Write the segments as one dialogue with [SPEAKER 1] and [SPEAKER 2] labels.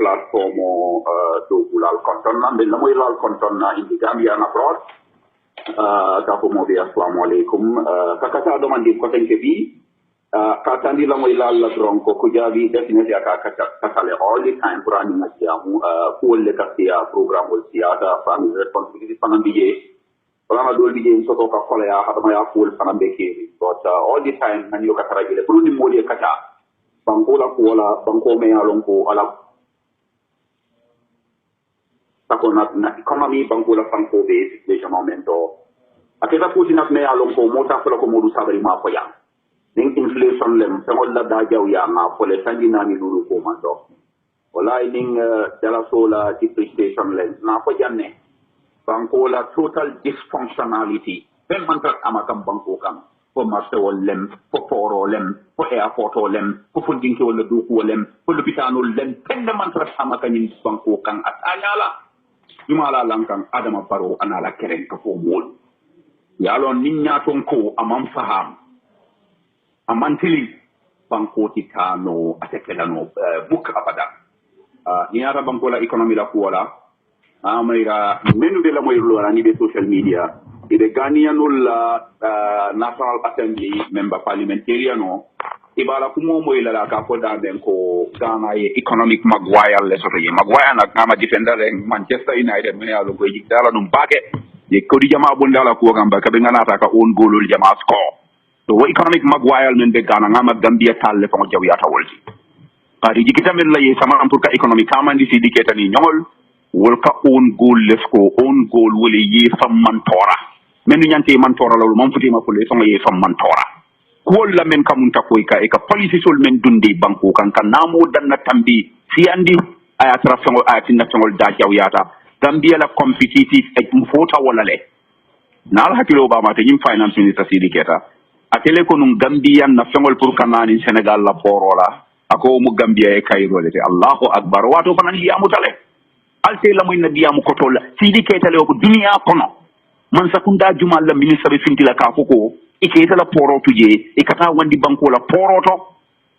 [SPEAKER 1] platform do bulal kontonna be lamoy lal kontonna in the Gambia and abroad kako mo be assalamu alaikum kakata do mandi ko tenke bi katandi lamoy lal la dronko ko jabi definitely aka katale all the time pour ani ngatiamu ko le katia program wol siata family responsibility fanambiye wala do liggéey soto ka xola ya xadama ya ko fanambe ke but all the time nan yo ka taragile pour ni modi kata banko la ko wala banko me yalon ko ala tako na economy banko la banko be situation momento aketa ko tinat me yalon ko mota ko ko modu sabari ma ko ya ning inflation lem tangol la da jaw ya ma ko le tangi na ni lulu ko mando wala ning dala sola depreciation lem na ko janne banko la total dysfunctionality ben man ta amakam banko kam ko marché wol lem ko foro lem ko airport lem ko fundinke wala duku lem ko lopitano lem tende man tra sama kanin banko kan atayala jumala lankan adama baro anala keren ko fo mol yalon ninnya ton ko amam faham amantili banko titano atekelano buk abada ni ara banko la economy la ko wala amaira menu de la moylo ni be social media ide Ghanaianul National Assembly member parliamentarian ibala kumo moyla la ka ko da ben ko Ghana economic Maguire le soto ye Maguire na kama defender Manchester United men ya lo ko jidala num bage ye ko di jama bunda la ko gamba ka be ngana ta ka on golul jama score to economic Maguire men be Ghana ngama Gambia tal le ko jawi ata wolti qadi jikita men la ye sama pour ka economic kamandi si diketa ni nyol wolka on goal lesko on goal wole ye fam mantora men ñante mantora lolu mom futima ko le songa ye fam mantora ko la men kamunta ko e ka policy sol men dundi banko kan kan namo danna tambi fi andi aya trafengo aya tinatengol da jawyata Gambia la competitive e mfota wala le nal hakilo ba ma te ñim finance minister Sidi Keta atele ko num Gambia na fengol pour kanani Senegal la porola ako mu Gambia e kayro le te Allahu akbar wato banan li amutale alte la moy nabiyamu ko tolla Sidi Keta le ko dunia kono man sakunda juma la ministre be fintila ka foko iketa la poroto je ikata wandi banko la poroto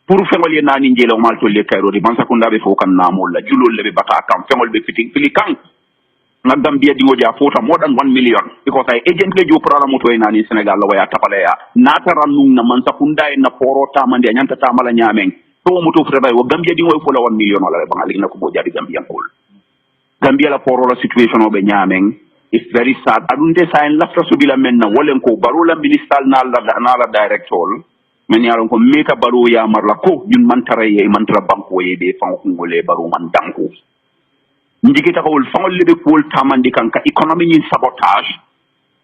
[SPEAKER 1] pour fengol ye nani njelo mal to le kayro di man sakunda be fokan namol la julol le be bata kam fengol be fiting fili kan na Gambia di ngoja fota more than 1 million because I agent le jo prala moto e nani Senegal la waya tapale ya nata ranung na man sakunda e na porota mande nyanta tamala nyamen to moto freba wo Gambia di ngoy fola 1 million wala be bangali na ko bo jadi Gambia pol Gambia la poro la situation o be nyamen is very sad adunde sa en lafta subila men na wolen ko barola minister na la director men yaron ko meta baro ya marla ko ñun man taraye man tra banko ye be fan ko ngole baro man danko njikita ko wol fangol lebe ko wol tamandi kan ka economy ni sabotage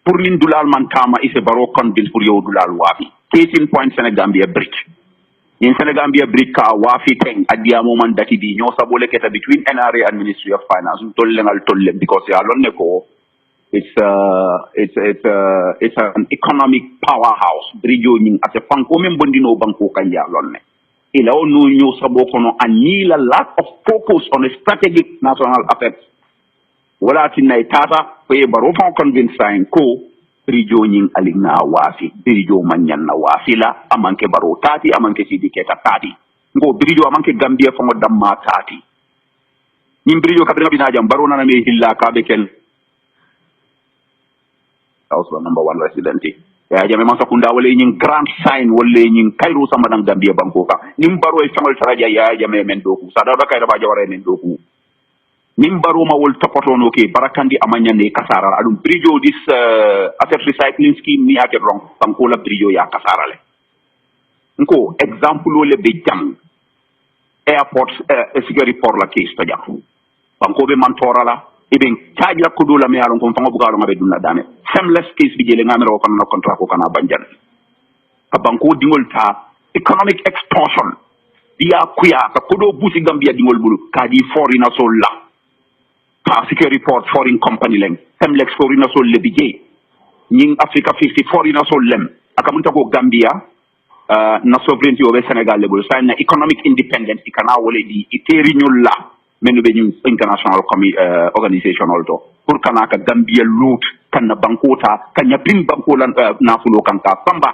[SPEAKER 1] pour min dulal man tama ise baro convince pour yow dulal wafi 18 point Senegambia bridge in Senegambia bridge ka wafi teng adiamo man dati bi ño sabole keta between NRA and Ministry of Finance tollengal tollem because ya lonne ko it's an economic powerhouse bridge ning ate fanko men bondino banko kanya lonne ila onu ñu sabo kono anila lack of focus on a strategic national affairs wala tinay tata ko e baro fon convince ko bridge ning alina wafi bridge man nyanna wafila amanke baro tati amanke Sidi Keta tati ngo bridge amanke Gambia fo mo damma tati nim bridge kabina bina jam baro nana me hilla ka be ken also number 1 resident ya jame man sakunda wala ñing grand sign wala ñing kayru sama dang Gambia banko ka nim baro e fangol taraja ya jame men doku sa da kay da ba jaware men doku nim baro ma wol topoto no ke barakandi amanya ne kasara adum bridge this asset recycling scheme ni ake wrong banko la bridge ya kasara le nko example le be jam airport security port la case to jam banko be mantora la ibin charge la ko dola me yaron ko fango bugalo ngabe dunna dane semless case bi jele ngamero ko na contract ko kana banjan ka banko dingol ta economic extortion dia kuya ka ko do busi Gambia dingol bulu ka di foreign sol la ka security report foreign company leng semlex foreign sol le bije ning Africa 50 foreign sol lem akamunta ko Gambia na sovereignty o be Senegal le bulu sa na economic independence ikana wole di iteri nyulla menu be ñu international organisation alto pour kanaka Gambia loot kan na bankota kan ya pin banko lan na fulo kan ta samba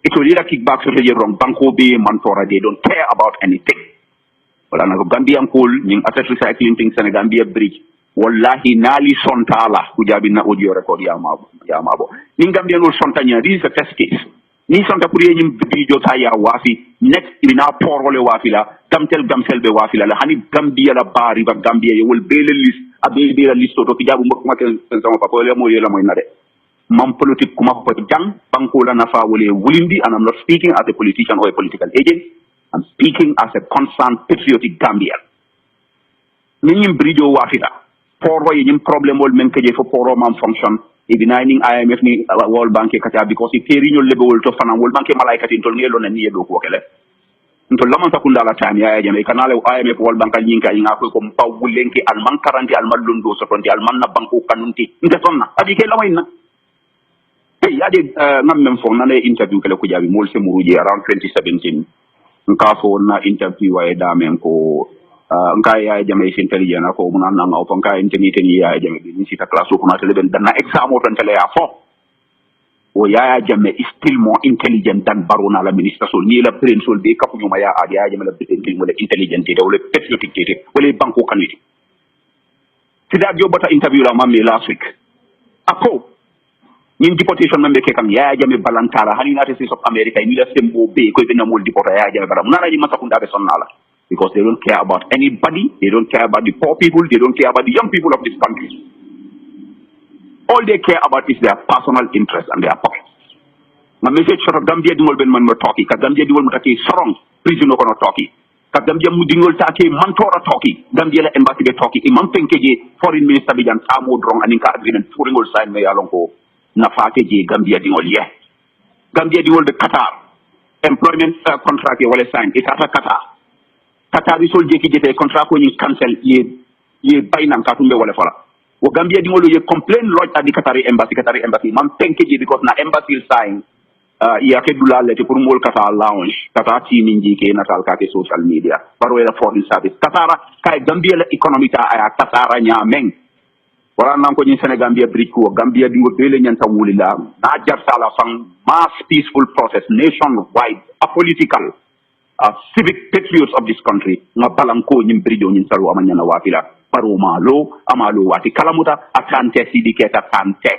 [SPEAKER 1] ito lira kickback so je wrong banko be mantora they don't care about anything wala na Gambian cool ning asset recycling thing Gambia bridge wallahi nali sontala ku jabi na audio record ya mabo ning Gambian ul sontanya this is a test case ni sonta pour yenyim video ta ya wafi next ina porole wafi la gamtel be wafi la hani Gambia la bari ba Gambia ye wol bele list abe bele list to jabu mbok ma ken sama papa le mo yela moy na de mam politique kuma ko jang banko la nafa wole wulindi and I'm not speaking as a politician or a political agent. I'm speaking as a concerned patriotic Gambian. Ninyim bridge wafita poro yenyim problem wol men keje fo poro mam function e denying IMF ni World Bank kata because e periñol lebe wol to fana World Bank malaika tin tol ngelo na ni do ko kele ntol lamon takunda la time ya jame kanale IMF World Bank nyinka yinga ko paw wulenki al man karanti al mallundo so tonti al man na banko kanunti nte sonna adi ke lamayna yade ngam mem fo na interview kele ko jabi mol se muruje around 2017 nka fo na interview wa da men ko nka ya jame intelligent ko mun nan ngaw nka internet ni ya jame ni sita class ko na tele ben na exam o tan tele ya fo o ya jame is still more intelligent than barona la minister sol ni la prince sol be kafu nyuma ya adi ya jame la president mo la intelligent de wala patriotic de wala banko kaniti sida jobata interview la mamme last week ako nin deportation membe ke kam ya jame balantara hani na States of America ni la sembo be ko be namol deport ya jame baram nana ni masakunda be sonnala because they don't care about anybody, they don't care about the poor people, they don't care about the young people of this country. All they care about is their personal interest and their pockets. My message for Gambia dingol ben man mo talkie ka Gambia dingol mo taki sorong prison ko no talkie ka Gambia mu dingol taki mantora talkie Gambia la embassy be talkie imam penkeje foreign minister bi jan samo drong aninka agreement foringol sign me yalon ko na faake je Gambia dingol ye Gambia dingol de Qatar employment contract wala sign itata Qatar bi sol jeki jete contract ko ni cancel ye bainam ka tumbe wala fala wo Gambia dingol ye complain lodge at the Qatari embassy man penkeje because na embassy sign ya ke dulale te pour mol Qatar lounge Qatar ti min jike natal ka ke social media baro la foreign service Qatar kay Gambia la economy ta aya Qatar nyameng wala nan ko ni Senegambia bridge ko Gambia dingo bele nyanta wulila na jar sala sang mass peaceful process nationwide apolitical civic patriots of this country nga balanko nyim bridge nyim salu amanya na wafila paro amalo wati kalamuta atante sidiketa tante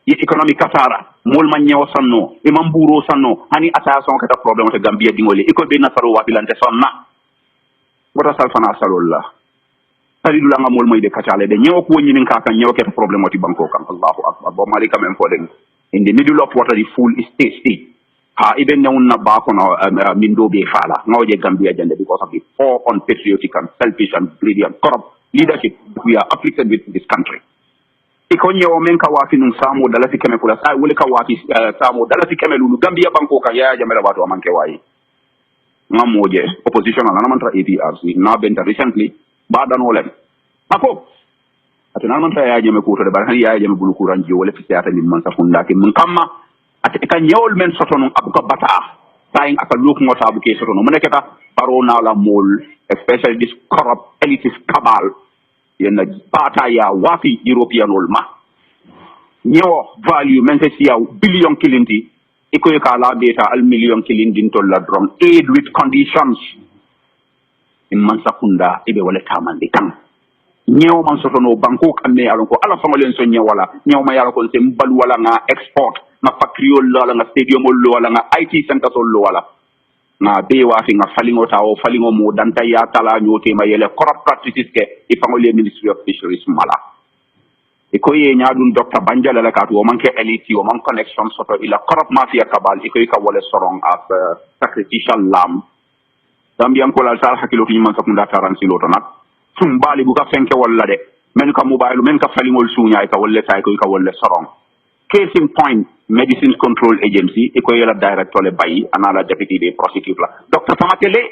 [SPEAKER 1] ye economic Qatar mol man nyaw sanno e mamburo sanno hani attention kata problem to Gambia dingole e ko be na salu wafila nte sonna wata salfana salullah tari dula nga mol moy de katale de nyaw ko woni ka kan nyaw keta problem wati banko kan Allahu akbar bo malika men fo den in the middle of water the full state ha even na unna ba ko no min do be fala ngawje Gambia jande because of the poor unpatriotic and selfish and greedy and corrupt leadership we are afflicted with this country iko nyaw men ka wafi nun samo dala fi keme kula sai wole ka wafi samo dala fi keme lulu Gambia banko ka ya jamela bato amanke wayi ngamoje opposition na mantra APRC na benta recently ba dan wolen ako atana mantra ya jame ko to de bar han ya jame bulu kuranji wala fi seata min man safunda ke mun kamma ate ka nyawol men sotono abuka bata saying aka look ngota abuke sotono muneketa barona la mol especially this corrupt elitist cabal yenna bata ya wafi European olma nyo value men se siya billion kilinti iko ka la data al million kilindin to la drum aid with conditions in man sakunda ibe wala tamande kam nyew man sotono banko kamme alon ko ala fangolen so nyewala nyew ma yalla ko se mbal wala nga export na patriol wala nga stadium wala nga IT center wala na be wafi nga falingo tawo falingo mo danta ya tala nyote ma yele corrupt practices ke ifangole ministry of fisheries mala iko ye nyaadun Dr. Banjala la katu o manke elite o man connection soto ila corrupt mafia cabal iko ka wala sorong as sacrificial lamb Gambian ko la sal hakilo fi man sakunda taran siloto nak bali bu ka fenke wala de men ka mobile men ka falingol sunya ka wala tay ko ka wala sorong case in point medicine control agency e ko yela director le bayi anala deputy de prosecutor Dr. Famatele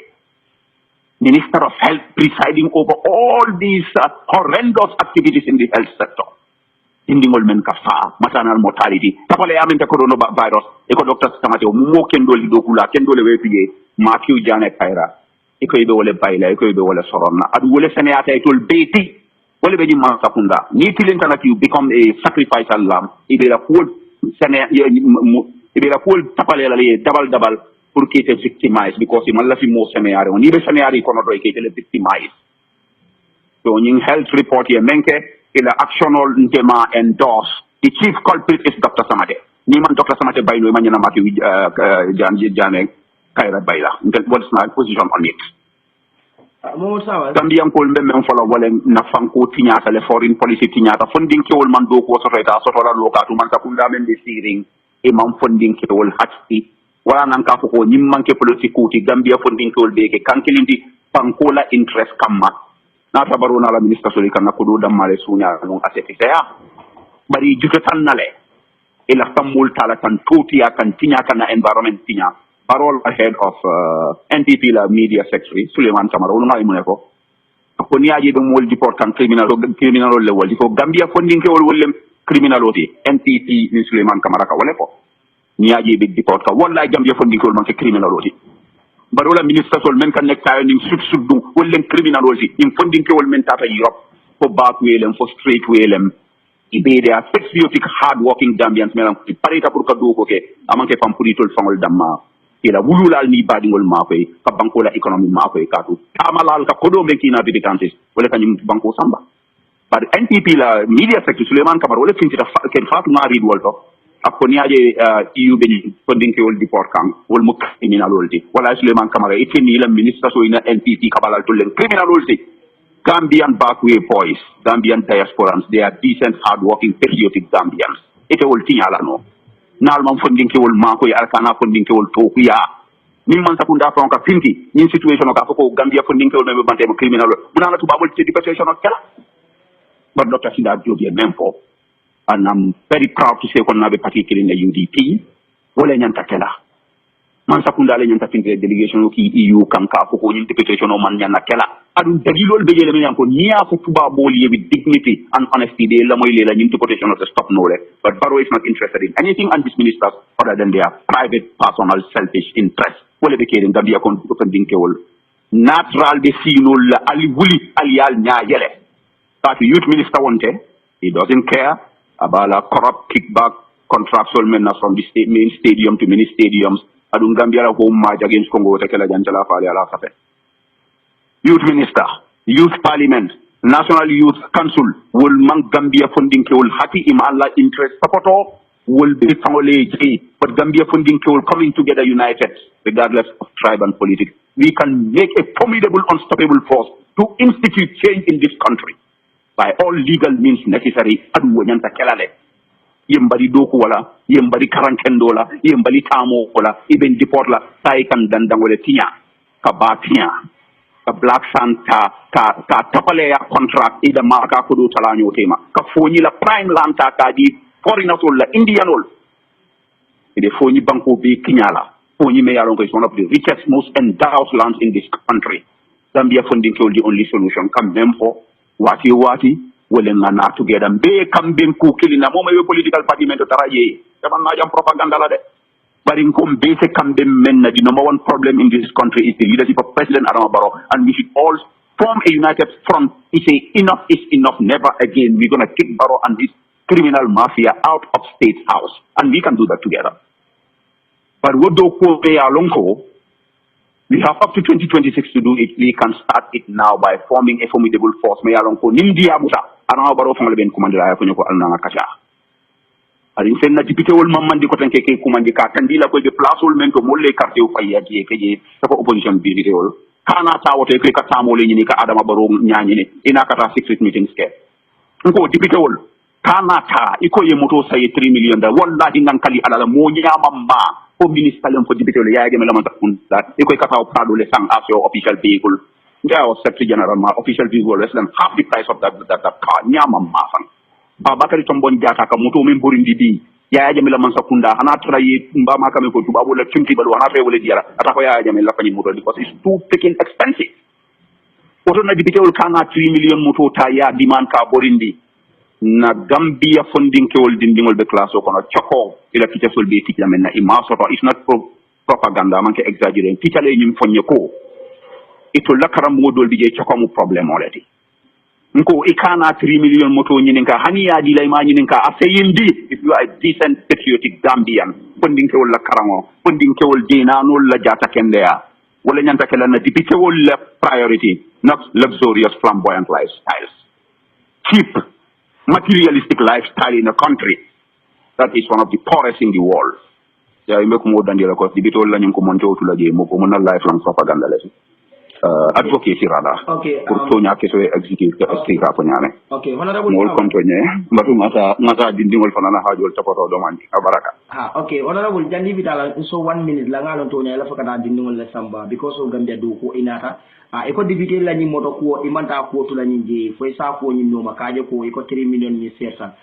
[SPEAKER 1] minister of health presiding over all these horrendous activities in the health sector indingol men ka fa maternal mortality tapale amenta coronavirus e ko Dr. Famatele mo kendoli dokula kendole wefiye ma kiu jane kaira iko ibe wala bayla iko ibe wala soronna adu wala seneyata tol beti wala be man sakunda ni tilenta na you become a sacrificial lamb ibe la cool sene ibe la cool tapale la le dabal pour qu'il était victimized because il m'a la fi mo semiari on ibe semiari kono do ke le victimized so in health report ye menke ila actional ndema endorse the chief culprit is Dr. Samate ni man Dr. Samate bayno man yana maki jane kayra bayla what's my position on it Gambian ko mbe men fola wala na fanko tinyata le foreign policy tinyata funding ke wol man do ko so reta so tola lokatu man ka kunda men de siring e man funding ke wol hatti wala nan ka ko nyim manke politique kuti Gambia funding ke wol be ke kankilindi fanko la interest kamma na tabaruna la minister soli kan ko do damale sunya non aseti ya bari jutetan nale e la tamul tala tan totia kan tinyata na environment tinya parole ahead of NPP la media secretary Suleiman Camara wala ngai muneko ko ni aji be mol deport kan criminal le wol ko Gambia funding ke wol wollem criminal oti NPP ni Suleiman Camara ka wala ko ni aji be deport ka wallahi Gambia funding ke wol man ke criminal oti baro la minister sol men kan nek tayo ning suddu wollem criminal oti ning funding ke wol men tata Europe ko back welem for straight welem ibe they are patriotic hard working Gambians melam parita pour ka do ko ke amanke pam pulitol fangol damma ila wululal ni badingol makoy ka banko la economy makoy katu tamalal ka kodo be kina bidikantis wala kanyum banko samba par NPP la media sector Suleiman Kamara wala finti ken fatu na read wolto akoni aje EU be funding ke wol deport kan wol mu criminal wolti wala Suleiman Kamara itini la minister so ina NPP kabalal to len criminal wolti Gambian backway boys Gambian diasporans they are decent hard working patriotic Gambians ite wolti ala no nalman funding ke wol mako ya alkana funding ke wol to ya nim man sakunda fa ka finti ni situation ka ko Gambia funding ke wol me bante criminal munana tubabul ci deportation kala but Dr. Sida Jobi même fo and I'm very proud to say ko nabe particularly in the UDP wala nyanta kala man sakunda le nyanta finti delegation ki EU kan ka ko ni deportation man nyana kala adu dalilol be jele men ko niya ko tubabul yebi dignity and honesty de la moy le la nyim deportation to stop no le but Barrow is not interested in anything and these ministers other than their private personal selfish interest wala be keden Gambia kon ko dinkewol natural de sinol ali wuli aliyal nya yele that youth minister wonte he doesn't care about a corrupt kickback contractual men from the state main stadium to mini stadiums adun Gambia la home match against Congo te kala janjala faale ala safe youth minister youth parliament National Youth Council will man Gambia funding ke will hati im Allah interest supporto will be family but Gambia funding ke will coming together united regardless of tribe and politics. We can make a formidable unstoppable force to institute change in this country by all legal means necessary adu wonyanta kelale yembari doku wala yembari karanken dola yembari tamo wala even deport la sai kan dandangole tinya kabatia ka Black Santa ka tapale ya contract ida maka kudu talanyo tema ka fonyi la prime land ka di foreigner la indianol ide fonyi banko be kinyala fonyi me yalon ko is one of the richest most endowed lands in this country Gambia funding is the only solution kam mempo wati wala ngana together be kam ben ku kilina mo may political party men to taraye taban na jam propaganda la de but in basic men, the number one problem in this country is the leadership of President Adama Barrow, and we should all form a united front to say enough is enough, never again. We're going to kick Barrow and this criminal mafia out of State House, and we can do that together. But what do we have up to 2026 to do it. We can start it now by forming a formidable force. Nimdia Buta, Adama Barrow from the Commander Kaacha. Ari fenna député wol mamman di ko tan keke kumandi ka kandila ko be place wol men to molle carte o fayati ke je ko opposition bi député wol kana tawote ke ka tamole ni ka Adama Barrow nyaani ni ina kata secret meetings ke ko député wol kana ta iko ye moto say 3 million da wallahi ngankali ala mo nyama ma ko ministre len ko député wol yaage mela man takun da iko ka taw prado le sang as your official vehicle or secretary general ma official vehicle less than half the price of that car nyama ma fan Bakari Tombon Jata ka moto men borindi bi ya jamila man sakunda hana traye mba makame ko tubabu la chimti balu hana fe wala diara atako ya jamila fani moto because it's too freaking expensive oto na dibite wol kana 3 million moto ta ya demand ka borindi na Gambia funding ke wol dindingol be class o kono choko ila teacher sol be teacher men na ima soto it's not propaganda man ke exaggerate teacher le nyim fonye ko ito lakaram modol bi je choko mu problem already nko ikana 3 million moto nyininka hani ya di lay ma nyininka afeyindi if you are a decent patriotic Gambian funding ke wala karango funding ke wol dina no la jata kendea wala nyanta ke la na dipite wol priority not luxurious flamboyant lifestyles cheap materialistic lifestyle in a country that is one of the poorest in the world ya imek mo dandira ko dibito la nyum ko monto to la je mo ko mona lifelong propaganda la advocate rada pour tonya ke so execute explica ko nyame
[SPEAKER 2] honorable
[SPEAKER 1] mol kontonye mbatu mata dindingol fanana hajol tapoto do mandi abaraka
[SPEAKER 2] honorable jandi vitala so 1 minute la ngalon tonya la fakata dindingol la samba because of Gambia do ko inata e ko dibité la ni moto ko imanta ko to la ni je foi sa ko ni no makaje ko e ko 3 million ni serta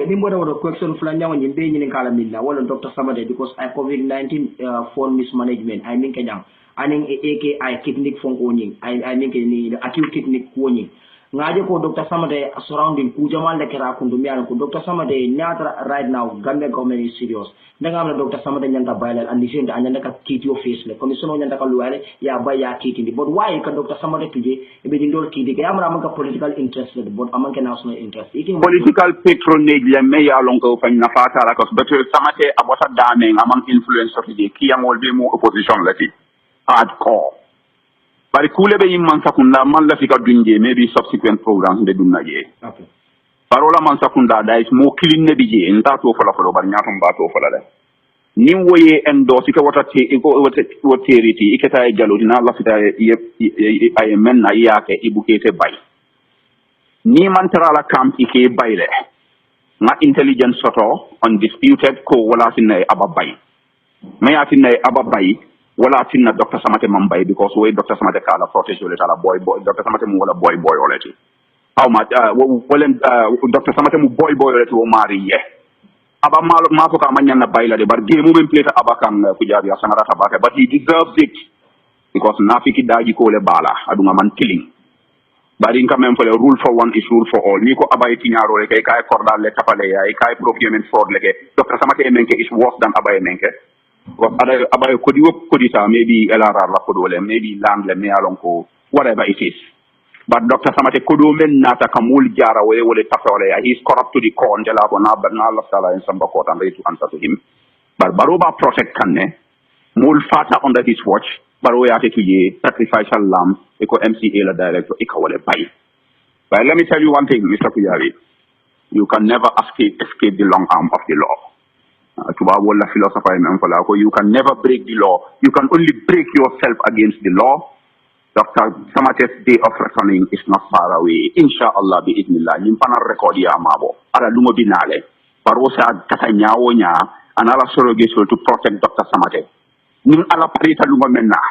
[SPEAKER 2] ni mboda wodo question fula nyawo ni be ni kala minna wala Dr. Sabotage because I COVID-19 phone mismanagement I mean kenyang aning AKI technique fon ko nyi I mean ni acute technique ko nyi ngaje ko Dr. Sabotage surrounding ku jamal de kera ko ndumi ala ko Dr. Sabotage nyata right now Gambia government is serious nga am Dr. Sabotage nyanta bailal and nisen da nyanta ka kiti o face le commission nyanta ka luwale ya ba ya kiti but why ka Dr. Sabotage tuje e be ndol kiti ke amra ka political interest le but amanke national interest
[SPEAKER 1] political patronage le me ya lonko fa na fata la ko Dr. Sabotage abota dane amang influence of the kiyamol be mo opposition la ti hardcore bari kule be yimman sakunda man la fika dunje maybe subsequent programs be dunna je parola man sakunda dais mo kilin ne bije nda to fala fala bar nyatum ba to fala le ni woye endorse ke wata te ko woteriti iketa e jalo dina la fita ay men na yake ibukete bay ni man tara la camp ike bayle na intelligence soto undisputed ko wala sinay ababay mayatinay ababay wala tinna Dr. Sabotage mambay because way Dr. Sabotage kala protege le tala boy Dr. Sabotage mu wala boy oleti how much Dr. Sabotage mu boy oleti o mari ye aba ma ko ka manya na bayla de bar game mu play aba kan ku jabi asana tabaka but he deserves it because nafiki daji ko le bala adunga man killing bari nka même for rule for one is rule for all ni ko abay tiñaro le kay cordal le tapale ya kay procurement fraud le ke Dr. Sabotage menke is worse than abay menke about Kodita, maybe LRR la Kodole, maybe land le mealonko, whatever it is. But Dr. Sabotage Kodomen nata kamul jara wale tapole, he's corrupt to the core and jala bona la sala in some court and ready to answer to him. But Baroba protect kanne, mul fata under his watch, Baroya to ye, sacrificial lamb, eco MCA la director, ikawale bay. But let me tell you one thing, Mr. Kuyari, you can never escape the long arm of the law. You can never break the law. You can only break yourself against the law. Dr. Sabotage's day of returning is not far away. Inshallah, bi'idnillah. Nimpana record ya mabo. Ala lungo binale. Barosa katanyawo nya. Anala surrogation to protect Dr. Sabotage. Ning ala parita lungo menna.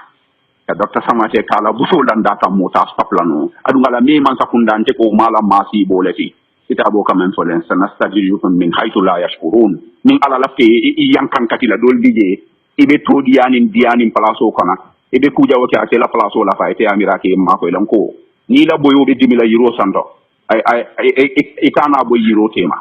[SPEAKER 1] Dr. Sabotage kala busulan data mota staplano. Adungala me man sakundante ko mala masi boleti. Kitabo kamen folen sanastajiyukum min haythu la yashkurun min ala lafte yankan katila dol dije ibe to dianin palaso kana ibe kuja woke ate la palaso la fa ite amira ke ma ko lanko ni la boyo be dimila euro santo ay itana bo euro tema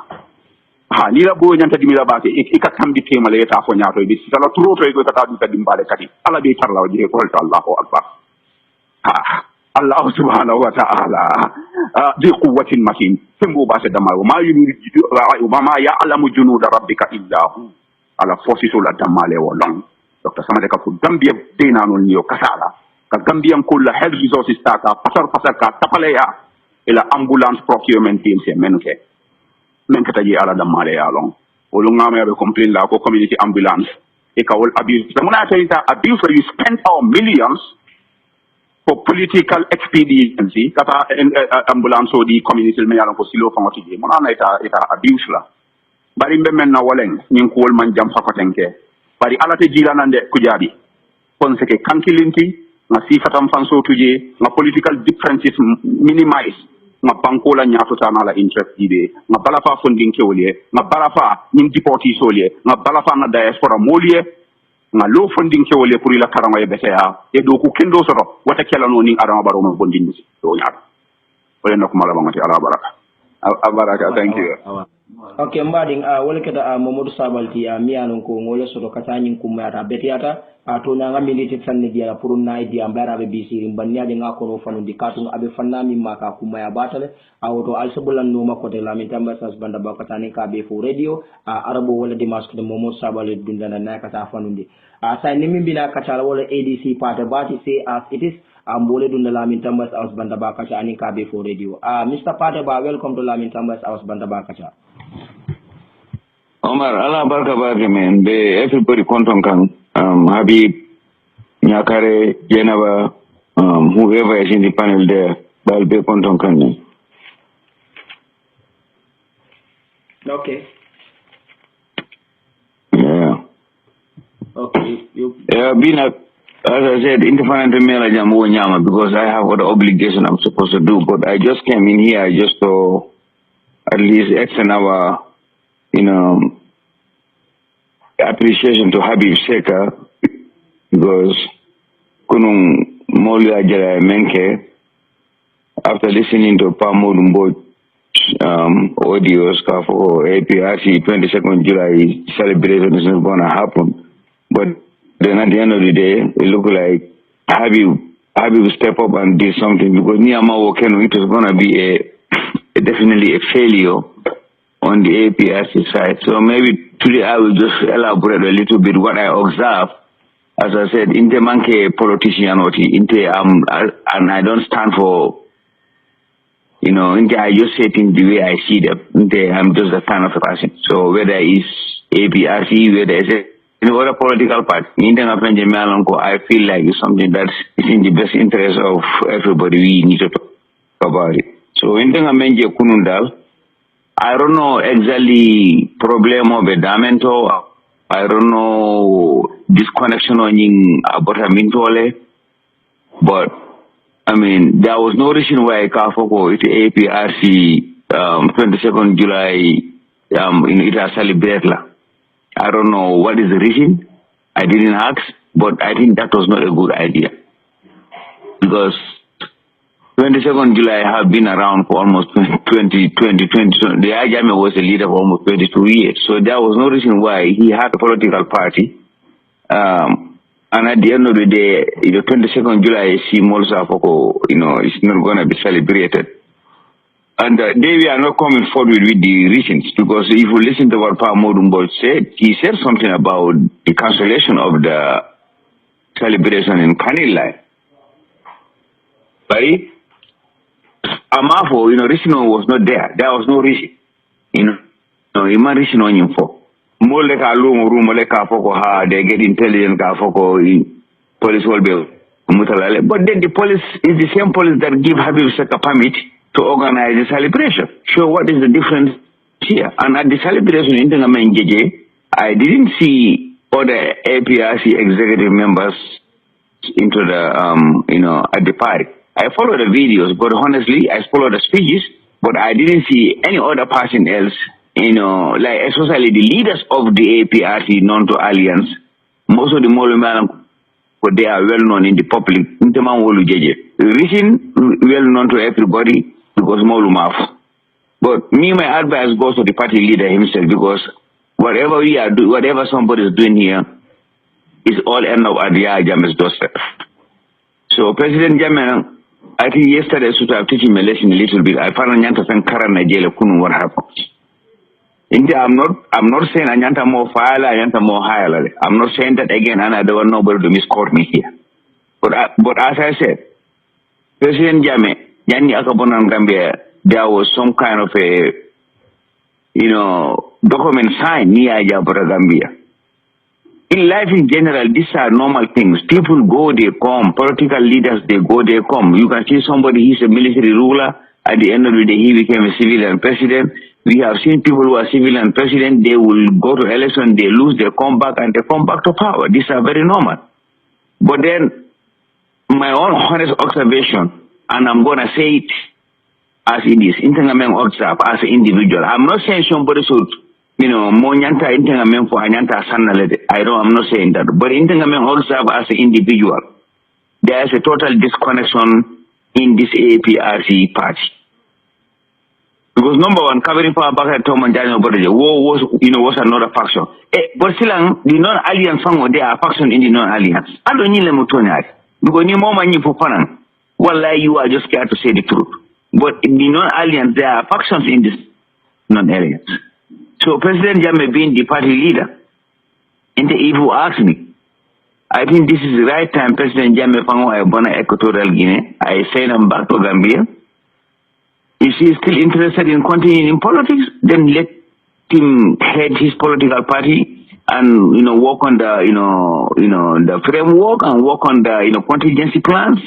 [SPEAKER 1] ni la boyo nyanta dimila ba ke ikatam di tema le ta fo nyaato be sala turo to ko ta du dimbale kati ala be tarlaw je ko Allahu akbar Allah subhanahu wa ta'ala ذي قوة متين ثم بعد دمار وما يعلم جنود ربك إلا هو على فوسيس ولا دمار ولون Dr. Sabotage كفو Gambia دينا نونيو كسالا كGambia كل health resources تاتا pasar كتبليا إلى ambulance procurement team سي men kataji ala damaale ya long wolu ngama be complain la ko community ambulance e ka wol abuse muna tayta abuse where you spend our millions for political expediency kata ambulance di community me yalon ko silo fangoti je mona na ita abuse la bari be men na wolen nyin ko wol man jam fakotenke bari ala te jilanande ku jabi konseke kankilinti na sifatam fanso tuje na political differences minimize nga bankola nyato tana la interest ide nga balafa funding kewlie nga balafa nim deportees olie nga balafa na diaspora molie nga low funding kewlie pour ila karama e betea e do ku kendo soto wata kala no ning adama baro mo bondindi do nyaata wala nak mala bangati ala baraka thank you
[SPEAKER 2] Okay, mbading wala kada Mamadou Sabalti mi anon ko ngole soto katani kumara betiata to na ngamiliti sanni dia pour na idi ambara be bisiri mbanya de ngako no fanu di katu abe fanna mi maka kumaya batale awto alsabulan no makote la mi tamba sas banda ba katani ka be fo radio arabo wala dimask de Mamadou Sabalti dundana na kata fanu di sa nimi bina katala wala ADC party bati say as it is ambole dunda la mi tamba sas banda ba katani ka be fo radio Mr. Pateba, welcome to la mi tamba sas banda ba katani.
[SPEAKER 3] Omar, Allah barka barka man. Everybody konton kan Habib, Nyakare, Geneva, whoever is in the panel there, they'll be konton kan.
[SPEAKER 2] Okay.
[SPEAKER 3] Yeah.
[SPEAKER 2] Okay.
[SPEAKER 3] As I said, independent Nyama because I have other obligation I'm supposed to do, but I just came in here just to at least extend our appreciation to Habib Seka because kunung molu ajara menke after listening to Pamodumbo audios for APRC 22nd July celebration is not gonna happen. But then at the end of the day, it looked like Habib step up and did something because Niyama Wokeno, it was gonna be definitely a failure on the APRC side. So maybe today I will just elaborate a little bit what I observe. As I said, inte manke politician inte and I don't stand for inte I just say things the way I see them. Inte I'm just a kind of a person. So whether it's APRC, whether it's other political party, I feel like it's something that's in the best interest of everybody. We need to talk about it. So inte ngamenje kunundal. I don't know exactly problem of bedamento. I don't know disconnection on abotamintole. But I mean, there was no reason why Kafoko it APRC 22nd July it has celebrated. I don't know what is the reason. I didn't ask, but I think that was not a good idea because 22nd July have been around for almost 20. The Ajame was a leader for almost 22 years. So there was no reason why he had a political party. And at the end of the day, 22nd July, it's not going to be celebrated. And we are not coming forward with the reasons because if you listen to what Pa Modumbol said, he said something about the cancellation of the celebration in Kanilai. Right? Amafo, reason was not there. There was no reason. Ima reason on him for. More like a room, like a foko ha, they get intelligent ka foko police will be mutalale. But then the police is the same police that give Habib Seka permit to organize the celebration. So what is the difference here? And at the celebration in Tengamen I didn't see other APRC executive members into the at the party. I followed the videos, but honestly, I followed the speeches, but I didn't see any other person else, like especially the leaders of the APRC known to Alliance. Most of the Molumalam, but they are well known in the public. The reason well known to everybody because Molumaf. But me, my advice goes to the party leader himself because whatever we are doing, whatever somebody is doing here, is all end up at the Jammeh's doorstep. So President Jammeh, I think yesterday I should have teaching me a lesson a little bit. I found Anyanta saying Kara Nigeria Kunu what happened. I'm not saying Anyanta more fire, Anyanta more higher. I'm not saying that again, and I don't want nobody to misquote me here. But as I said, President Jammeh, Yani Akabonam Gambia, there was some kind of a document signed near Jabura Gambia. In life in general, these are normal things. People go, they come. Political leaders, they go, they come. You can see somebody, he's a military ruler. At the end of the day, he became a civilian president. We have seen people who are civilian president, they will go to election, they lose, they come back, and they come back to power. These are very normal. But then, my own honest observation, and I'm going to say it as it is, as an individual. I'm not saying somebody should Monyanta Intengamen for Anyanta Sanalede. I'm not saying that. But Intengamen observe as an individual. There is a total disconnection in this APRC party. Because number one, covering power back at Tom and Daniel Bodaje, war was, was another faction. But still, the non-alliance song, there are faction in the non-alliance. I don't need them to because you more money for fun. Well, you are just scared to say the truth. But in the non-alliance, there are factions in this non-alliance. So President Jammeh being the party leader, and if you ask me, I think this is the right time President Jammeh Fango Ebona Equatorial Guinea, I send him back to Gambia. If he is still interested in continuing in politics, then let him head his political party and work on the the framework and work on the contingency plans.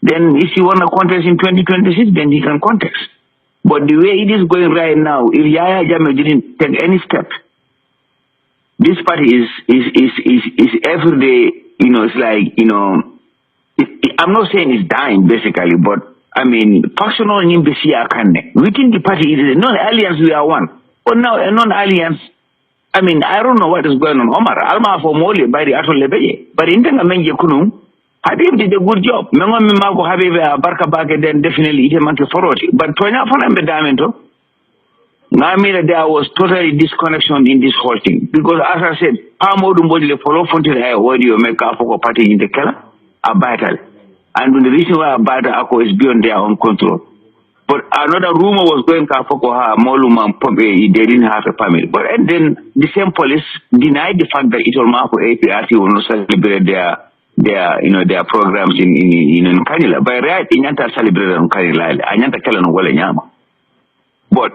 [SPEAKER 3] Then if he wanna contest in 2026, then he can contest. But the way it is going right now, if Yahya Jammeh didn't take any step, this party is every day. It's like I'm not saying it's dying basically, but I mean, factional within the party, it is a non-alliance, we are one. But now a non-alliance, I mean, I don't know what is going on. Omar, Alma for Moli by the Atol Lebeye. But in Tenga Kunum, Habib did a good job. Mengo Mimago Habib Barka Baka, then definitely it a forward. But Tonya Fanambe Diamento, I mean, there was totally disconnection in this whole thing. Because as I said, Pamodu Mbodile follow Fontil where do you make a party in the Kela? A battle. And the reason why Abada is beyond their own control. But another rumor was going to Moluma and Pompe, they didn't have a family. But and then the same police denied the fact that Itormako APRC will not celebrate their programs in Kanila. By right, Inyanta celebrated on Kanila, Inyanta Kalan Wale Nyama. But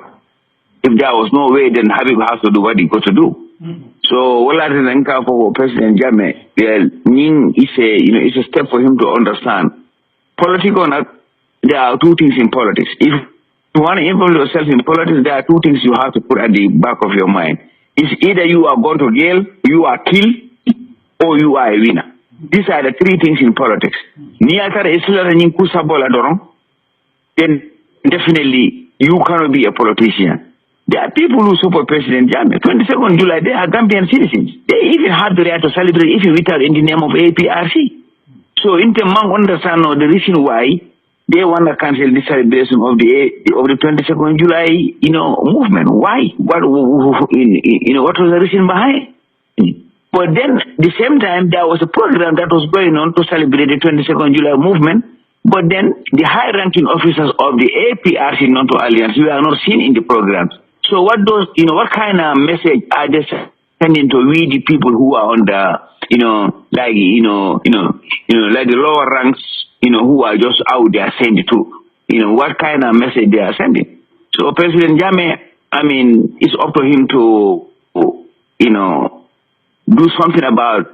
[SPEAKER 3] if there was no way, then Habib has to do what he got to do. So, what I think for President Jammeh, it's a step for him to understand. Politics or not, there are two things in politics. If you want to involve yourself in politics, there are two things you have to put at the back of your mind. It's either you are going to jail, you are killed, or you are a winner. These are the three things in politics. Then definitely you cannot be a politician. There are people who support President Jammeh. 22nd July, they are Gambian citizens. They even have the right to celebrate if you without in the name of APRC. So, Interpol understand the reason why they want to cancel the celebration of the 22nd July, movement. Why? What was the reason behind? But then, the same time, there was a program that was going on to celebrate the 22nd July movement. But then, the high-ranking officers of the APRC non-alliance were not seen in the programs. So what what kind of message are they sending to we the people who are on the, like the lower ranks, who are just out there saying the truth? What kind of message they are sending? So President Jammeh, I mean, it's up to him to, do something about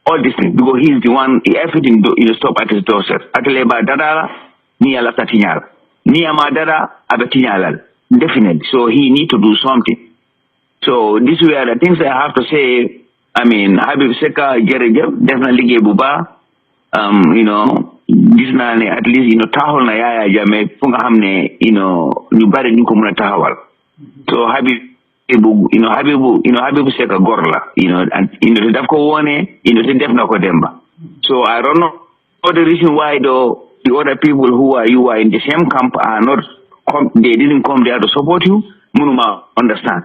[SPEAKER 3] all these things because he's the one, everything, stop at his doorstep. Ataleba Dada, Nia Lata Tinyal. Nia Madara, Abatinyal. Definitely. So he need to do something. So these were the things I have to say. I mean, Habib Seka, definitely Gebuba. This man at least, Tahol na yaya jame, funga hamne, nubare nikumuna tahawal. So Habib Seka Gorla, and, the Dafko One, the Defnako Demba. So I don't know the reason why though the other people who are in the same camp are not they didn't come there to support you. Munuma understand.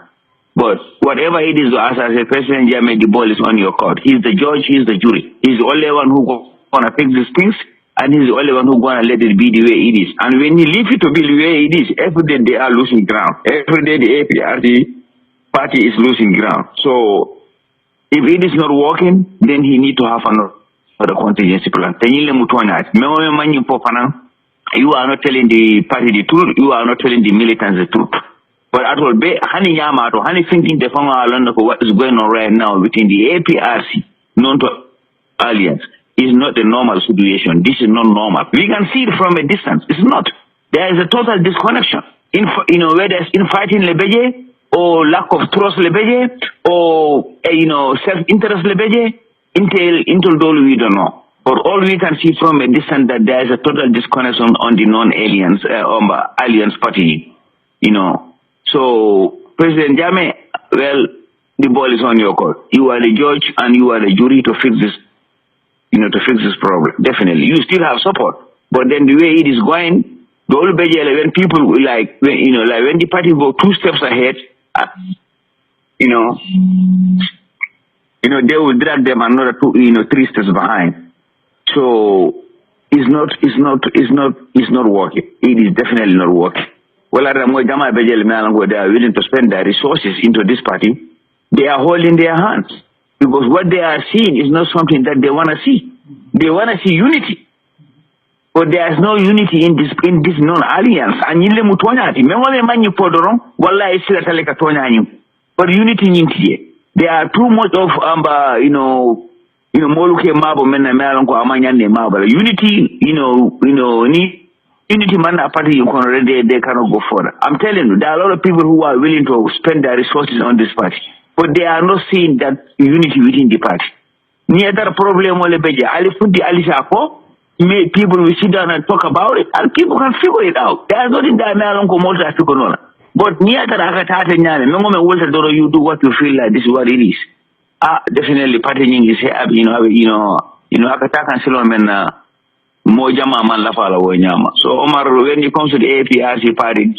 [SPEAKER 3] But whatever it is, as I said, President Jammeh, the ball is on your court. He's the judge, he's the jury. He's the only one who's going to fix these things, and he's the only one who's going to let it be the way it is. And when he leaves it to be the way it is, every day they are losing ground. Every day the APRC party is losing ground. So if it is not working, then he needs to have another contingency plan. You are not telling the party the truth. You are not telling the militants the truth. But at all, honey Yamato, honey thinking the what is going on right now within the APRC, non-alliance, is not a normal situation. This is not normal. We can see it from a distance. It's not. There is a total disconnection. Whether it's infighting lebeje, or lack of trust lebeje, or self-interest lebeje, until dolu we don't know. But all we can see from a distance that there is a total disconnection on the non-alliance alliance party, So President Jammeh, well, the ball is on your court. You are the judge and you are the jury to fix this, to fix this problem. Definitely, you still have support, but then the way it is going, When people like, when the party go 2 steps ahead, they will drag them another 3 steps behind. So it's not working. It is definitely not working. Well, they are willing to spend their resources into this party. They are holding their hands because what they are seeing is not something that they want to see. They want to see unity, but there is no unity in this non-alliance. But unity, there are too much of moluke mabo mena melanko amanyane mabo. Unity, unity man a party you can already they cannot go further. I'm telling you, there are a lot of people who are willing to spend their resources on this party, but they are not seeing that unity within the party. Ni other problem ole beje alifundi alisako. People will sit down and talk about it, and people can figure it out. There is nothing that melanko multi africanola. But near that you do what you feel like this is what it is. Definitely partying is Akataka and Silomen Mojama man lafala wonyama. So Omar, when it comes to the APRC party,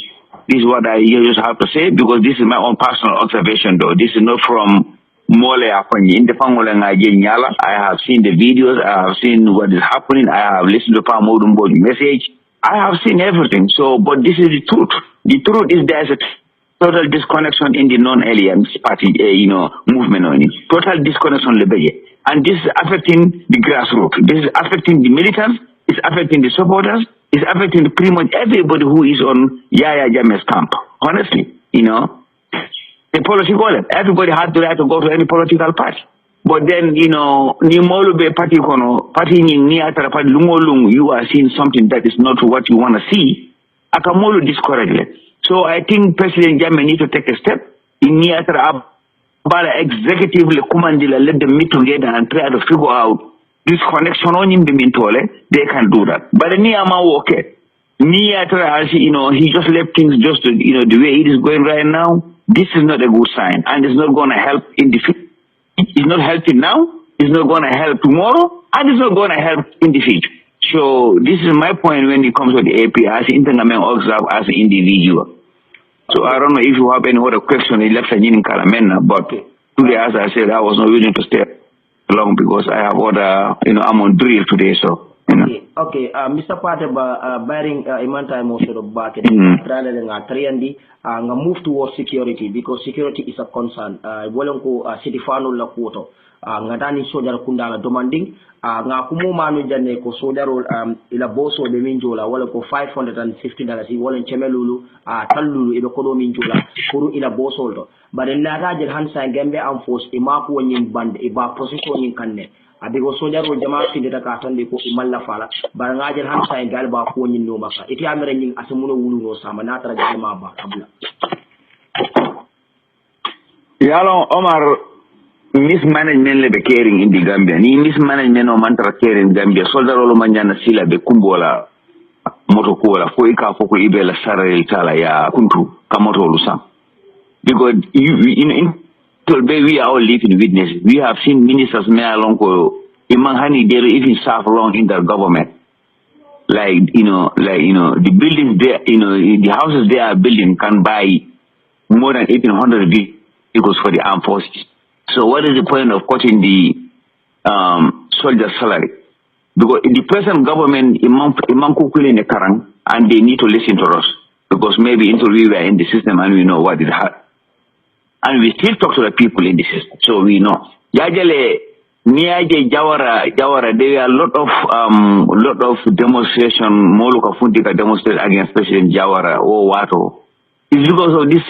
[SPEAKER 3] this is what I just have to say because this is my own personal observation though. This is not from Mole Akonyi. In the I have seen the videos, I have seen what is happening, I have listened to Pamodumbo's message. I have seen everything. So, but this is the truth. The truth is there's a total disconnection in the non-alliance party, movement on it. Total disconnection, and this is affecting the grassroots. This is affecting the militants. It's affecting the supporters. It's affecting pretty much everybody who is on Yaya Jammeh's camp. Honestly, the political. Everybody had the right to go to any political party. But then, ni molube party party ni atara party lumolung, you are seeing something that is not what you want to see. Akamolu discouraged. So I think President Jammeh needs to take a step. In ni atara abala executively commandila, let them meet together and try to figure out this connection on him they can do that. But ni ama okay. Ni atara he just left things just the way it is going right now. This is not a good sign, and it's not going to help in the future. It's not helping now, it's not going to help tomorrow, and it's not going to help in the future. So this is my point when it comes to the APRC, Internet observe as an individual. So I don't know if you have any other question in Kalamena, but today, as I said, I was not willing to stay long because I have other, I'm on drill today, so.
[SPEAKER 2] Okay, Mr. Pateba, bearing imanta emotion of back nga move towards security because security is a concern. Wolonko city fanu la kuoto nga dani sojar kundala demanding nga kumumanu janne ko sojaro ila boso de minjola wala ko $550 wala chemelulu tallulu ibe ko do minjola kuru ila boso do bare na rajel hansa gembe am force e mako wonin band e ba position nin kanne adigo sojaro jama findita ka tande ko imalla fala bare ngajel hansa e galba ko wonin no maka iti amere nin asamuno wulu no sama na tara jama ba abla
[SPEAKER 3] yalo Omar mismanagement le be caring in the Gambia ni mismanagement o mantra caring Gambia soldaro lo manjana sila be kumbola moto kola ko ika foko ibela sarel tala ya kuntu kamoto lusa because in we are all living witnesses. We have seen ministers me along ko imangani they even serve long in the government like the buildings there the houses they are building can buy more than 1,800 vehicles for the armed forces. So what is the point of cutting the soldier salary? Because in the present government, in the current, and they need to listen to us. Because maybe until we were in the system and we know what is hard. And we still talk to the people in the system, so we know. Yajale, Niaje Jawara, there are a lot of demonstration, Moluka Fundika demonstrate against President Jawara or Wato. It's because of this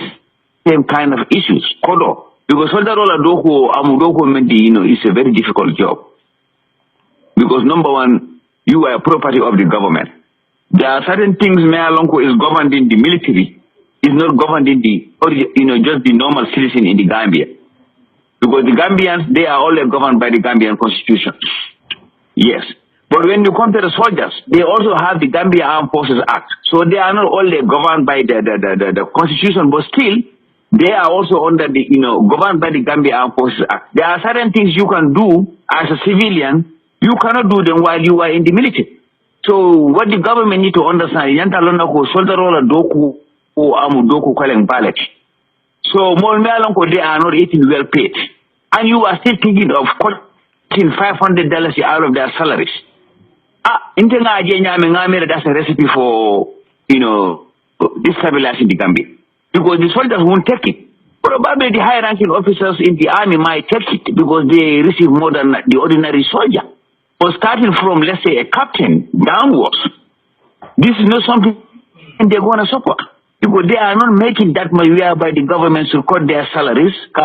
[SPEAKER 3] same kind of issues. Kodo. Because Soldarola Doko Amudoko Mendi, is a very difficult job. Because number one, you are a property of the government. There are certain things Mealonko is governed in the military, is not governed in the just the normal citizen in the Gambia. Because the Gambians, they are all governed by the Gambian constitution. Yes. But when you come to the soldiers, they also have the Gambia Armed Forces Act. So they are not only governed by the constitution, but still they are also under the, governed by the Gambia Armed Forces Act. There are certain things you can do as a civilian, you cannot do them while you are in the military. So what the government need to understand, yanta lona ko soldier rola doku o amu doku kaleng ballot. So more they are not eating well paid. And you are still thinking of cutting $500 out of their salaries. That's a recipe for, destabilizing the Gambia. Because the soldiers won't take it. Probably the high-ranking officers in the army might take it because they receive more than the ordinary soldier. But starting from, let's say, a captain downwards, this is not something they're going to support. Because they are not making that much whereby the government should cut their salaries. There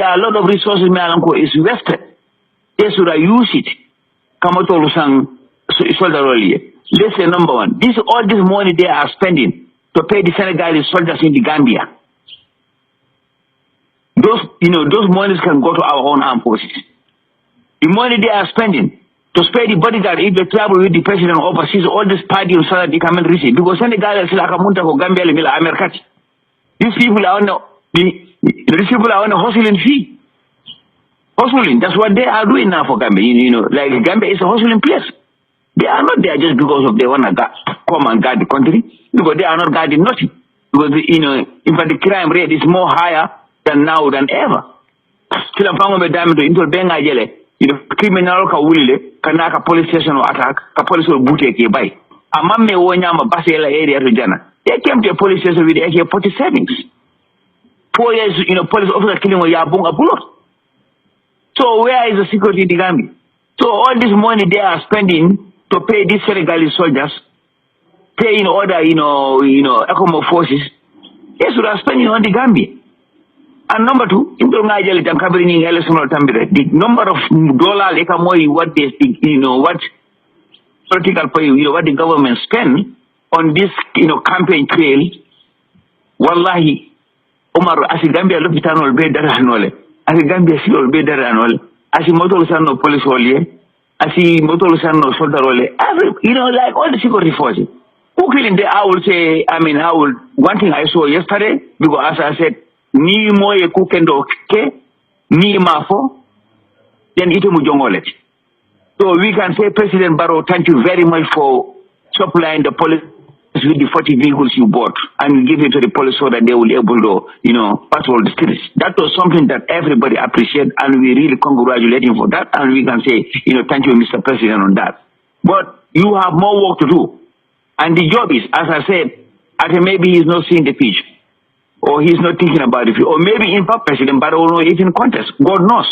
[SPEAKER 3] are a lot of resources is wasted. They should use it. Let's say number one. All this money they are spending to pay the Senegalese soldiers in the Gambia. Those monies can go to our own armed forces. The money they are spending to spare the bodyguard if they travel with the president overseas, all this party and salary they come and receive. Because Senegal is like a munta for Gambia Mila Americati. These people are on the hustling fee. Hustling, that's what they are doing now for Gambia. Like Gambia is a hustling place. They are not there just because of they want to come and guard the country. Because they are not guarding nothing. Because, in fact, the crime rate is more higher than now than ever. Criminal ka wulile kanaka police station or attack ka police will boot ke bay amamme wonyama basela area to jana they came to a police station with AK-47s 4 years police officer killing a yabung a bullet. So where is the security in the Gambia? So all this money they are spending to pay these Senegalese soldiers, paying other ECOMO forces, they should have spending on the Gambia. And number two, the number of dollars, what they think, what political, what the government spend on this, campaign trail. Wallahi, Omar, as a Gambia look at all better annually, as a Gambia still better annually, as a Motolsano police wall, as a Motolsano soldier wall, like all the security forces. One thing I saw yesterday, because as I said, ni moye kukendo ke ni mafo then ite mujongole. So we can say, President Barrow, thank you very much for supplying the police with the 40 vehicles you bought and give it to the police so that they will be able to patrol the streets. That was something that everybody appreciated, and we really congratulate him for that, and we can say thank you, Mr. President, on that. But you have more work to do, and the job is, as I said, maybe he's not seeing the pitch, or he's not thinking about it, or maybe in fact President Barrow will know it's in contest. God knows.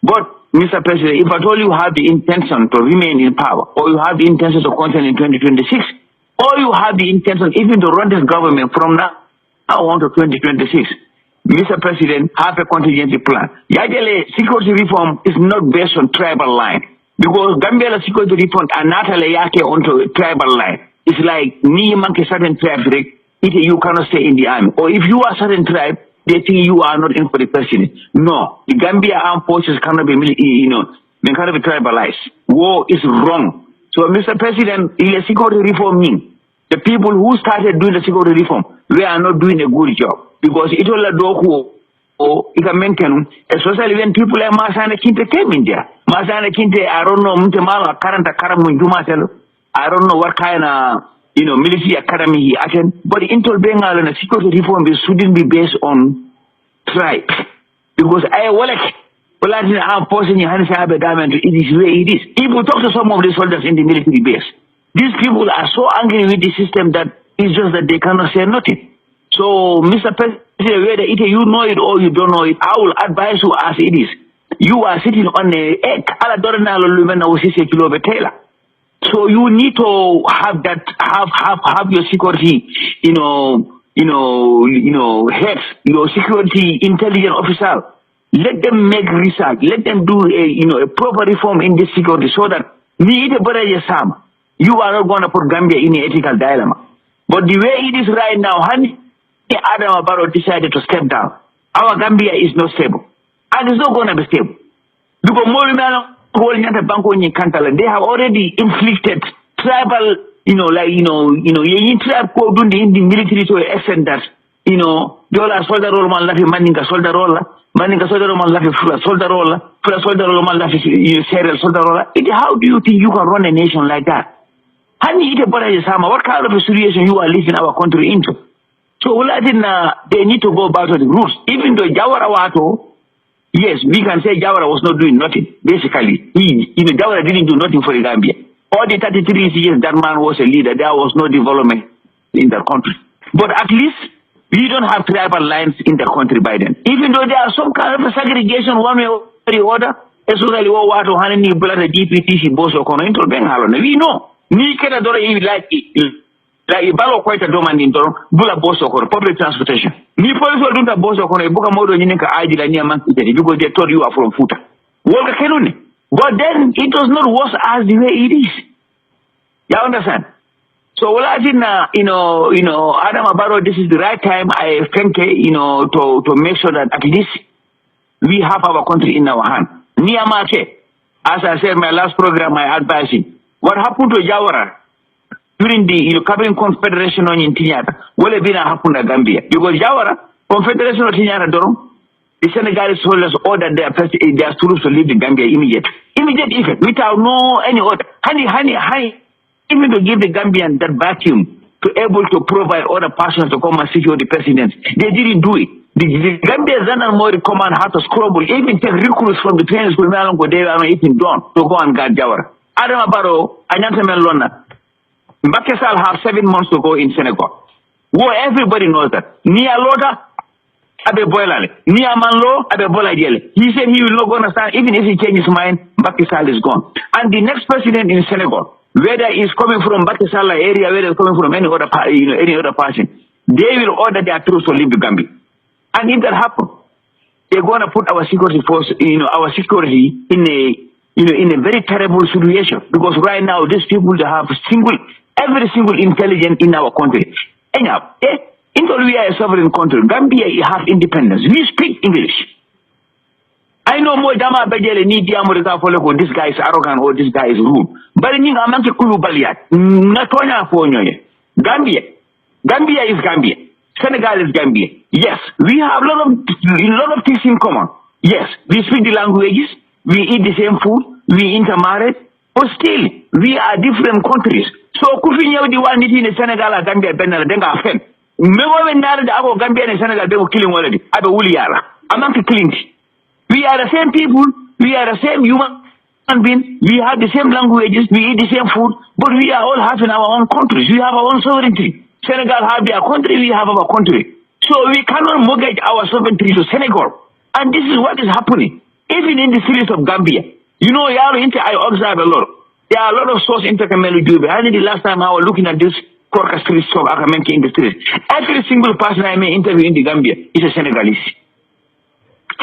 [SPEAKER 3] But Mr. President, if at all you have the intention to remain in power, or you have the intention to contest in 2026, or you have the intention even to run this government from now on to 2026, Mr. President, have a contingency plan. Yajele security reform is not based on tribal line, because Gambia security reform are not yake onto tribal line. It's like me monkey certain tribes, you cannot stay in the army. Or if you are certain tribe, they think you are not in for the president. No, the Gambia armed forces cannot be, they cannot be tribalized. War is wrong. So, Mr. President, the security reform means the people who started doing the security reform, we are not doing a good job. Because it will do or it can maintain, especially when people like Masana Kinte came in there. Masana Kinte, I don't know, I don't know what kind of military academy he attended, but Interpol Bengal and the security reform shouldn't be based on tribe. Because I am posting your hands up it is where it is. People talk to some of the soldiers in the military base. These people are so angry with the system that it's just that they cannot say nothing. So, Mr. President, whether you know it or you don't know it, I will advise you as it is. You are sitting on a egg. So you need to have that, have your security, heads, your security intelligence officer. Let them make research. Let them do a proper reform in this security so that you are not going to put Gambia in an ethical dilemma. But the way it is right now, Adam Barrow decided to step down. Our Gambia is not stable, and it's not going to be stable because they have already inflicted tribal, tribe code in the military to an extent that, soldier roll man lafi maninga soldier roll Maninga soldier man lafi fula soldier man lafi serial soldier. How do you think you can run a nation like that? What kind of a situation you are leaving our country into? So they need to go back to the roots. Even though Jawara Wato, yes, we can say Jawara was not doing nothing. Basically, Jawara didn't do nothing for the Gambia. All the 33 years that man was a leader, there was no development in the country. But at least we don't have tribal lines in the country by then. Even though there are some kind of a segregation one way or the other, especially what Hanani Blada DPTC Boso Kono into Bengalon. We know. Ni kena dora like balo quite a domain in Doro, Bula Boso Kono, public transportation. Ni police will do the Boso Kono, Buka Modo Ninka Idila near Monkey because they told you are from Futa. Walker Kenuni. But then it was not worse as the way it is. You understand? So I think Adam Abaro, this is the right time I think to make sure that at least we have our country in our hand. Niamake, as I said my last program, my advising. What happened to Jawara during the Cabinet Confederation in Tinyata? Well, it happened to Gambia. Because Jawara, Confederation of Tinyata Dorom, the Senegalese soldiers ordered their troops to leave the Gambia immediate effect, without any order. Even to give the Gambian that vacuum to able to provide other persons to come and secure the president. They didn't do it. The Gambia Zanal Mori command had to scrabble, even take recruits from the training school, they were not even done to go and guard Jawara. Adam Abaro, Anyantamen Lona, Mbakesal have 7 months to go in Senegal. Well, everybody knows that. Nia Loda, Abe Boilale. Nia Manlo, Abe Boilale. He said he will not go understand, even if he changes his mind, Mbakesal is gone. And the next president in Senegal, whether he's coming from Mbakesal area, whether he's coming from any other person, they will order their troops to leave the Gambia. And if that happens, they're going to put our security force, our security in a very terrible situation, because right now these people they have every single intelligence in our country. Anyhow, until we are a sovereign country, Gambia have independence. We speak English. I know more Dama Bajele ni Diamorika Foloko, this guy is arrogant or this guy is rude. But in Amanki Kulu Baliat, Natonya Fonyoye. Gambia is Gambia. Senegal is Gambia. Yes, we have a lot of things in common. Yes, we speak the languages. We eat the same food, we intermarry, but still, we are different countries. So, Kufinya, the one in Senegal, Gambia, Benala, Denga, Fen. Remember when Gambia and Senegal, they were killing already. Abe Uliara, among the killings. We are the same people, we are the same human beings, we have the same languages, we eat the same food, but we are all having our own countries. We have our own sovereignty. Senegal have their country, we have our country. So, we cannot mortgage our sovereignty to Senegal. And this is what is happening. Even in the cities of Gambia, I observe a lot. There are a lot of source intercommunal Jube. I think the last time I was looking at this Korka street shop, Akamenke in the street. Every single person I may interview in the Gambia is a Senegalese.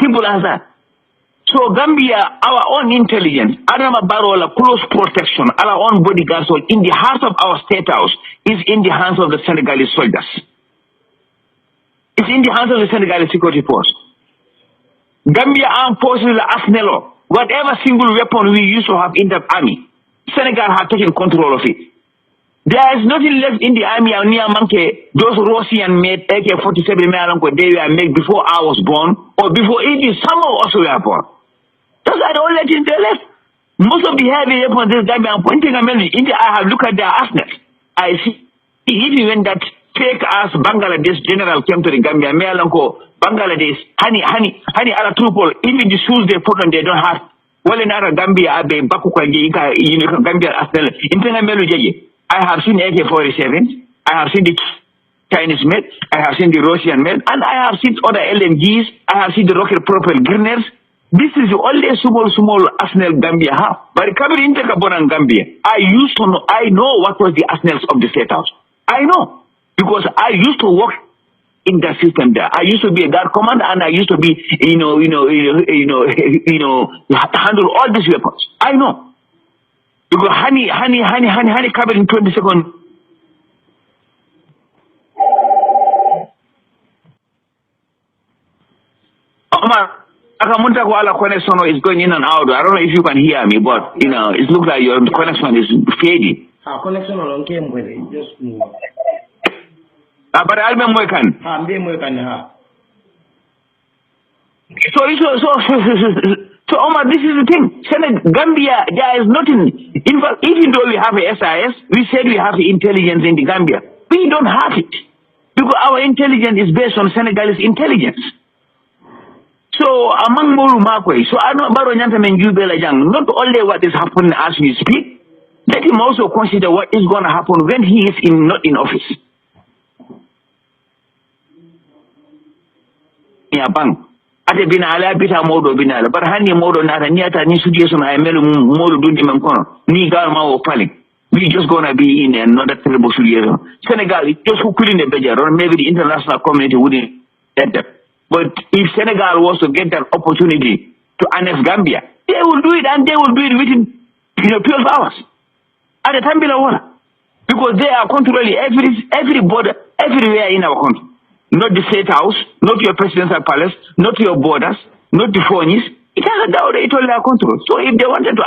[SPEAKER 3] Simple as that. So Gambia, our own intelligence, Adama Barola, close protection, our own bodyguards, in the heart of our state house, is in the hands of the Senegalese soldiers. It's in the hands of the Senegalese security force. Gambia armed forces Asnelo, whatever single weapon we used to have in the army, Senegal had taken control of it. There is nothing left in the army near Manke, those Russian made AK-47 they were made before I was born, or before even some of us were born. Those are the only things they left. Most of the heavy weapons this Gambia pointing at me, I have looked at their arsenals. I see, even when that fake ass Bangladesh general came to the Gambia, Bangladesh, honey, Interpol, even the shoes they put on, they don't have. Well, in our Gambia, Gambia, I have seen AK-47, I have seen the Chinese made, I have seen the Russian made, and I have seen other LMGs, I have seen the rocket propelled grenades. This is the only small arsenal Gambia have. But coming into Gambia, I know what was the arsenals of the state house. I know, because I used to work in the system there. I used to be a guard commander, and I used to be, handle all these weapons. I know. Because honey covered in 20 seconds. Omar, Akamunta connection is going in and out. I don't know if you can hear me, but it looks like your connection is fading.
[SPEAKER 2] Connection on came with it. Just move.
[SPEAKER 3] But I'll be working.
[SPEAKER 2] I'm being working.
[SPEAKER 3] So Omar, this is the thing. Gambia, there is nothing. In fact, even though we have a SIS, we said we have intelligence in the Gambia. We don't have it. Because our intelligence is based on Senegalese intelligence. So among Moru Makwe, so I know Baro Nyantamen Jubela Jang, not only what is happening as we speak, let him also consider what is going to happen when he is not in office. Bang. Ate binala bita modo binala bar hani modo nata niata ni situation ay melu modo dundi man kono ni gal ma o pali we just gonna be in another terrible situation. Senegal it just who couldn't beja or maybe the international community wouldn't get that, but if Senegal was to get that opportunity to annex Gambia, they will do it, and they will do it within 12 hours at the time because they are controlling every border everywhere in our country. Not the State House, not your presidential palace, not your borders, not the phonies. It has a doubt it all their control. So if they wanted to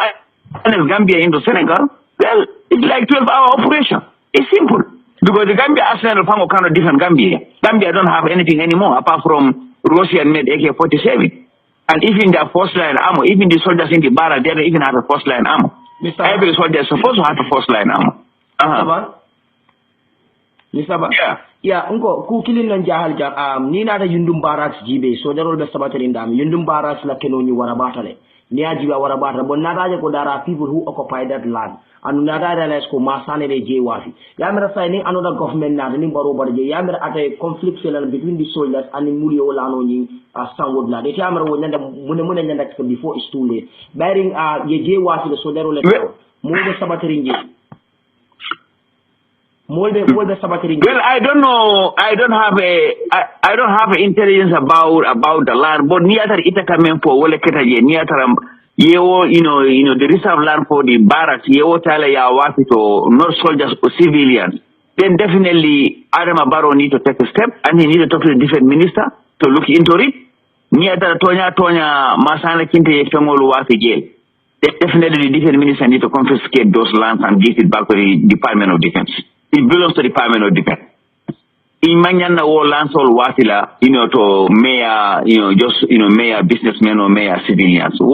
[SPEAKER 3] annex Gambia into Senegal, well, it's like 12-hour operation. It's simple. Because the Gambia Arsenal Pango cannot defend Gambia. Gambia don't have anything anymore apart from Russian-made AK-47. And even their first-line ammo, even the soldiers in the barracks, they don't even have a first-line ammo. Every soldier is supposed to have a first-line ammo.
[SPEAKER 2] Yeah, unko ku kilin nan jahal ni nata yundum barracks jibe so darol be sabatari ndam yundum barracks la keno ni wara batale ni ajiba wara batale bon nata ko dara people who occupy that land and nata realize ko masane de je wafi yamira say ni another government na ni baro bar je yamira ate conflict between the soldiers and the muri wala no ni sangod la de yamira wo nyanda mune nyanda before it's too late bearing ye je wafi so darol le mo de sabatari nje. Well,
[SPEAKER 3] I don't know. I don't have intelligence about the land. But niatar ita kamen for wale keta je niatar yewo the reserve land for the barracks yewo tala ya wapi to not soldiers or civilians. Then definitely Adam Barrow need to take a step and he need to talk to the defense minister to look into it. Niatar tonya masana kinte yefengolu wapi jail. Definitely the defense minister need to confiscate those lands and give it back to the Department of Defense. It belongs to the Department of Defense. In Manyana or Lansol Watila, to mayor, mayor businessmen or mayor civilians. That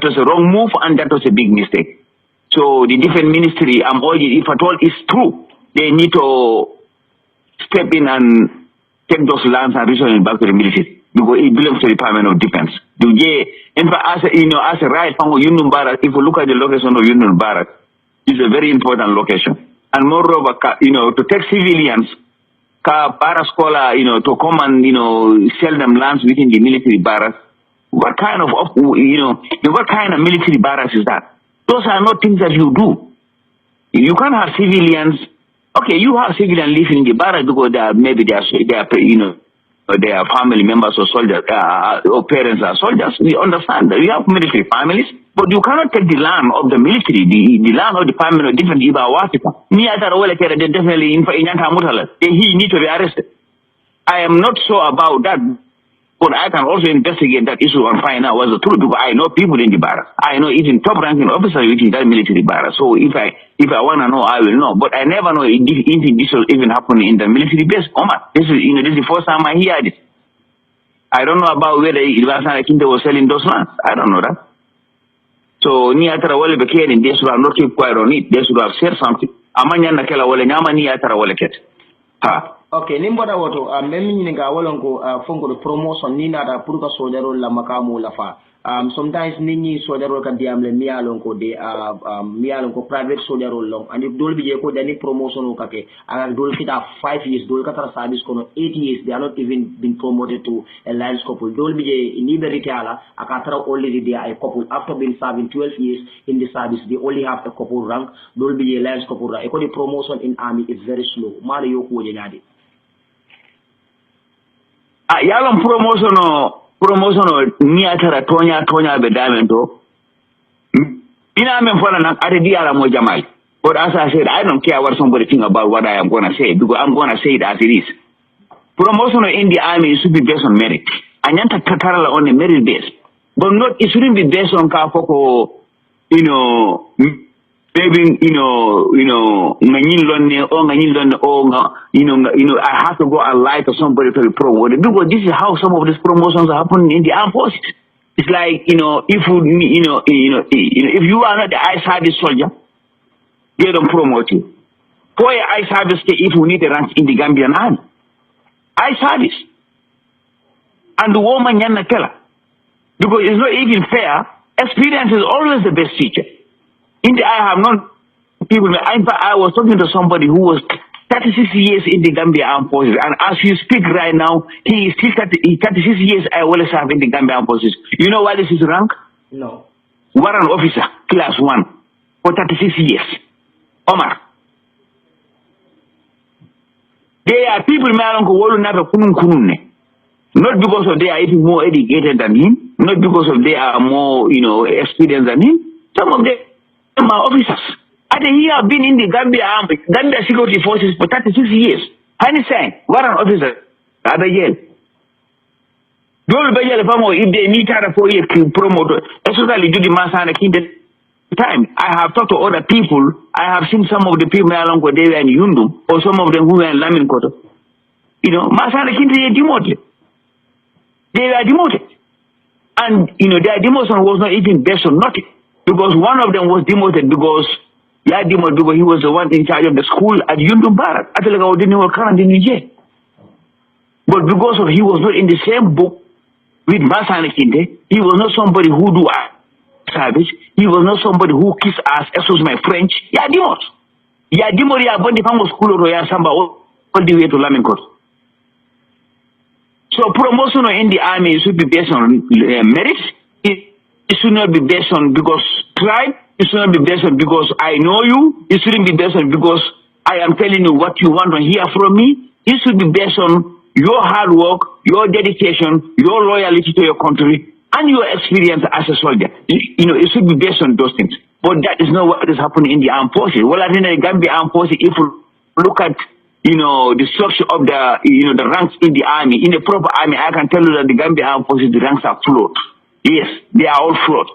[SPEAKER 3] was a wrong move and that was a big mistake. So the defense ministry, if at all is true, they need to step in and take those lands and return it back to the military because it belongs to the Department of Defense. In fact, as a right from Union Barrack, if you look at the location of Union Barrack, it's a very important location. And moreover, to take civilians, barracks scholar, to come and, sell them lands within the military barracks. What kind of military barracks is that? Those are not things that you do. You can't have civilians. Okay, you have civilians living in the barracks because they are family members or soldiers, or parents are soldiers. We understand that we have military families, but you cannot take the land of the military, the land of the Department of Defense. Definitely, he need to be arrested. I am not sure about that, but I can also investigate that issue and find out what's the truth. Because I know people in the barracks. I know even top-ranking officers within that military barracks. So if I want to know, I will know. But I never know if this will even happen in the military base. This is the first time I hear this. I don't know about whether it was like they were selling those lands. I don't know that. So niatara wale bekeni, they should have not keep quiet on it. They should have said something. Amanya na kela wale nyama niatara wale ket. Ha.
[SPEAKER 2] Okay, nimboda woto memi nyinga walongo fongo de promotion ni nada puruka sojaro la makamu la fa. Sometimes nini sojaro kan diamle mialongo de mialongo private sojaro long and if dol bije ko dani promotion o kake and dol kita 5 years dol kata service kono 8 years they are not even been promoted to a lives couple. Dol bije ni beritala akatra already they are a couple after being serving 12 years in the service they only have a couple rank. Dol bije lives couple rank. The promotion in army is very slow. Mari yo ko nyadi.
[SPEAKER 3] Yalom promotion ni atara tonya be damento. Ina men fona nak ade diala mo jamal. But as I said, I don't care what somebody think about what I am gonna say because I'm gonna say it as it is. Promotion in the army should be based on merit. Anyanta tatarala on a merit base. But it shouldn't be based on kafoko, maybe I have to go and lie to somebody to be promoted, because this is how some of these promotions are happening in the armed forces. It's like, if you are not the eye service soldier, they don't promote you. For your eye service, if you need a rank in the Gambian army, eye service. And the woman yana tell her, because it's not even fair. Experience is always the best teacher. I have known people. In fact, I was talking to somebody who was 36 years in the Gambia Armed Forces, and as you speak right now, he is still 36 years I will serve in the Gambia Armed Forces. You know what is his rank?
[SPEAKER 2] No.
[SPEAKER 3] Warrant officer, class 1, for 36 years. Omar. They are people not because of they are even more educated than him, not because of they are more, experienced than him. Some of them are officers. And he have been in the Gambia security forces for 36 years. And he's saying, warrant officer, at the jail. If they need to promote, especially do the master and the time. I have talked to other people. I have seen some of the people along where they were in Yundum, or some of them who were in Laminkoto. master and the demoted. They were demoted. And, their demotion was not even based on nothing. Because one of them was demoted because he was the one in charge of the school at Yundum Barak. I feel like I didn't know current in Niger. But because he was not in the same book with Masana Kinde, he was not somebody who do service. He was not somebody who kiss ass, excuse my French. Yeah, demot. Yeah, demot, yeah, bondi pango school or yeah, samba all the way to Laminkot. So promotion in the army should be based on merit. It should not be based on because tribe. It should not be based on because I know you. It shouldn't be based on because I am telling you what you want to hear from me. It should be based on your hard work, your dedication, your loyalty to your country, and your experience as a soldier. It should be based on those things. But that is not what is happening in the armed forces. Well, I think the Gambia armed forces, if you look at the structure of the ranks in the army, in the proper army, I can tell you that the Gambia armed forces, the ranks are flawed. Yes, they are all flawed.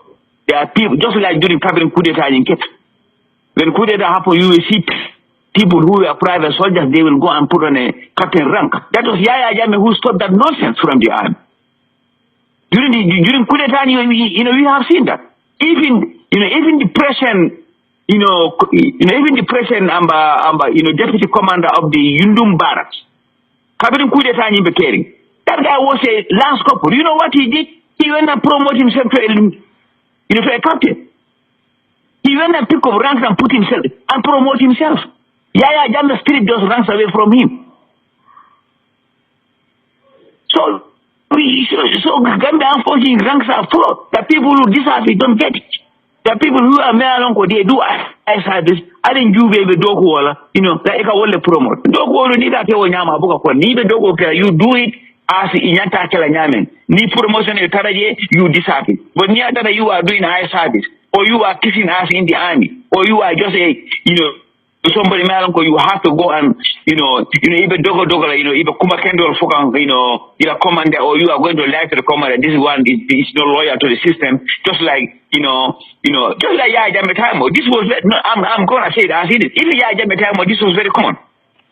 [SPEAKER 3] There are people, just like during Kabin coup d'etat in Cape. When coup d'etat happened, you will see people who were private soldiers, they will go and put on a captain rank. That was Yaya Jammeh who stopped that nonsense from the army. During coup d'etat, we have seen that. Even the present, even the present deputy commander of the Yundum Barracks, Kabin coup d'etat in Bekering, that guy was a lance corporal. You know what he did? He went and promoted himself to a captain. He went and pick up ranks and put himself and promote himself. Yaya Jammeh spirit just runs away from him. So Gambia unfortunately ranks are full. The people who deserve it don't get it. The people who are along they do I service. I didn't do baby dog wala, like I want to promote. Dog wala need that nyama boka kwa ni be dog you do it as inyata kala nyamen. Ni promotion you deserve it. But near that you are doing high service, or you are kissing us in the army, or you are just somebody you have to go and even dogo even kuma kendo fokan commander, or you are going to lie to the commander. This one is not loyal to the system, just like just like Yaya Jammeh time. This was I'm gonna say that even Yaya Jammeh time, this was very common.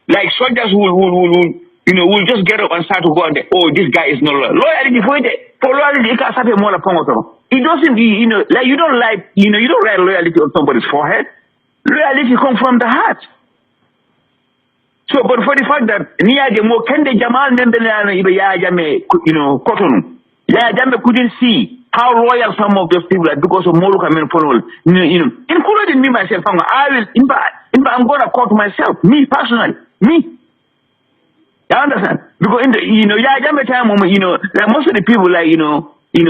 [SPEAKER 3] Like soldiers will just get up and start to go and this guy is not loyal. Loyalty for loyalty, it doesn't like you don't write loyalty on somebody's forehead. Loyalty comes from the heart. So, but for the fact that Yaya Jammeh Yaya Jammeh couldn't see how loyal some of those people are because of Moluka Menfonol, including me myself. I'm going to quote myself, me personally, me. You understand? Because Yaya Jammeh time, like most of the people, like they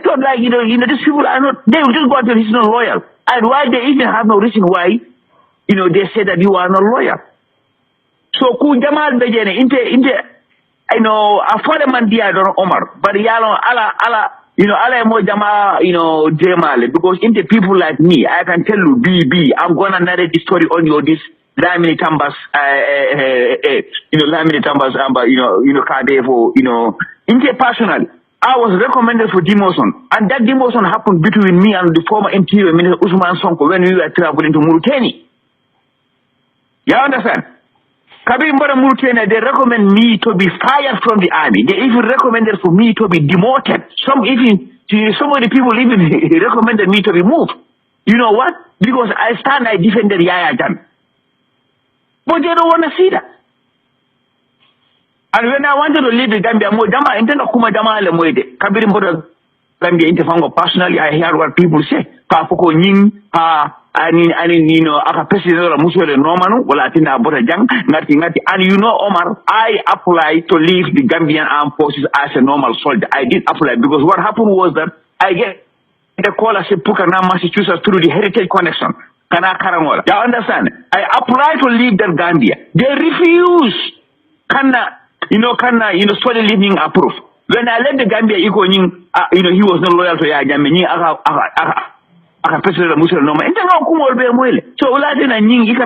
[SPEAKER 3] thought like these people are not. They will just go until he's not loyal. And why they even have no reason why, they say that you are not loyal. So ku Jamal Bejene a father man dia don Omar, but yalo ala mo jama Jamal, because into people like me, I can tell you I'm gonna narrate the story on this Lamini Tambas Lamini Tambas Kadefo, into personally. I was recommended for demotion, and that demotion happened between me and the former Interior Minister Usman Sonko when we were traveling to Mauritania. You understand? Kabir Mbara Murtena, they recommend me to be fired from the army. They even recommended for me to be demoted. Some of the people even recommended me to be moved. You know what? Because I defended Yaya Jammeh. But they don't want to see that. And when I wanted to leave the Gambia, Kabir Mbara Gambia interfango personally, I hear what people say. Kafuko nying, aka president la musole normanu wala tina bota jang ngati and Omar, I applied to leave the Gambian armed forces as a normal soldier. I did apply because what happened was that I get the call as a Pukana, Massachusetts through the heritage connection. Kana Karangola. You understand? I applied to leave the Gambia. They refuse. Study leaving approved. When I left the Gambia, he was not loyal to Yajame. Aka president Musa Noma. Inta kumol be moile. So wala dina nying ika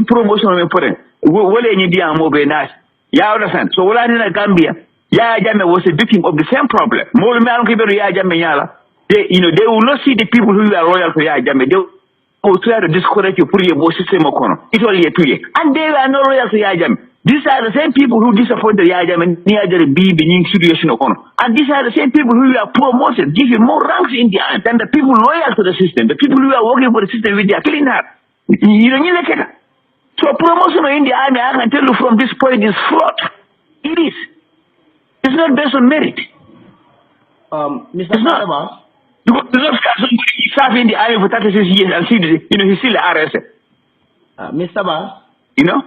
[SPEAKER 3] promotion me pore. Wole nyi dia mo be nas. You understand? So wala dina Gambia. Yaya Jammeh was a victim of the same problem. More me alon kiberu Yaya Jammeh nyala. They will not see the people who are loyal to Yaya Jammeh. They will try to discourage you put your system okono. It's only a 2 years. And they are not loyal to Yaya Jammeh. These are the same people who disappointed Yaya Jammeh near the being situation okono. And these are the same people who are promoted, giving more ranks in the army than the people loyal to the system, the people who are working for the system with their clean heart. You don't need that. So promotion in the army, I can tell you from this point, is fraud. It is. It's not based on merit.
[SPEAKER 2] Mr. Sadaba?
[SPEAKER 3] Because somebody serving in the army for 36 years and see, he's still arrested.
[SPEAKER 2] Mr. Ba?
[SPEAKER 3] You know?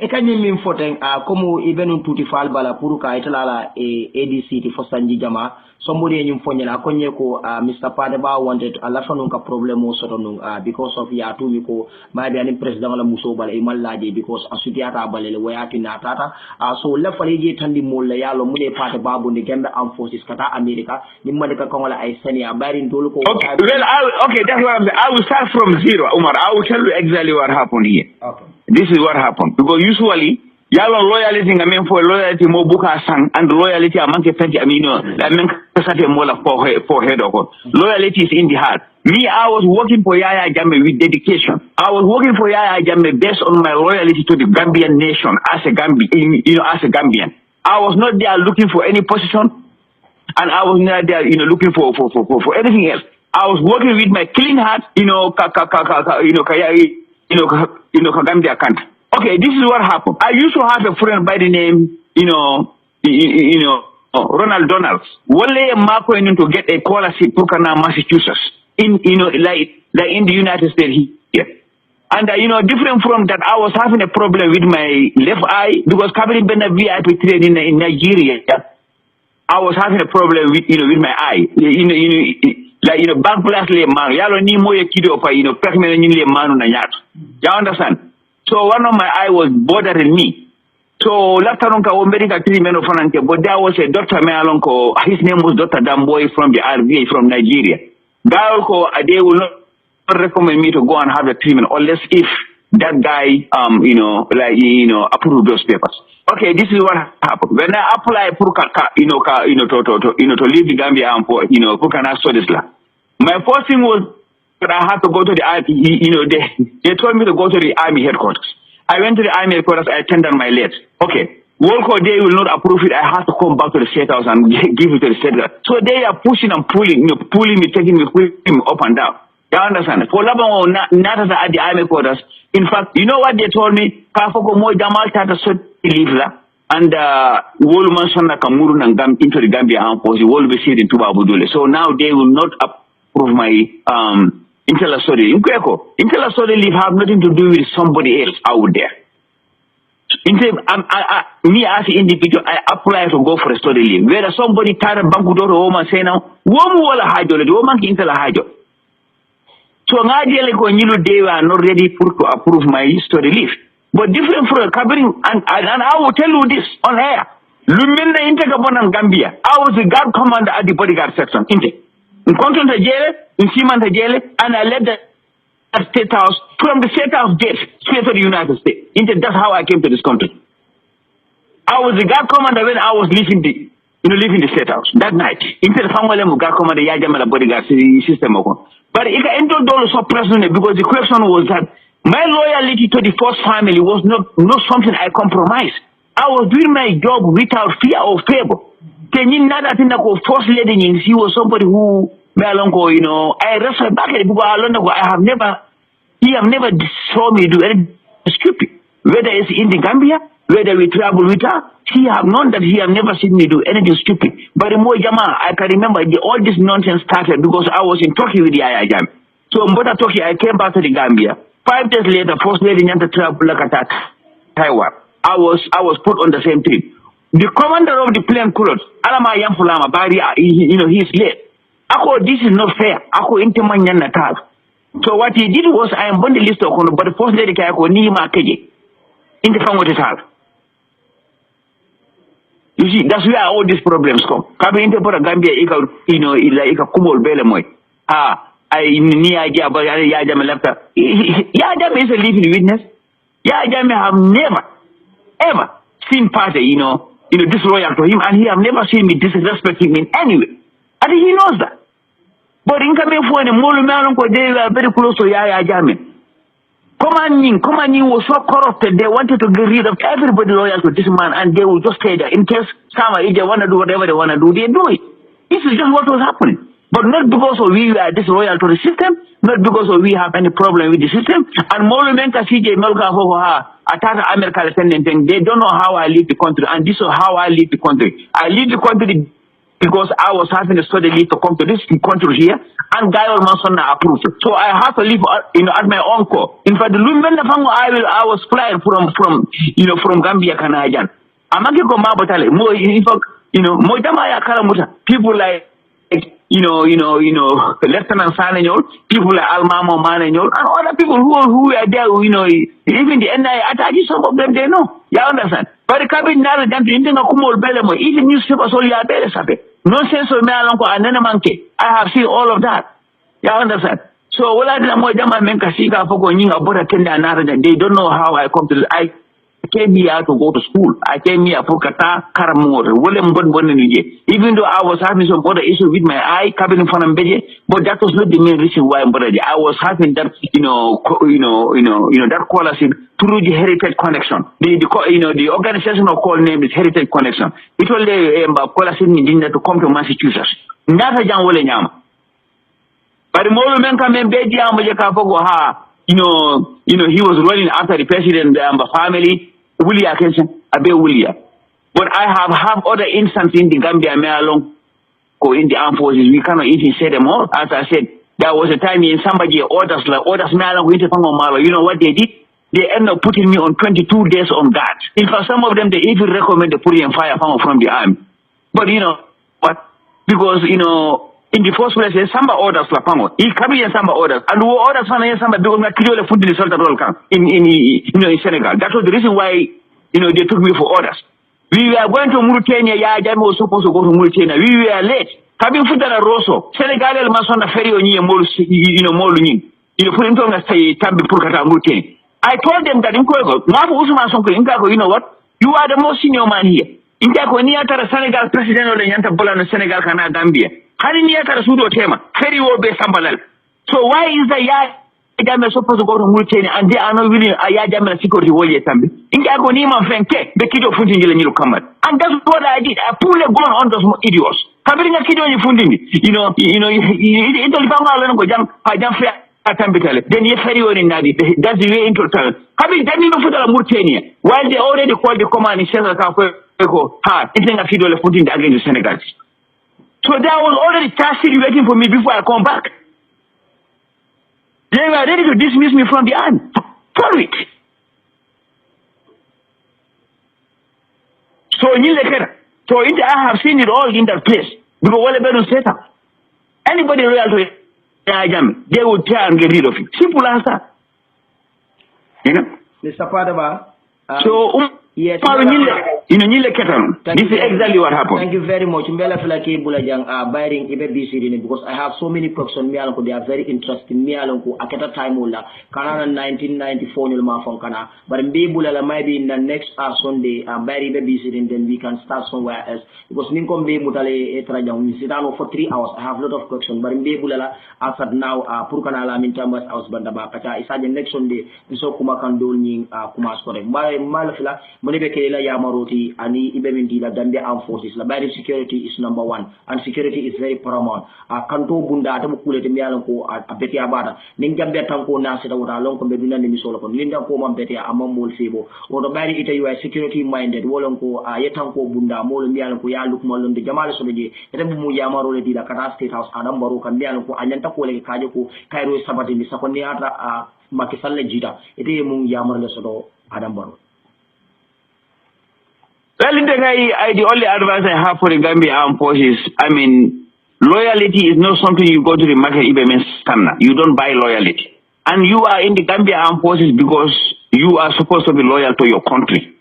[SPEAKER 2] Ekanyi mimfoten komu ibenu tuti fal bala puruka italala ADC ti fosanji jama somebody nyum fonyela konye ko Mr. Padeba wanted alafanu ka problem o soto nung because of ya tumi ko maybe ani president la muso bala imallaje because asutiata balele wayati na tata so lafali je tandi molle yalo mune Padeba bu ni Gambia Armed Forces kata America ni madeka kongola ay senia bari ndol ko
[SPEAKER 3] okay that's what I will start from zero Umar. I will tell you exactly what happened here. Okay. This is what happened. Because usually, yalo loyalty for loyalty mo buka sang and loyalty among the plenty for head of loyalty is in the heart. Me, I was working for Yaya Jammeh with dedication. I was working for Yaya Jammeh based on my loyalty to the Gambian nation as a Gambian. I was not there looking for any position, and I was not there, looking for anything else. I was working with my clean heart, Gambia country. Okay, this is what happened. I used to have a friend by the name, Ronald Donalds. One day, Marco to get a scholarship to Massachusetts, like in the United States here. And different from that, I was having a problem with my left eye because covering been a VIP training in Nigeria. I was having a problem with my eye. Back blast le man. Yalo ni moye kido pa pekmele ni le manu na nyat. You understand? So one of my eye was bothering me. So later on, medical treatment of Fananke, but there was a doctor Mealonko, his name was Dr. Damboy from the RVA from Nigeria. They will not recommend me to go and have a treatment unless if that guy approved those papers. Okay, this is what happened. When I apply for to leave the Gambia and for my first thing was that I had to go to the army. They told me to go to the army headquarters. I went to the army headquarters. I tendered my letter. Okay, Wolco, they will not approve it. I have to come back to the state house and give it to the state house. So they are pushing and pulling, pulling me, taking me up and down. You understand? For Labamo, not at the army headquarters. In fact, you know what they told me? Kafoko mo Jamal Tata so and Wolman Sona Kamuru and into the Gambia Armed Forces will be seen in Tuba Budule. So now they will not approve my Interla study. Interla study leave have nothing to do with somebody else out there. Me as an individual, I apply to go for a study leave. Whether somebody tired of Bankudoro woman say now, woman will hide the woman can tell a hide. So they are not ready to approve my study leave. But different from covering, and I will tell you this on air. Lumina Intergabon Gambia. I was the guard commander at the bodyguard section. In Content Jail, in Seaman Jail, and I left the State House from the State House gate straight to the United States. That's how I came to this country. I was the guard commander when I was leaving the State House that night. Instead of guard commander Yajamala bodyguard system. But it entered all so personally because the question was that My loyalty to the first family was not something I compromised. I was doing my job without fear or favor. First lady, she was somebody who, I respect back because he have never saw me do anything stupid. Whether it's in the Gambia, whether we travel with her, he have known that he have never seen me do anything stupid. But the more Jama, I can remember all this nonsense started because I was in Turkey with the Yaya Jam. So in Turkey, I came back to the Gambia. 5 days later, first lady Nyanta travel Taiwan. I was put on the same trip. The commander of the plane, Kurot, Alama Yamfulama, Bari, he's late. This is not fair. So what he did was, I am on the list of but the first lady Nima Keji in the Fangotisal. You see, that's where all these problems come. Coming into Gambia, like a Kumol Belemoy. I ni idea about Yajam left. Yajam is a living witness. Yajam have never, ever seen party, disloyal to him, and he have never seen me disrespect him in any way. And he knows that. But in coming for the Molu they were very close to Yaya Jammeh. Commanding was so corrupted, they wanted to get rid of everybody loyal to this man, and they will just stay there. In case if they want to do whatever they want to do, they do it. This is just what was happening. But not because we are disloyal to the system, not because we have any problem with the system. And Molu Menka CJ Melka Atata America, they don't know how I lead the country, and this is how I lead the country. I lead the country because I was having a study leave to come to this country here, and Guy Olmansona approved it. So I have to live, at my own call. In fact, the Lumben I was flying from Gambia, Canadian. Amaki ko mabotale, in fact, Mojama Kalamuta, people like, Lieutenant Sananyol, people like Almamo Mananyol, and other people who are there, even the NIA attached, some of them they know. You understand? But the cabinet now is to Kumol Belemo, even newspapers only are better. Nonsense of Melanco and Nenamanke. I have seen all of that. You understand? So what I did Mojama Menkasika for going about attending they don't know how I come to this. I came here to go to school. I came here for Kata Karamor, even though I was having some other issue with my eye coming in front of Beje, but that was not the main reason why I was having that, that scholarship through the Heritage Connection. The organization of call name is Heritage Connection. It was the scholarship to come to Massachusetts. Not a young Nyama. But the moment come in Beje, he was running after the president, the family. Willia Kenson, Abe Willia. But I have other instances in the Gambia, or in the armed forces. We cannot even say them all. As I said, there was a time in somebody orders Malang with Malo. You know what they did? They ended up putting me on 22 days on guard. In fact, some of them they even recommend the putting fire from the army. But what? Because in the first place, some orders la pango. He come in some orders, and who orders some because na kill the food in the Sultan Roll camp in Senegal. That was the reason why they took me for orders. We were going to Mauritania. Jam was supposed to go to Mauritania. We were late. Coming from the Rosso, Senegal must on a ferry on Molunin. Put into a say Tambi Purkata Mauritania. I told them that in Kogo, Mafu Usman Sonko Inkago, you know what? You are the most senior man here. Inkago Niata Senegal president of the Yantabola and Senegal Kana Gambia. Ferry will be sambalal. So why is the Yajam supposed to go to Mauritania and they are not willing Yajam security warrior tambi? Ingago Nima Fenke, the kid of Funding in combat. And that's what I did. I pulled a gun on those idiots. Having a kid on your funding, it only found out I don't fair. Then you ferry in Nadi. That's the way into town. Having done enough for the Mauritania, while they already called the command in Senegal, it's a kid of Funding against the Senegal. So there was already task waiting for me before I come back. They were ready to dismiss me from the army. For it. So I have seen it all in that place. Because what about set up? Anybody real to it, they would try and get rid of it. Simple answer.
[SPEAKER 2] Mr. Padaba.
[SPEAKER 3] So
[SPEAKER 2] yes.
[SPEAKER 3] You know, this is exactly what happened.
[SPEAKER 2] Thank you very much. Mbela fela ke bulajang bayring ibe BC because I have so many questions. Me alonko they are very interesting. Me alonko aketa time ulla kana 1994 nil ma fon kana. But mbe bulala maybe in the next Sunday bayring ibe BC then we can start somewhere else because ninko mbe mutale etrajang we sit down for 3 hours. I have a lot of questions. But mbe bulala as at now purkana la mintambas house bandaba kata isa the next Sunday so kuma kan dol nying kuma sore. Mal fela monebe kelela yamaroti ani ibe minti la Gambia Armed Forces la bari security is number 1 and security is very paramount kanto bunda ta bukule te miyalan ko abeti abada nin Gambia tanko na sita wota lon ko be dunan ni solo ko linda ko man beti amam mol sebo wodo bari ita you are security minded wolon ko yetan ko bunda mol miyalan ko ya luk molon de jamal so de ete bu mu yamaro le dila kata state house adam baro kan miyalan ko anyanta ko le kaje ko kairo sabati ni sakoni ata makisalle jita ete mu yamaro le so adam baro.
[SPEAKER 3] Well, the only advice I have for the Gambia Armed Forces, I mean, loyalty is not something you go to the market, you don't buy loyalty. And you are in the Gambia Armed Forces because you are supposed to be loyal to your country.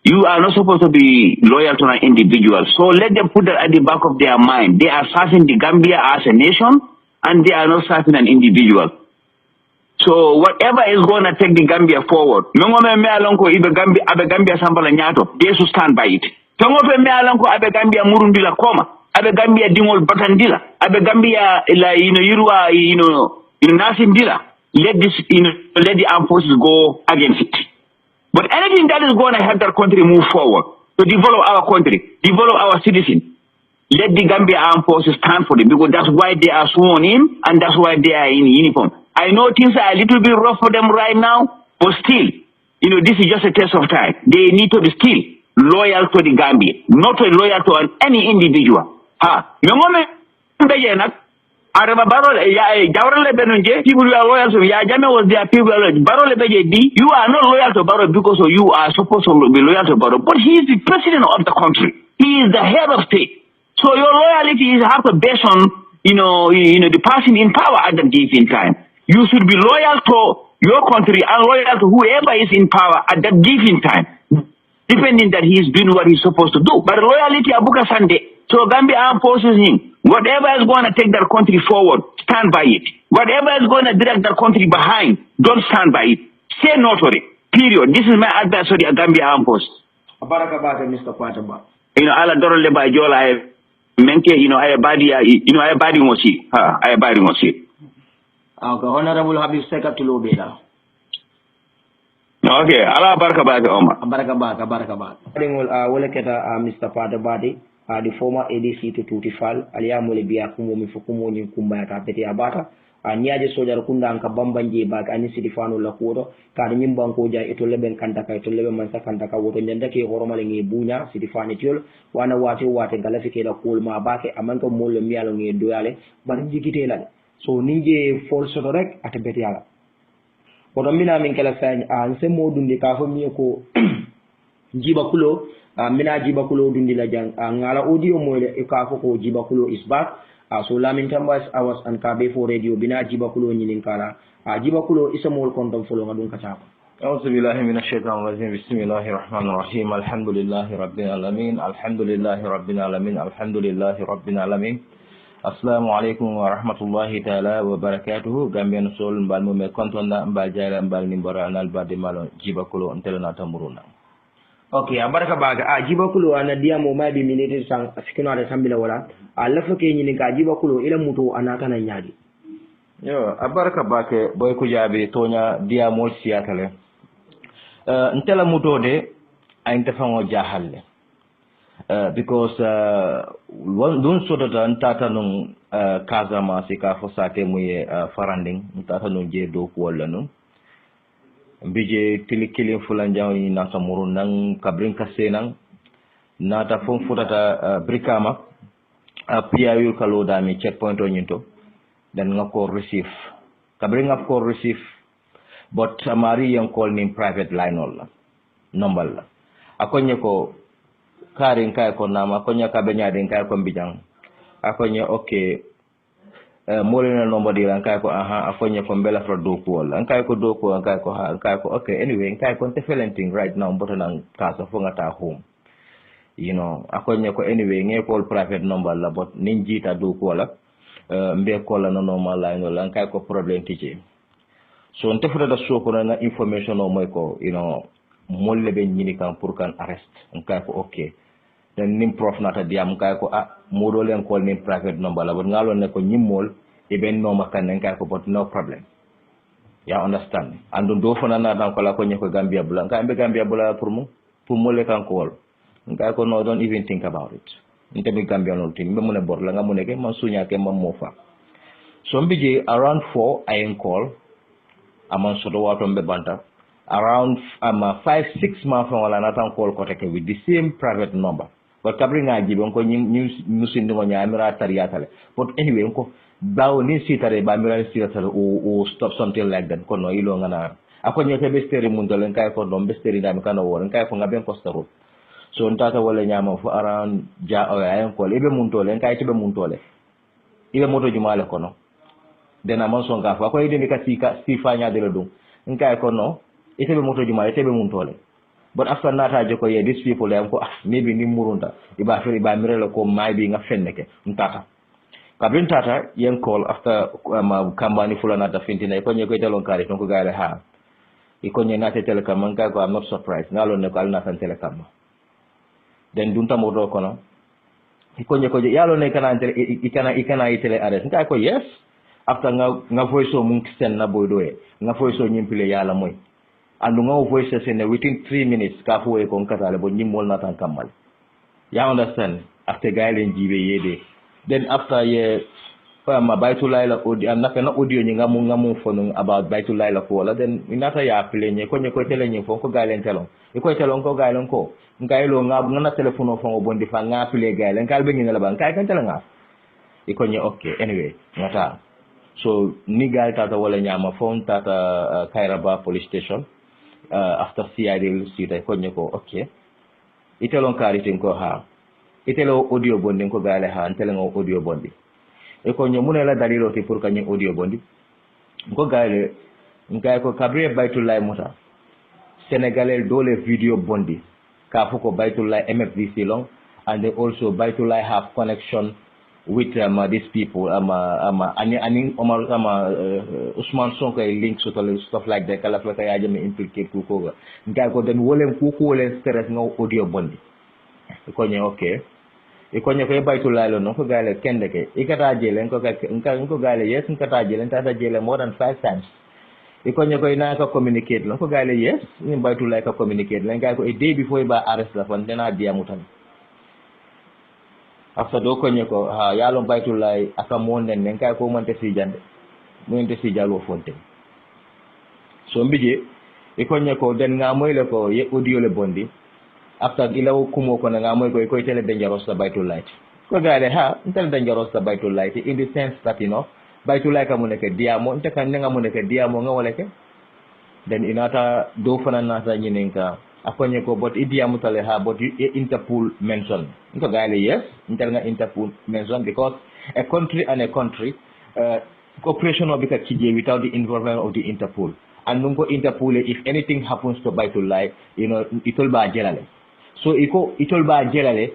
[SPEAKER 3] You are not supposed to be loyal to an individual. So let them put that at the back of their mind. They are serving the Gambia as a nation, and they are not serving an individual. So whatever is going to take the Gambia forward, they should stand by it. Gambia murundila koma, Gambia dingol batandila, Gambia nasindila. Let the armed forces go against it. But anything that is going to help that country move forward, to develop our country, develop our citizens, let the Gambia Armed Forces stand for them because that's why they are sworn in and that's why they are in uniform. I know things are a little bit rough for them right now, but still, this is just a test of time. They need to be still loyal to the Gambia, not loyal to any individual. People who are loyal to Jame was their people. You are not loyal to Barrow because you are supposed to be loyal to Barrow, but he is the president of the country. He is the head of state. So your loyalty is have to based on the person in power at the given time. You should be loyal to your country and loyal to whoever is in power at that given time, depending that he is doing what he's supposed to do. But loyalty abuka Sunday. So Gambia Armed Forces, whatever is going to take that country forward, stand by it. Whatever is going to drag that country behind, don't stand by it. Say no to it. Period. This is my advice to the Gambia Armed Forces.
[SPEAKER 2] Barakabata, Mr. Quataba.
[SPEAKER 3] Ala dorole ba jola menke ay badi mosi ay badi mosi.
[SPEAKER 2] Okay, Honorable Habib Seka Tulobela.
[SPEAKER 3] Okay, ala barakabata Omar.
[SPEAKER 2] Barakabata. Weleketa Mr. Padabadi, the former ADC to Tutifal, Alia Molebia Kumo Mifukumo Kumbata Peti Abata. Niaje soja rukunda anka bambanje bag anisi difano la kuoto kadi nyimbanko ja ito leben kantaka ito leben mansa kantaka woto nyandake horomale ngi bunya si difani tiol wana wate galafike la kul ma bake amanto molo mialo ngi doyale bar jikite la so nije force to rek ate beti ala woto mina min kala fany nse modundi ka fo mi ko jiba kulo mina jiba kulo dundi la jang ngala audio moyle e ka fo ko jiba kulo is back. So lamin tambas awas an kabe for radio bina jibakulo nyinin kala jibakulo isamol kondom folo ngadun kachapa
[SPEAKER 4] a'udzu billahi minash shaitanir rajim bismillahir rahmanir rahim alhamdulillahi rabbil alamin alhamdulillahi rabbil alamin assalamu alaikum wa rahmatullahi ta'ala wa barakatuh gambian sol mbal mo me kontonna mbal jaala mbal ni mbara anal bade malo jibakulo ontelana tamuruna.
[SPEAKER 2] Okay, abaraka baga jibakulo ana diamo maybe minute sang sikino ada sambila wala alafa ke nyini ka jibakulo ila muto anata na nyaadi
[SPEAKER 4] yo abaraka bake boy ku jabe tonya diamo siatale ntela muto de ay ntafango jahalle because dun sodota ntata nun kazama sika fosate muye faranding ntata nun je do ko wala nun bije tilikilin fulan jawni nata murun nan kabrin kasenang nata fon futata brikama piayu kalo dami checkpoint o nyinto dan ngako receive kabrin ngako receive but amari yang call ni private line olla number la akonye ko karin kay ko nama akonya kabenya den kay ko bijang akonye okay molena nomba di lan kay ko afonye ko bela fra do ko wala kay ko okay anyway kay ko te felenting right now but nan kasa fo ngata home you know akonye ko anyway nge call private number la but nin jita do ko la mbe ko la no normal line la kay ko problem tije so on tefuta da so ko na information o moy ko you know molle be nyini kan pour kan arrest on kay ko okay then nim prof nata diam kay ko modo len call nim private number la but ngalo ne ko nyimol e ben no makan kay ko but no problem ya understand andu do fona na dan ko la ko nyeko Gambia bula kay be Gambia bula pour molle kan ko wol kay ko no don't even think about it inte be Gambia no tin be mune bor la nga mune ke man sunya ke mam mofa so mbije around 4 I am call amon so do wato be banta around 5-6 months wala na tan call ko take with the same private number but kabri nga jibe ko ñu sindi mo nyaamira tariyatale but anyway ko bawo ni sitare ba mira sitare o stop something like that ko no ilo ngana ako nyote be steri mun dolen kay ko dom be steri dami kana won kay ko ngaben ko staro so ntata wala nyama fu around ayen ko ibe mun tolen kay tibe mun tole ibe moto jumale ko no dena man son ka fa ko ide ni ka sifa nya de dum nkay ko no itebe moto jumale itebe mun tole but after nata je ko ye these people am ko maybe ni murunta iba feri ba mirela ko may bi nga fenneke ntata kabin tata yen call after kambani fulana ta fintina ko nyeko telon kare ton ko gaale ha iko nyena te telecom man ka ko I'm not surprised ngalo ne ko alna tan telecom den dunta mo do kono iko nyeko yalo ne kana itele arrest nka ko yes after nga voice o mun kisen na boydoe nga voice o nyimpile yala moy andu nga voice sene within 3 minutes ka fo e ko katale bo nyimol na tan kamal ya understand after gaale njibe yede then after ye baitulai la audio na audio ni ngamu phone about baitulai la ko la then inata ya appelé ni ko tele ni fo ko galen telon ko telon ko galen ko ngailo ngana telephone fo bondi fa nga appelé galen kal be ni la ban kay kan tele nga iko ni okay anyway ngata so ni gal tata wala nyama phone tata Kairaba police station after CID sita ko ni ko okay itelon kariti ko ha itelo audio bondi ko gale ha antele ngo audio bondi e ko nyomune la dalilo ti pour kanyi audio bondi ko gale ngay ko kabre baitulay mota senegalais dole video bondi ka fuko baitulay MFDC long and they also baitulay have connection with these people ani Usman Sonko link stuff like that kala fa ya jame implicate ko ngay ko den wolen ku ko wolen stress ngo audio bondi ko nye okay iko nye ko baytulay lo no ko gale kende ke ikata jele ko gale yes ikata jele tata jele more than 5 times iko nye ko ina ka communicate lo ko gale yes ni baytulay ka communicate len gay ko a day before ba arrest la fon dena diamu tan after do ko nye ko ha yalo baytulay aka mon nen kay ko monte si jande monte si jalo fonte so mbije iko nye ko den nga moy le ko ye audio le bondi after ilaw kumo ko nga moy ko tele dangerous la baytul light ko gaade ha tele dangerous la baytul light in the sense that you know baytul light amu nek diamo nte kan nga mu nek diamo nga wala ke den inata do fana nata nyinenka akonye ko bot idiamu tale ha bot Interpol mention ko gaade yes intel nga Interpol mention because a country cooperation will be kije without the involvement of the Interpol and nungo Interpol if anything happens to baytul light you know it will ba jelale. So it will be jelale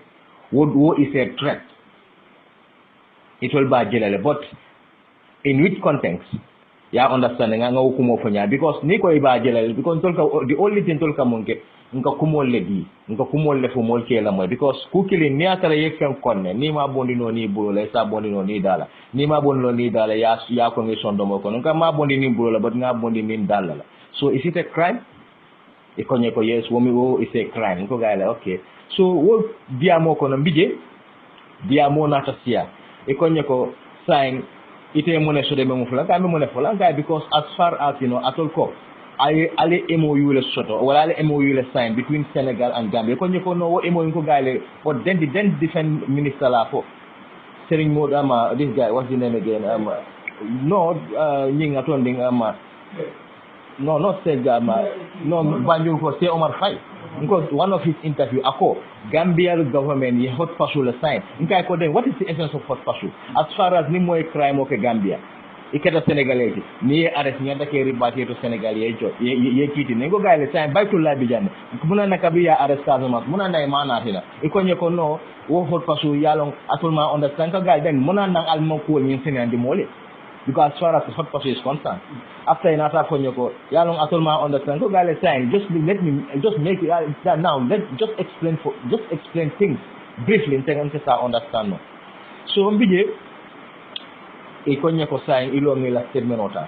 [SPEAKER 4] what is a threat. It will be jelale, but in which context? Ya understanding nga ukumo fanya because niko iba jelale because the only thing tolka monke nka kumol legi nka kumol le fumol ke la moy because kukili ni atara yefen konne ni ma bondi no ni bulo la sa bondi no ni dala ni ma bondi no ni dala ya ko ngi sondo mo ko nka ma bondi ni bulo la but nga bondi ni dala la. So is it a crime? Ikonye ko yes womi wo is a crime ko gale okay so wo diamo ko no mbije diamo na tasia ikonye ko sign ite mone so de memo fula ka memo ne fula guy because as far as you know atol ko ale MOU le soto wala ale MOU le sign between Senegal and Gambia ikonye ko no wo MOU ko gale but then the defense minister la fo Serigne Modama this guy what's the name again no nyinga tonding no not Segama no Banjul ko say Omar Faye because one of his interview ako Gambia government ye hot pursuit sign nkai ko den what is the essence of hot pursuit as far as ni moy crime okay Gambia ikata sénégalais ni arrest nyanda ke ribati to sénégal ye kiti ne go gayle tay baytullah bi janne muna nakabi ya arrest Casamance muna nay manati la iko nyeko no wo hot pasu yalong atulma understand ka gal den muna nang almo ko nyin senandi mole because as far as hot pasu is concerned after inata ko nyeko yalong atulma understand ko gayle tay just make it that now let just explain things briefly in sa understand no so mbije e konya ko sai ilo mi la terminota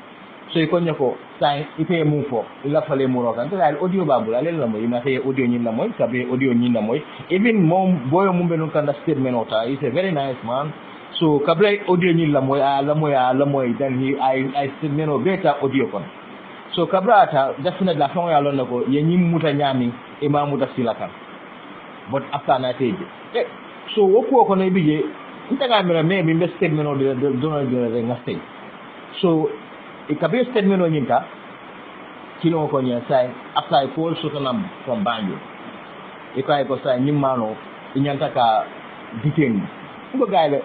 [SPEAKER 4] so e konya ko sai ipe mum fo ila fale muro kan to al audio babul ale la moy na te audio nyin la moy sabe audio nyin la moy even mom boyo mum be non kan da terminota is a very nice man so kabre audio nyin la moy la moy then I termino beta audio kon so kabra ta defina la fon ya lon ko ye nyim muta nyami e ma muta silaka but after na teje so woko ko ne bije ntaga mira maybe be statement of the donald de ngaste so e kabe statement o nyinta kilo ko nya sai apply call sotanam from banjo e kay ko sai nyimano nyanta ka detain ko gayle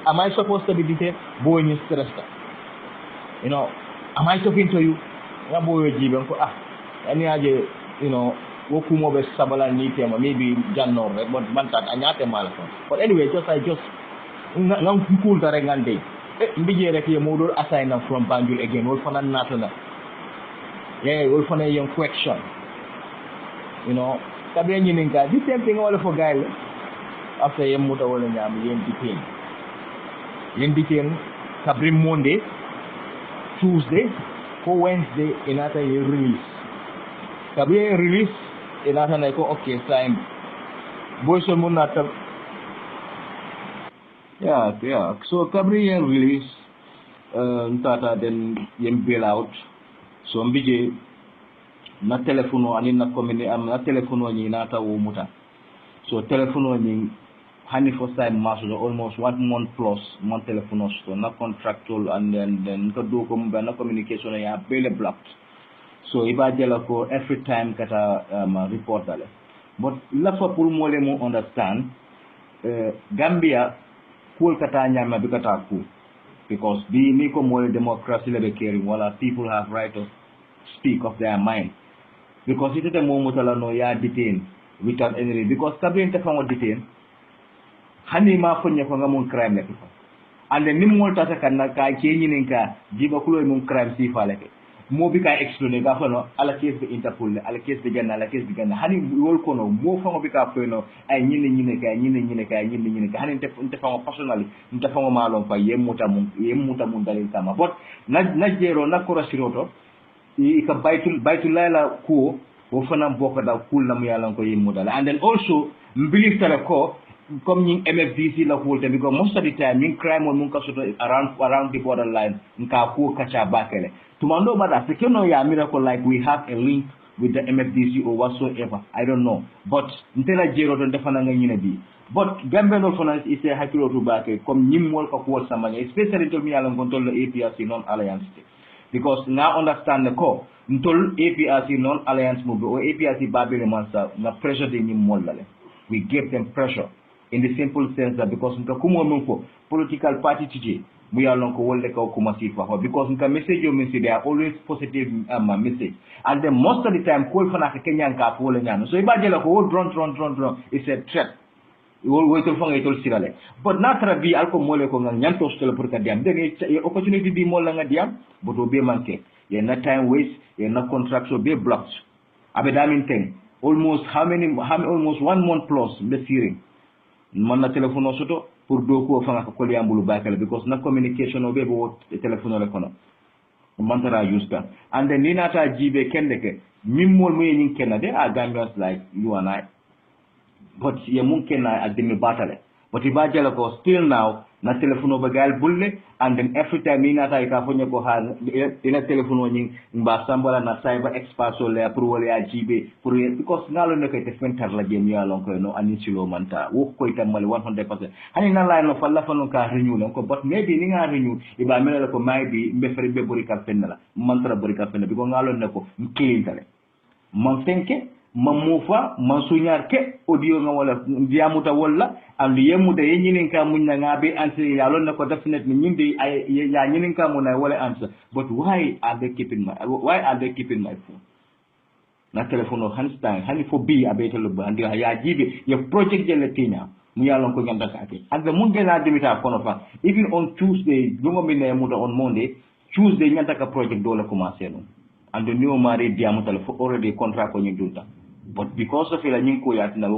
[SPEAKER 4] am I supposed to be detained boy ni stress you know am I talking to you ya boy jiben ko ani aje you know woku mo be sabala ni tema maybe jannor but bantat anyate mala ko but anyway just ngam cool tare ngande mbije rek ye modol assign from Banjul again wol fana natana wol fana yon question you know tabe nyinin ka the same thing wala for gayle after yem muta wala nyam yen detain kabri Monday Tuesday for Wednesday inata ye release kabri release inata na ko okay time boy so munata yeah so kabri yen release ntata den yen bail out so mbije na telefono ani na commune am na telefono ni nata wo muta so telefono ni hani for time maso almost 1 month plus mon telefono so na contractual and then ko do ko mba na communication ya bail blocked so iba jela ko every time kata report dale but la fa pour mo le mo understand Gambia cool kata nyama bikata cool because the niko more democracy lebe caring wala people have right to speak of their mind because it is a moment no ya detain without any reason because kabin ta fango detain hani ma fonya ko ngamon crime le and then nim molta ta kan ka ke nyinin ka jiba kulo mun crime si fale ke mo bi ka explain ga fano ala case de Interpol ala case de ganna hani wol ko no mo fango bi ka feno ay nyine ka hani te fango personally te fango malon fa yemuta mun dalil kama but na jero na ko rasiroto i ka baytul layla ko wo fana boko da kul na mu yalan ko yimudala and then also believe tele ko comme ñing MFDC la ko te because most of the time ñing crime mun ka soto around the borderline nka ko Kaacha bakele tumando bada se keno ya miracle like we have a link with the MFDC or whatsoever I don't know but ntela jero don defana nga ñine bi but Gambia no finance is a hakilo to bake comme ñim wol ko ko sama especially to mi yalan control the APRC non alliance because now understand the ko ntol APRC non alliance move or APRC babele mansa na pressure de ñim mollale we give them pressure in the simple sense that because nka kumo menko political party tije we are lonko wolle ka kuma sifa because nka message you message they are always positive message and then most of the time call fana ka Kenyan ka ko le nyano so ibajela ko drone it's a threat we to fanga itol sirale but natra bi alko mole ko ngal nyanto stole pour ka diam de opportunity bi molla nga diam but o be manke ye na time waste ye na contract so be blocked abe damin thing almost almost 1 month plus the hearing man na telephone soto pour do ko fanga ko li ambulu bakale because na communication o be bo telephone le kono mantara use that and then ni nata jibe kende ke mimmol mo yin kenade a Gambians like you and I but ye mun kenna adimi batale but ibajala ko still now na telephone ba gal bulle and then every time ni nata ka fonye ko ha ina telephone ni mba sambala na cyber expert so le pour wala jibe pour because ngalo ne kay te fentar la jëm ya lon ko no ani silo manta wo ko itamal 100% hani na la no falla fano ka renew ko but maybe ni nga renew iba mele ko maybe be fere be bori ka fenna la mantra bori ka fenna biko ngalo ne ko kilintale man tenke mamufa mansunyar ke audio nga wala diamuta wala andu yemuta ye nyinin ka munya ngabe answer ya lon ko definitely nyinde ya nyinin ka muna wala answer but why are they keeping my phone na telephone handstand hani fo bi abete lo ba andi ya jibe ya project jele tinya mu ya lon ko nyanda ka ake and the mun gena demita kono fa even on Tuesday dungo mi ne muta on Monday Tuesday nyanda ka project do la commencer no and the new mari diamuta for already contract ko nyindulta but because of la nyinko ya tina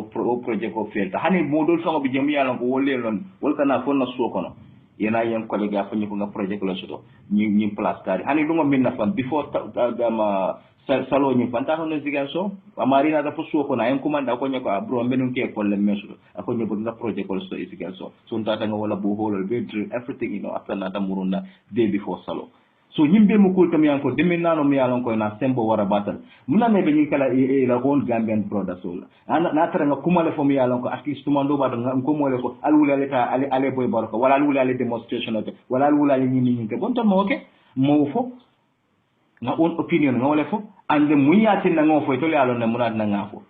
[SPEAKER 4] project ko felta hani modol songo bi jemi yalla ko wolle non wol kana fonna so kono yena yen collègue ya fanyi ko nga project la soto ñi place kari hani dungo minna fan before dama salo ñi fanta hono zigan so amari na da fo so kono en commanda ko nyako bro menun ke ko le meso ko nyebo nga project ko so zigan so tata nga wala bo holol be everything after na da murunda day before salo so nyimbe mu kulta mi yanko deminano mi yalon ko na sembo wara batal muna me be kala la gon Gambian brothers sol na tara nga kumale fo mi yalon ko at least tumando ba ngam ko mole ko alwula leta ale boy barko wala alwula ale demonstration wala alwula ale nyini ke bon to mo ke mo fo na on opinion nga wala fo ande mu yati na ngo fo to le yalon na muna na ngafo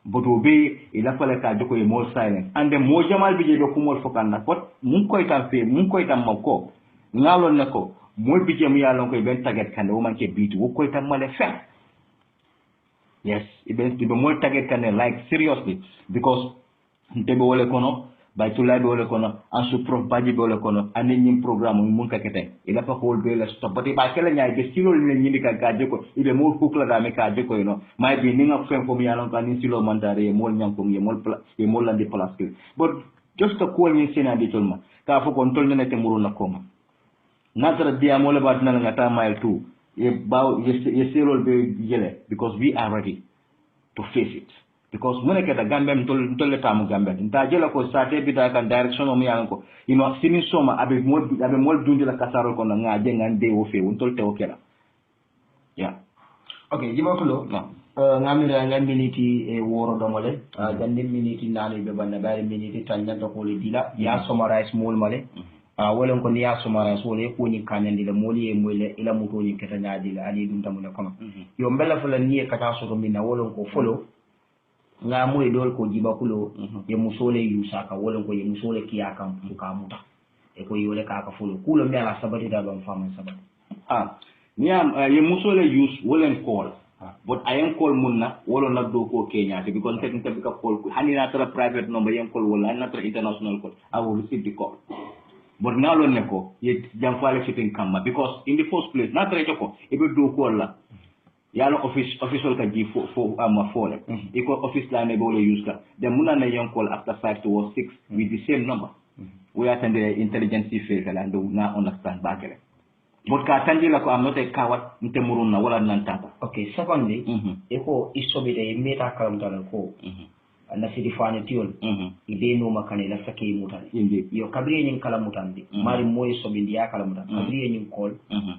[SPEAKER 4] bodo be ila fala ka joko e mo silent ande mo jamal bi je do kumol fo kan na pot mu koy tam fe mu koy tam mako ngalon na ko mo bije mu yalon ko ben target kan o manke bitu wo koy tam male fe yes even to mo target kan like seriously because ndebe wole kono bay to lay wole kono asu prof baji be wole kono ane ñim programme mun ka kete ila fa ko be la stop bati ba kala nyaay be silo ni ñindi ka gaje ko ibe mo kukla da me ka je ko may bi ni nga fen ko mu yalon kan ni silo mandare mo ñam ko ye mo landi place but just to call ni sena di tolma ka fa ko tol ne te muru na koma natara dia mole ba dina ngata mile 2 ye serol be yele because we are ready to face it because when ke da Gambia tolle tamu Gambia nta jela ko sate bi da kan direction o mi yanko sini soma abe mol dundi la kasarol ko nga je ngande o fe won tolte o kela yeah
[SPEAKER 2] okay jimakulo no ngamira ngaminiti e woro domole gande miniti nani be banna bare miniti tanyanta ko le dila ya summarize mol male wala ko niya sumara so le ko ni kanandi le moli e moyle ila muto ni keta nyaadi la ali dum tamu ne kono yo mbela fala ni kata so ko minna wala ko folo nga moy dol ko jiba kulo ye musole yusaka wala ko ye musole kiyaka fuka muta e ko yole ka folo kulo mi ala sabati da don fama sabati
[SPEAKER 4] niam ye musole use wala call but ayen call munna wala na do ko Kenya te because technically ka call ko hani na tra private number yen call wala na tra international call I will receive the call. But now lo neko ye jamfale shipping kamba because in the first place na tare ko e be do ko la yalo official ka gi for ama phone iko office la ne bo le use ka dem muna na yon call after 5 to 6 with the same number we attend the intelligence phase and do na understand bakere but ka tanji la ko am note kawat nte muruna wala nan tata
[SPEAKER 2] okay secondly iko isobe de meta kalam tan ko na sidi fane tiol ibe no makane la sake mutane yo kabri nyin kala mutande mari moy so bindi ya kala mutande kabri nyin kol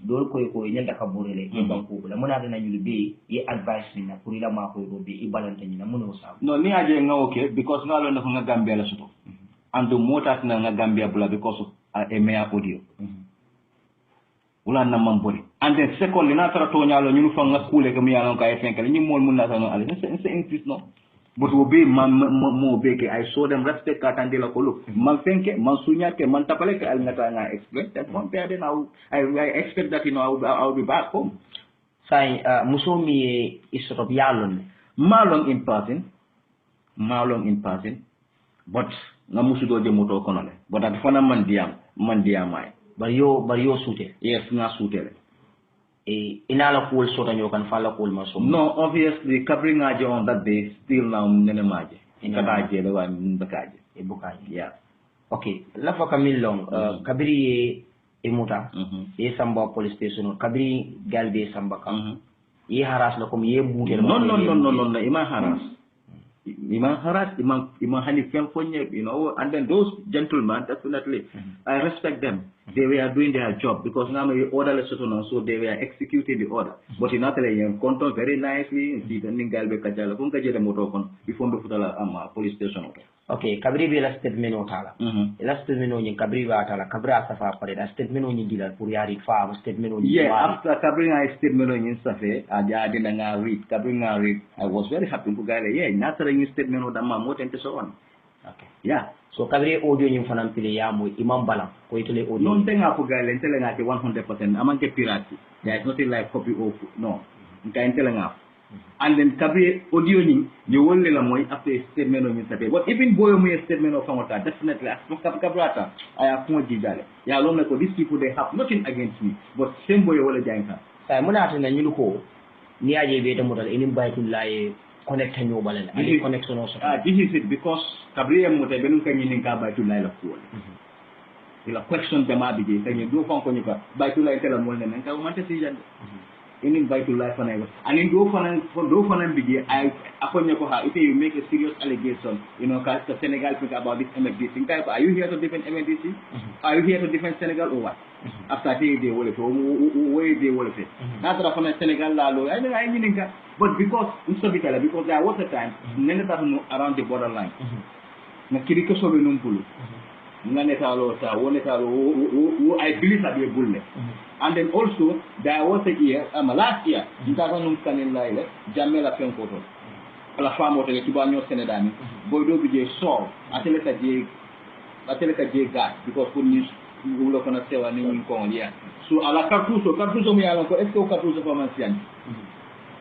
[SPEAKER 2] dol ko nyanda ka borele e banko la muna da nyul be ye advice ni na pour la ma ko do be i balanta ni na muno sa
[SPEAKER 4] no ni aje nga okay because ngalo na ko nga Gambia la soto ando motat na nga Gambia bula because of a mea audio wala na mambori and then secondly na tara to nyalo nyunu fa nga kule ko mi yalo ka e fenkale nyi mol mun na sa no ale c'est increase no but will be mo beke I saw them respect katande la kolo man fenke man sunyake man tapale ke al ngata nga explain that one pair then I expect that I'll be back home
[SPEAKER 2] sai musomi isotop yalon
[SPEAKER 4] malong in passing but nga musudo je moto kono le but at fana man diam mai
[SPEAKER 2] bari yo sute
[SPEAKER 4] yes nga sute
[SPEAKER 2] inala cool sota nyokan fala cool maso
[SPEAKER 4] no obviously covering aje on that day still now nene maje kadaje le wa mbakaje
[SPEAKER 2] e bukaje
[SPEAKER 4] yeah
[SPEAKER 2] okay lafa kamil long kabiri e muta e samba police station kabiri galbe samba kam ye haras la comme ye budel
[SPEAKER 4] no ima haras ima hani fem fonye and then those gentlemen definitely I respect them They were doing their job because now we order so they were executing the order. But in Atala, you control very nicely. Before police station.
[SPEAKER 2] Okay, kabri be la statement o tala. La statement o nyin kabri ba tala kabra safa pare la statement o nyin dilal pour yari fa statement o nyin.
[SPEAKER 4] Yeah, after kabri nga statement o nyin safe aja dina nga read kabri nga read I was very happy to gale yeah natara nyin statement o dama mo tente so on.
[SPEAKER 2] Okay.
[SPEAKER 4] Yeah.
[SPEAKER 2] So kabri audio nyin fanam pile ya mo imam balam ko itele audio.
[SPEAKER 4] Non tenga ko gale intele nga 100% amanke pirate. There is nothing like copy of no. Nka intele nga. And then kabri audio ni you will la moy after statement on safe but even boy mo statement of famota definitely as kabrata I have mo jigale ya lo ko these people they have nothing against me but same boy wala janka
[SPEAKER 2] sa muna tan ñu ko ni aje be tamu dal enim baytul lay connect ñu balal ali connection o so
[SPEAKER 4] this is it because kabri mo tay benum kan ni ka baytul lay la ko ila question de ma bije kan do fon ko ñu ka baytul lay tela mo ne ka mo mante si jande in baytul lay fana and in do fana bije I akonye ko ha if you make a serious allegation ka Senegal think about this MFDC are you here to defend MFDC are you here to defend Senegal or what after they will it where they will it that's the fana Senegal la lo I ninka but because there was a time around the borderline na kiriko so be numpulu Nanetalo, I believe that they bulle. And then also, there was a year, last year, in Taganum Canela, Jamela Pencoto, La Famo, the Tibano Senedami, Boydo Bije saw, Ateleka J gas, because good news, we look on a sale and in Kong, yeah. So, Ala Cartuso, me, I'll go Esto Cartuso for Mansian.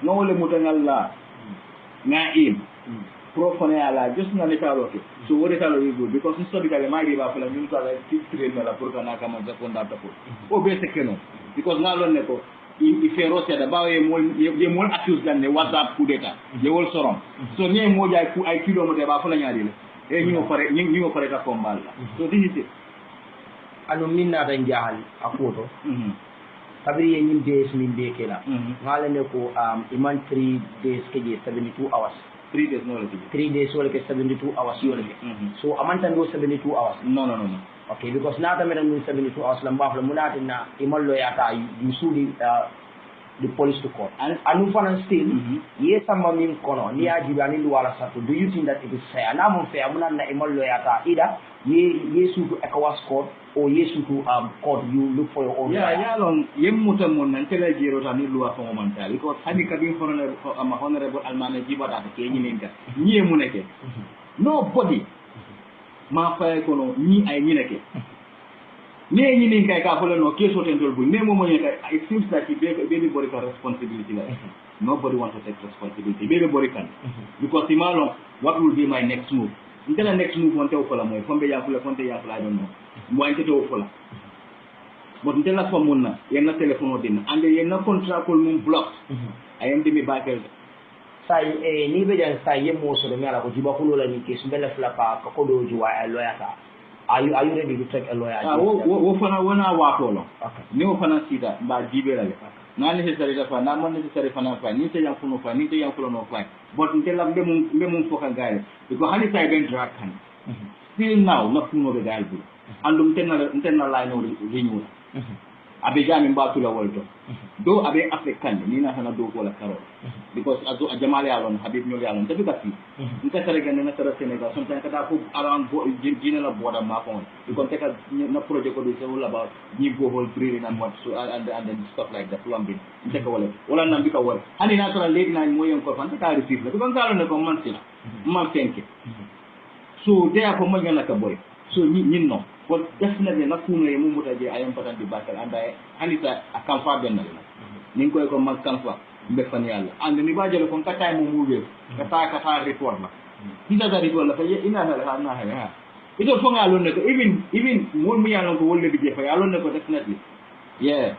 [SPEAKER 4] No le Mutanala, Naim. Just na letalo ke so what letalo is good because historically my river for la ñu ko la ci train la pour que na kama zakonda tapo o be se keno because na lo ne ko i feroce da bawe mo accuse dan ne whatsapp coup d'état je wol sorom so ne mo jay ku ay kilomètre ba fa la ñaari la e ñu mo pare ta combat la so this is it
[SPEAKER 2] anu minna tan jahal akoto kabiri ye ñim days min be kela ngala ne ko iman 3 days ke 72 hours
[SPEAKER 4] 3 days no
[SPEAKER 2] 3 days wala ke 72 hours yole so amantan do 72 hours
[SPEAKER 4] no
[SPEAKER 2] okay because nata medan 72 hours la mbaf la munati na imallo yata you sudi the police to court and anu fanan still yes sama min kono ni ajibi ani wala sato do you think that it is fair na mon fair munan na imallo yata ida yesu to ECOWAS court or yesu to court you look for your own
[SPEAKER 4] yeah long yem mutam mon nan tele jero tan ni luwa famo mental because hani kabin honorable almane jibata ke nyininka ni mu neke nobody ma fay kono ni ay nyineke ne nyinin kay ka fole no keso tendol bu ne mo nyeka it seems that baby body ka responsibility la nobody wants to take responsibility baby body can because imalo what will be my next move until next move wonte ofola moy fombe ya fula fonte ya fula I don't know mo ante to ofola but until la famuna yenna telephone din and yenna contract ko mum block I am demi bakel
[SPEAKER 2] say ni be jan say yemo so de mala ko jiba kulo la ni ke sumbele fula pa ko do juwa ay loyata are you ready to take a lawyer
[SPEAKER 4] wo fana wona watolo ni wo fana sita ba jibela le na necessary da fa na mo necessary fana fa ni te yang funo fa ni te yang funo no fa but ntela mbe mum foka gaale because hani say ben drag kan still now na funo be gaal bu andum tenna la no riñu abe jami mbatu la wolto do abe african ni na hana do ko la karo because azu jamale alon habib ñol yalon tabi gatti nta tare gan na tara Senegal son tan kada ko around jina la boda ma ko because teka na project ko do so about ni go hol drilling and what so and then stuff like that plumbing teka wala nan bi ka wala hani na tara late night moyen ko fan ta receive la ko ngalo ne ko man sila man tenke so they are ko mo ngala ka boy so ñin no but definitely na kuno e mumuta je ayam patan di bakal anda halita akam fa benna ning koy ko man kan fa be fan yalla and ni ba jelo kon katay mo muwe kata report la ida da report la fa ina na ha ito fo ngalon ne ko even mo mi yalla ko wolle bi je fa yalla ne ko definitely yeah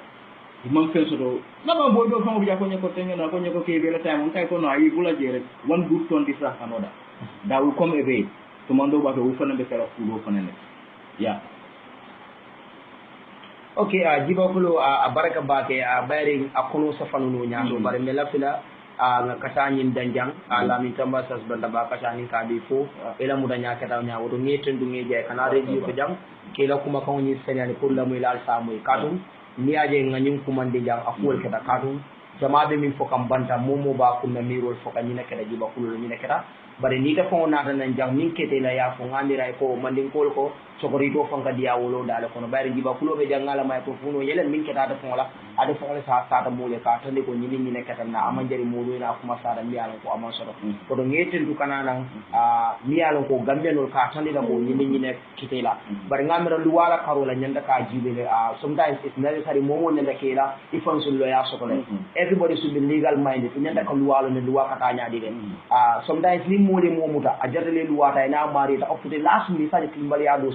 [SPEAKER 4] imam fe so do na ba boy do fa mo ja ko nyako tenga ko nyako ke be la time on kay ko no ayi bula je rek one good 20 sa anoda da will come away to mando ba to ufana be kala fudo fana ne yeah
[SPEAKER 2] okay jiba fulo a baraka bake a bayri akono safanu no nyaado bare mela fila nga kasanyin danjang la min tamba sas banda ba kasani ka bi fo ela mudanya kata nya wodo ngeten du ngeje kana radio ko jang kila kuma kan ni senani pour la muy lal sa muy kadum ni aje nganyum kumande jang afol kata kadum jama be min fo kam banta momo ba kunna mirol fo kan ni nekata jiba kulul ni nekata bare ni ta fo na tan jang min kete la ya fo ngandira ko mandin kol ko sokorito fanka dia wolo dala kono bare jiba kulo be jangala may ko funo yelen min keta da fo la ade fo le sa ta mole ka tan ko ni ni nekata na amanjari modo ina kuma sa da mi ala ko aman soro ko do ngeten du kanana mi ala ko gambe no ka tan da ko ni ni nek kitela bare ngamira luwala karola nyanda ka jibe sometimes it's necessary momo nyanda kela ifan sul lo ya sokole everybody should be legal minded nyanda ko luwala ne luwa kata nyaadi de sometimes ni mole momuta a jardale luwata ina mari ta ofute last minute sa timbali ya do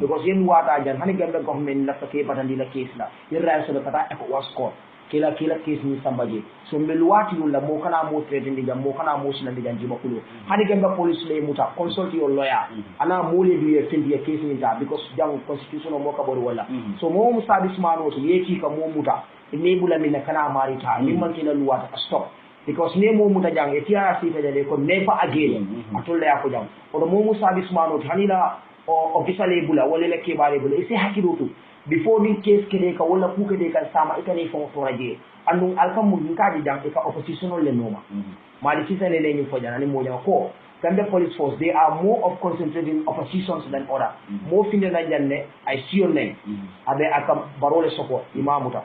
[SPEAKER 2] because yen wata jan hani gambe government la fake batandi la case la yerra so kata e ko was court kila case ni sambaje so mbel wati la mo kana mo trade ndi jam mo kana mo sina ndi jam jiba kulo hani gambe police le muta consult your lawyer ana mo le du ye fendi ye case ni da because jam constitution mo ka bor wala so mo musadis mano to yeki ka mo muta ne bula min kana mari ta ni man kila luwata stop because ne mo muta jang e tiara si fedele ko ne fa again atolle ya ko jam o mo musadis mano hani la o officially bula wala le kebale bula isi hakirutu before ni case kede ka wala ku kede ka sama ikane fon foraje andu alkam mu nkaji jang e ka oppositional le noma mali ci sene le ni fojana ni mo jang ko Gambia police force they are more of concentrating oppositions than other more finde na janne ay siyo ne abe akam barole support imamuta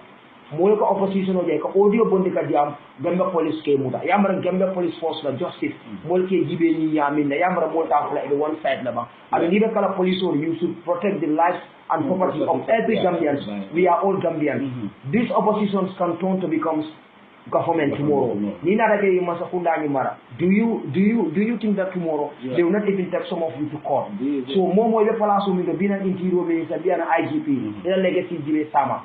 [SPEAKER 2] mo ko opposition o jay ko audio bondi ka diam Gambia police ke muta yamara Gambia police force la justice mo ke jibe ni yamin yamara mo ta fula e one side la ba and ni kala police or you should protect the lives and property of every Gambian. We are all Gambians. These oppositions can turn to become government tomorrow. Nina Rage Masakunda Nimara. Do you think that tomorrow they will not even take some of you to court? So Momo Palaso with the Bina Interior Minister, Biana IGP, in a legacy Jibe Sama.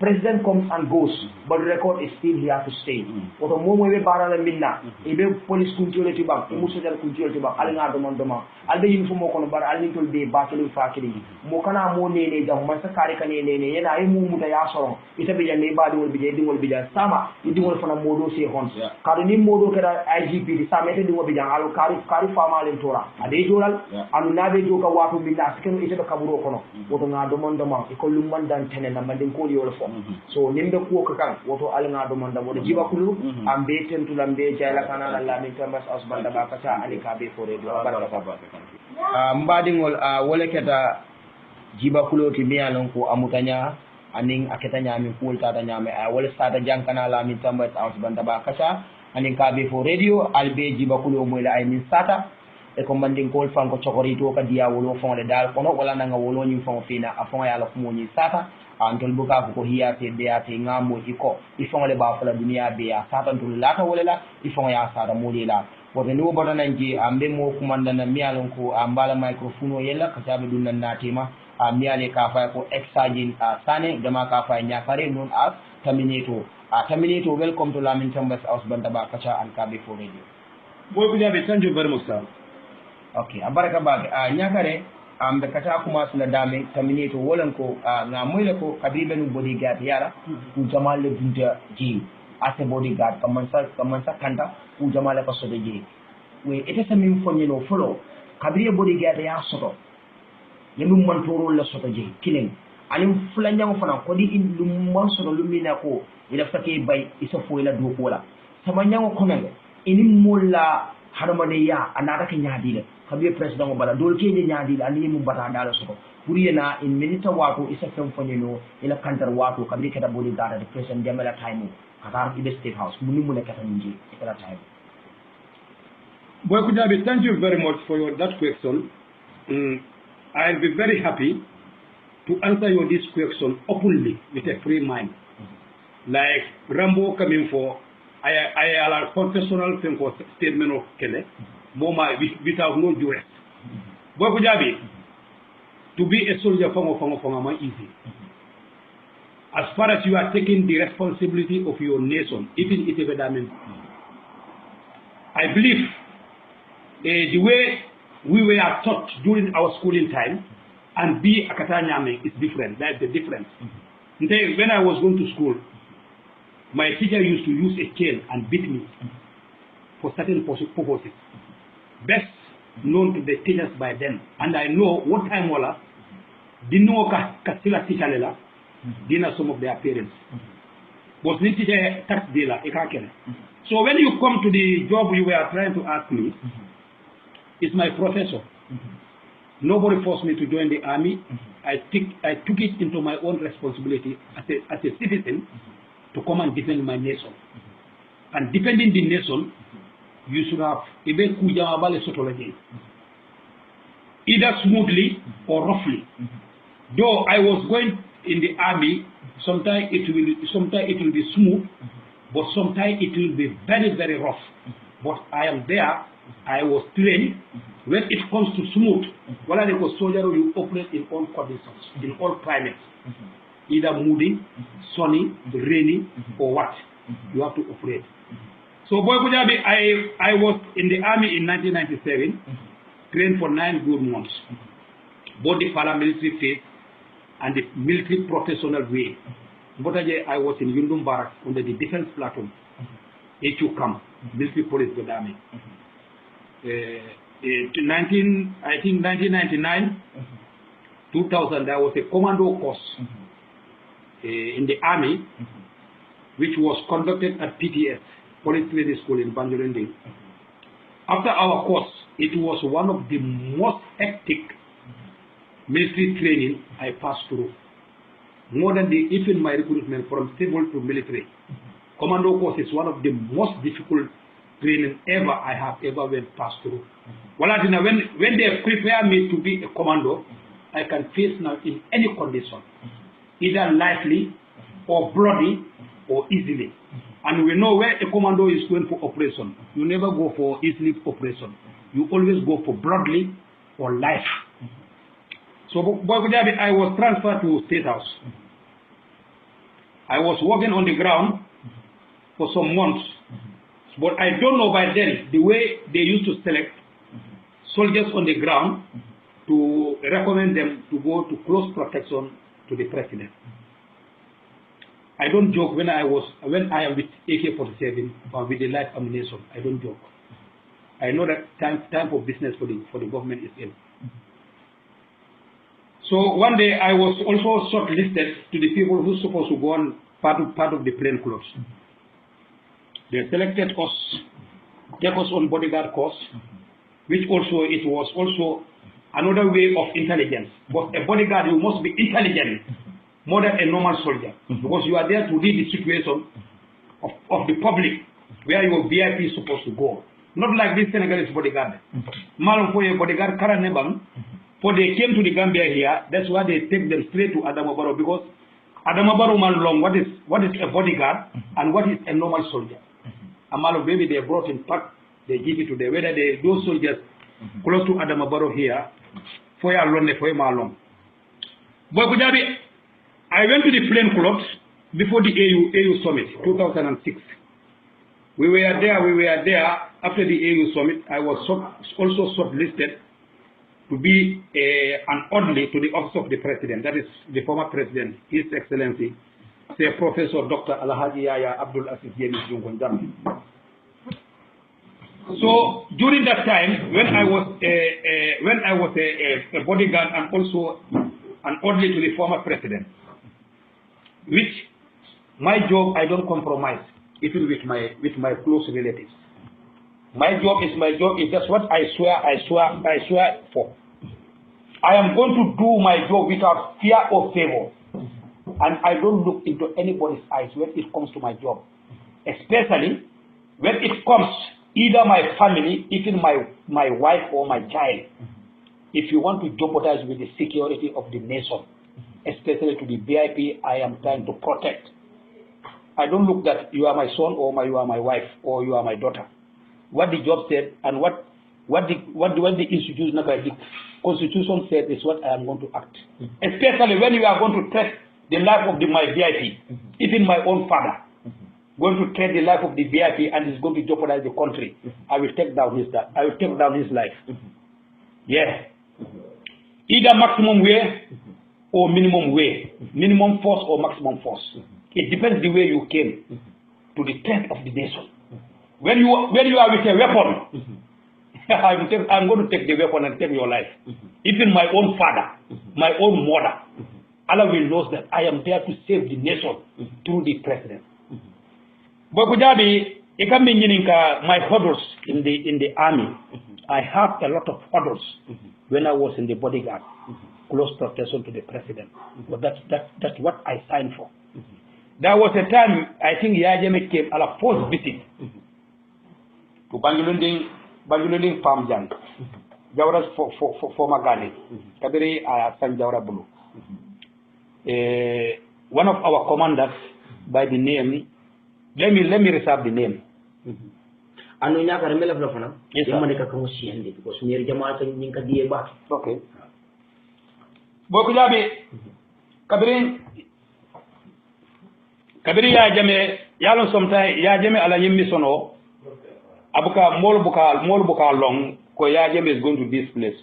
[SPEAKER 2] President comes and goes, but the record is still here to stay. Oto momo be barala minna, ibe police kuntiole tibak, imusojal kuntiole tibak, alinga domandoma, albe uniform kono bar alintol be bakeli fakeli. Mo kana mo nene jam masa kare kane nene yena ay mu muta ya soron. Ita be janne badi wol bije dingol bija sama, dingol fana modo se hon. Kadu ni modo kera IGP di sama ite dingol bija alo kari fama len tora. Ade joral anu nabe joka watu minna sikeno ite be kaburo kono. Oto nga domandoma e ko lumman dan tene na mandin ko yolo fo. So nimbe ko kan woto alnga do manda mo jiba kulu ambe tentu lambe jayla kana la min tambas asbanda ba kata ali ka be fore do baraka mbadingol wala keta jiba kulu ti mialon ko amutanya aning aketanya min kulta ta nyame wala sada jankana la min tambas asbanda ba kata aning ka be fo radio albe jiba kulu mo la ay min sata e ko mandin ko fanko chokorito ka dia wolo fonde dal kono wala nga wolo nyi fon fina afon ya la ko mo nyi sata antol buka ko hiyate deyate ngamo iko ifongole ba fala dunia be ya satan tul lata wolela ifong ya sada modela wobe no bodana nji ambe mo kumanda na mialon ko ambala microphone yella ka tabe dunna natima miale ka fa ko exagin sane dama ka fa nyakare non as terminator welcome to Lamin Chambers House Bantaba Kaacha and Kabe for radio
[SPEAKER 5] boy bijabe thank you very much sir.
[SPEAKER 2] Okay abaraka bag nyakare ambe kata kuma suna dame terminator wolan ko nga moyle ko kabibe nu bodyguard yara ku jamal le dunta ji ase bodyguard kaman sa kanta ku jamal ko so de ji we ite sa min fonye no follow kabibe bodyguard ya soto yemu man toro la soto ji killing alim fulanya fana ko di in lum man soto lumina ko ila fake bay isa fo ila do ko la sama nyango konale ini mulla harmane ya anata ke nyaadile kabiye president o bala dol keje nyaadile ani mu bata dala soko buriyena in minute wato isa fem fonelo ila kantar wato kabiye kata bodi data the president demela time kata ibe state house muni mu ne kata nji ila time
[SPEAKER 5] boy kujabi thank you very much for that question. I'll be very happy to answer your this question openly with a free mind. Like Rambo coming for I are professional thing for statement of Kele, Moma without no duress. Boy Kujabi, to be a soldier from easy. As far as you are taking the responsibility of your nation, even if it is I believe the way we were taught during our schooling time and be a Katanyame is different. That's the difference. When I was going to school, my teacher used to use a cane and beat me for certain purposes, best known to the teachers by then. And I know what time wala, dino ka sila teacher dina some of their parents. But ni teacher tax dealer, so when you come to the job you were trying to ask me, it's my professor. Nobody forced me to join the army. I took it into my own responsibility as a citizen to come and defend my nation. And defending the nation, you should have either smoothly or roughly. Though I was going in the army, sometimes it will be smooth, but sometimes it will be very, very rough. But I am there. I was trained. When it comes to smooth, while I was soldier, you operate in all conditions, in all climates, either moody, sunny, rainy, or what. You have to operate. So, Boy Kujabi, I was in the army in 1997, trained for 9 good months, both the paramilitary phase and the military professional way. Botaje, I was in Yundum Barracks under the defense platoon, HU camp, military police Godami. 1999, 2000, there was a commando course in the army, which was conducted at PTS, Police Training School in Banjurende. After our course, it was one of the most hectic military training I passed through. More than even my recruitment from civil to military. Commando course is one of the most difficult training ever I have ever passed through. Well, when they prepare me to be a commando, I can face now in any condition, either lightly or bloody or easily. And we know where a commando is going for operation. You never go for easily operation. You always go for bloody or life. So, I was transferred to State House. I was working on the ground for some months. But I don't know by then the way they used to select soldiers on the ground to recommend them to go to close protection to the president. I don't joke when I am with AK-47 or with the light ammunition. I don't joke. I know that time for business for the government is in. So one day I was also shortlisted to the people who are supposed to go on part of the plain clothes. They selected us, take us on bodyguard course, which also it was also another way of intelligence. But a bodyguard, you must be intelligent more than a normal soldier, because you are there to read the situation of the public where your VIP is supposed to go. Not like this Senegalese bodyguard. Malum for a bodyguard, Karanebang, for they came to the Gambia here, that's why they take them straight to Adamabaro, because Adamabaro Malong, what is a bodyguard and what is a normal soldier? Amalo baby they brought in pack, they give it to them. Whether those soldiers close to Adamabaro here, for Malong. But I went to the plain clothes before the AU summit, 2006. We were there after the AU summit. I was also shortlisted to be an orderly to the office of the president, that is the former president, His Excellency, say Professor Dr. Alhaji Yaya Abdul Aziz Yenis Jungonjami. So during that time, when I was a bodyguard and also an orderly to the former president, which my job I don't compromise, even with my close relatives. My job is my job. If that's what I swear for. I am going to do my job without fear or favor. And I don't look into anybody's eyes when it comes to my job. Especially when it comes either my family, even my wife or my child. If you want to jeopardize with the security of the nation, especially to the VIP I am trying to protect, I don't look that you are my son or you are my wife or you are my daughter. What the job said and what the institution, the constitution said is what I am going to act. Especially when you are going to test the life of my VIP, even my own father, going to test the life of the VIP and is going to jeopardize the country. I will take down his life. Yeah. Either maximum way or minimum way. Minimum force or maximum force. It depends the way you came to the tent of the nation. when you are with a weapon, I'm going to take the weapon and take your life. Even my own father, my own mother, Allah will know that I am there to save the nation through the president. But Kujabi, my hurdles in the army, I had a lot of hurdles when I was in the bodyguard, close protection to the president. But that's what I signed for. There was a time, I think Yajame came on a first visit to Banjulunding Farm Jang. Jawra's former garden. Kabiri San Jawra Bulu. One of our commanders by the name, let me reserve the name.
[SPEAKER 2] Anu nyaka remela flafana. Yes, sir. Because near Jamal ninka die back.
[SPEAKER 5] Okay. Bokujabi Kabiri ya jame yalon sometimes ya jame ala yimmi sono abuka mol buka long ko ya jame is going to this place.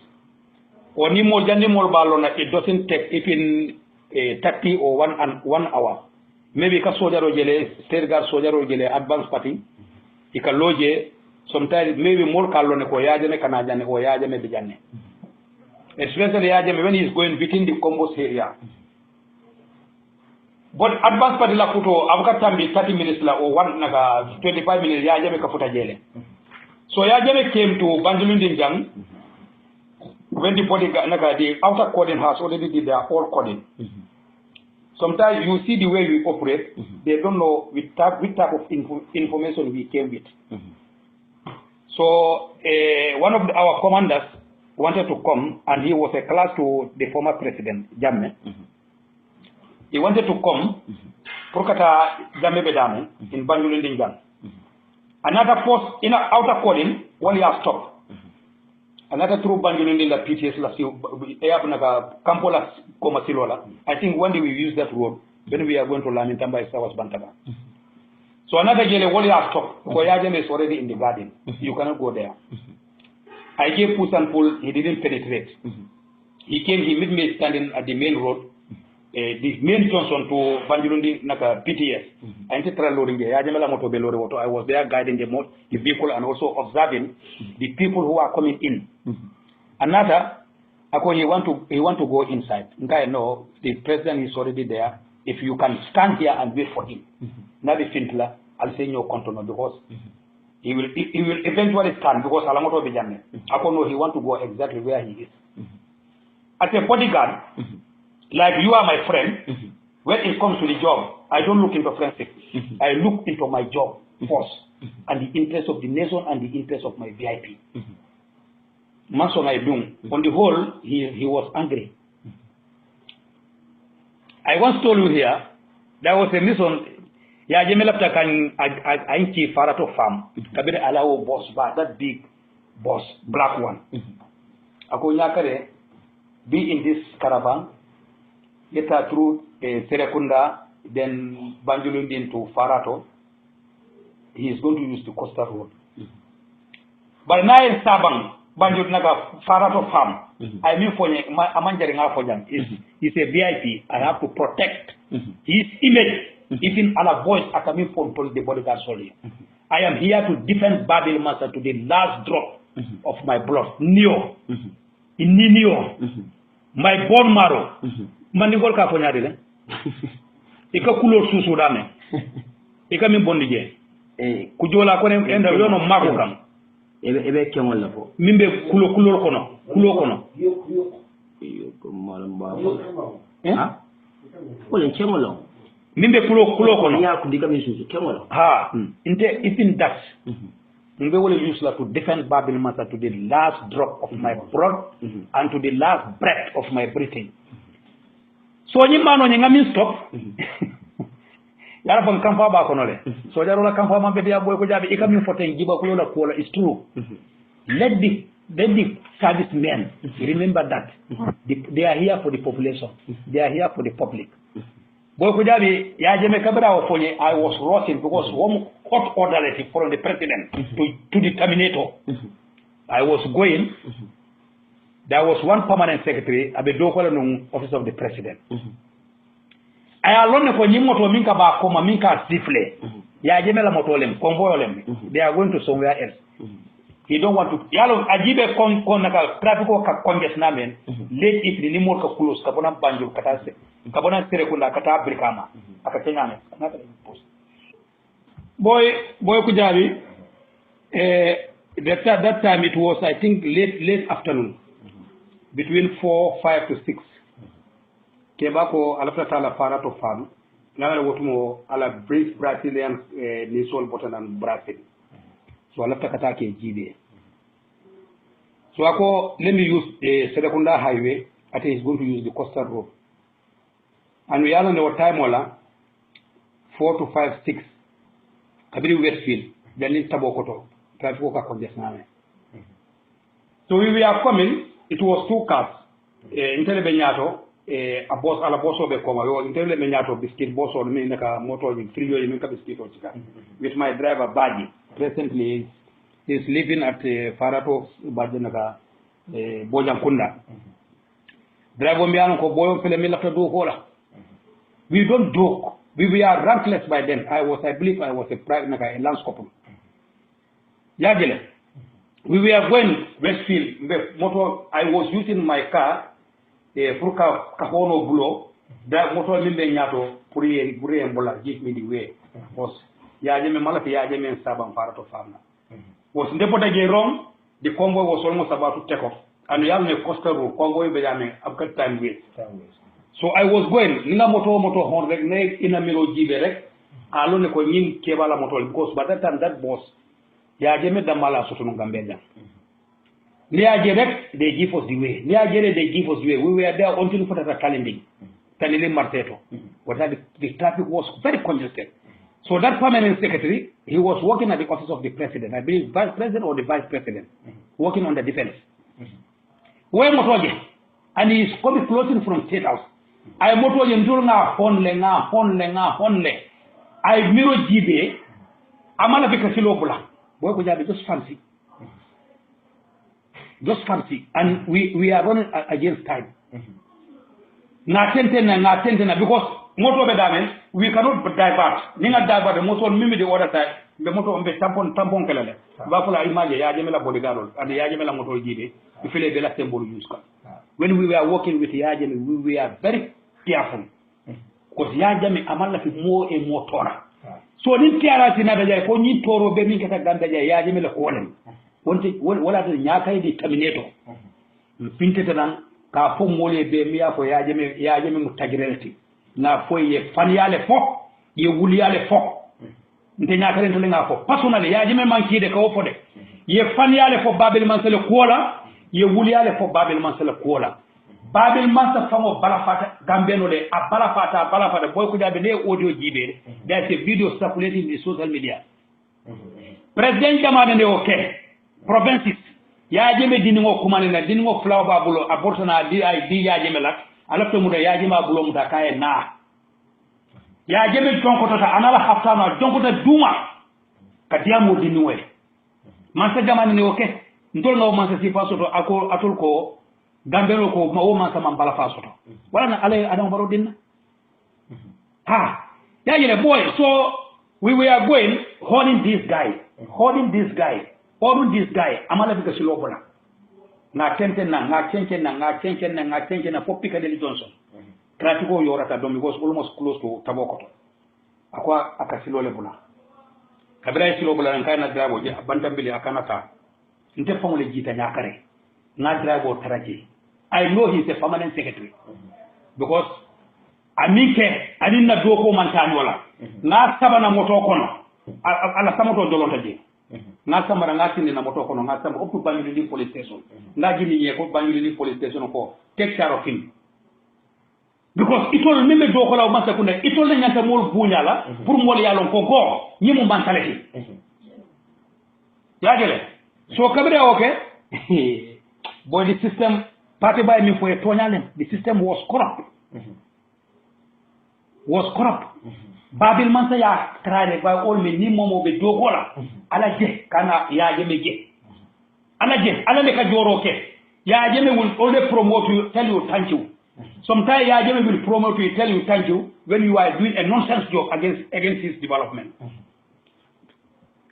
[SPEAKER 5] Or ni mol jandi mol balona, it doesn't take even 30 or 1 hour. Maybe ka soldier jele state guard soldier jele advance party ika loje sometimes maybe mol kalone ko ya jame kana jane ko ya jame bijanne. Especially ya jame when he is going within the combos area. But advance party la kuto abuka tambi 30 minutes la or 25 minutes ya jame kafuta jele. So ya jame came to Banjulunding Jang when the body the outer cordon has already did their whole cordon. Sometimes you see the way we operate, they don't know which type of information we came with. So one of our commanders wanted to come, and he was a class to the former president, Jammeh. He wanted to come, Prokata Jammeh Bedame, in Banjulunding Jang. Another post in outer cordon, one he has stopped. Another true Banjulunding la PTS la Kampola Komasilola. I think one day we use that road when we are going to land in Tamba Sawas Bantaga. So another jele one he has stopped. Koyajem is already in the garden. You cannot go there. I gave push and pull, he didn't penetrate. He came, he met me standing at the main road. The main junction to Banjulundi Naka PTS. I was there guiding the vehicle and also observing the people who are coming in. Another, he want to go inside. No, the president is already there. If you can stand here and wait for him, Nabi Fintla, I'll say no control because he will eventually stand because Alamoto Bijame. He want to go exactly where he is. As a bodyguard. Like you are my friend, when it comes to the job, I don't look into friendship. I look into my job first, and the interest of the nation and the interest of my VIP. Manson I do. On the whole, he was angry. I once told you here, there was a mission, ya jemelapta kan ainchi farato farm, kabire alawo boss bar, that big boss, black one. Ako nyakare, be in this caravan, get through Serekunda, then Banjulundin to Farato. He is going to use the coastal road. By nine Sabang, Banjulnaga Farato farm. I mean for Amanjaringa for them. He's a VIP. I have to protect his image. Even a voice I come in for the bodyguard solely. I am here to defend Babil Master to the last drop of my blood. Neo. In Neo. My bone marrow. Manigol ka fonyade le ika kulo susu dame ika min bondi je ku jola ko en enda yono mako kam ebe kengol la fo mimbe kulo kono yo ko malam ba ha ko len kengol la mimbe kulo kono ya ku diga min susu kengol ha inte ifin that mbe wole use la to defend Babil Masa to the last drop of my blood and to the last breath of my breathing. So ni mano ni ngamin stop yara fon kamfa ba kono le so jaro la kamfa man be ya boy ko jabi ikami foten jiba ko la ko la is true. Let the servicemen remember that they are here for the population, they are here for the public. Boy ko jabi ya jeme kabra o fonye I was rotting because one hot order from the president to the terminator. I was going. There was one permanent secretary at the office of the president. I alone for Nimoto Minka ba koma minka sifle. ya jemela motolem convoyolem they are going to somewhere else he don't want to yalo ajibe kon naka traffic ka congestion men late evening ni mo ka close ka bona banjul kata se ka bona sere kunda kata brikama aka kenyame naka post boy ku jabi that time it was I think late afternoon between 4 5 to 6 kebako alafta tala fara to fam ngala wotumo ala Brazilian ni sol botanan Brazil so alafta kata ke jibe so ako let me use Serekunda highway at is going to use the coastal road and we are on our time wala 4 to 5 6 kabiri Westfield then in Tabokoto traffic ka congestion so we were coming it was 2 cars intele benyato a boss ala boss obe koma yo intele benyato biscuit boss on me naka moto ni trio ni ka biscuit o chika with my driver Baji presently is living at Farato Baji naka Bojankunda driver mi an ko boyo fele mi lafta do hola we don't joke we were rankless by then I believe I was a private naka a lance corporal yagele we were going Westfield motor I was using my car pour ka hono bulo da motor limbe nyato pour mbola give me the way was yaje me mala yaje me saban farato famna was ndepota je wrong the convoy was almost about to take off and we have a coastal road convoy be yame up time wait so I was going nina moto hon rek ne ina milo jibe rek alo ne ko nyin kebala moto because by that time that boss yaje me damala sotunu gambella niaje rek they give us the way niaje they give us the way we were there until for the Kalindi Marteto but the traffic was very congested so that permanent secretary he was working at the office of the president I believe vice president or the vice president working on the defense where motoje and he is coming closing from State House I motoje ndul nga honle I miro jibe amala bika silo bula boy ko jabe just fancy and we are running against time na tentena because moto be damen we cannot divert ninga divert the moto mimi the other side be moto on be tampon kelele ba fula image ya jemela bodyguard and ya jemela moto jibe il fallait de la symbole use ka when we were working with ya jeme we were very careful because ya jeme amalla fi mo e motora so ni tiara tinada jay ko ni toro be min kata ganda jay ya jemela ko wolen wonte wala de nyaakay di terminator pintete nan ka fo mole be miya ko yaje me mutagirelti na fo ye faniyale fo ye wuliyale fo nte nyaakare to nga fo personally yaje me mankide ka fo de ye faniyale fo babel mansele kola ye wuliyale fo babel mansele kola babel mansa fango balafata gambeno de a balafata boy ko jabe de audio jibe there's a video circulating in the social media president jamane de okay provinces yaje me diningo kumane na diningo flaw babulo abortana di yaje me lak alafto muda yaje ma bulo muda kaye na yaje me tonko tota anala haftana tonko ta duma kadiamo dininwe mansa jamane ne oke ndol no mansa si fasoto ako atul ko gambelo ko ma o mansa man bala fasoto wala na ale adam baro dinna yaje le boy so we were going holding this guy all this guy amala bika silobola na tentena popika deli Johnson trafiko yorata dom was almost close to Tabokoto akwa akasilole bula kabira silobola nan kayna drago je bantambili akanata nte famole jita nyakare na drago taraji I know he's a permanent secretary because amike aninna doko mantani wala na sabana moto kono ala samoto dolonta je na samara ngati na moto kono ngata up to Banjul police station ngaji ni ko Banjul police station ko take care of him because itol meme do ko law masa kunde itol na nyanta mol buñala pour mol yalon ko go ñimu bantalati yagele so kabire okay boy the system party by me for a tonyalen the system was corrupt babil mansa ya trade by all me ni momo be dogola ala je kana ya je meje ala le ka joro ke ya je me will only promote you tell you thank you sometimes ya Yajame will promote you, tell you thank you when you are doing a nonsense job against his development.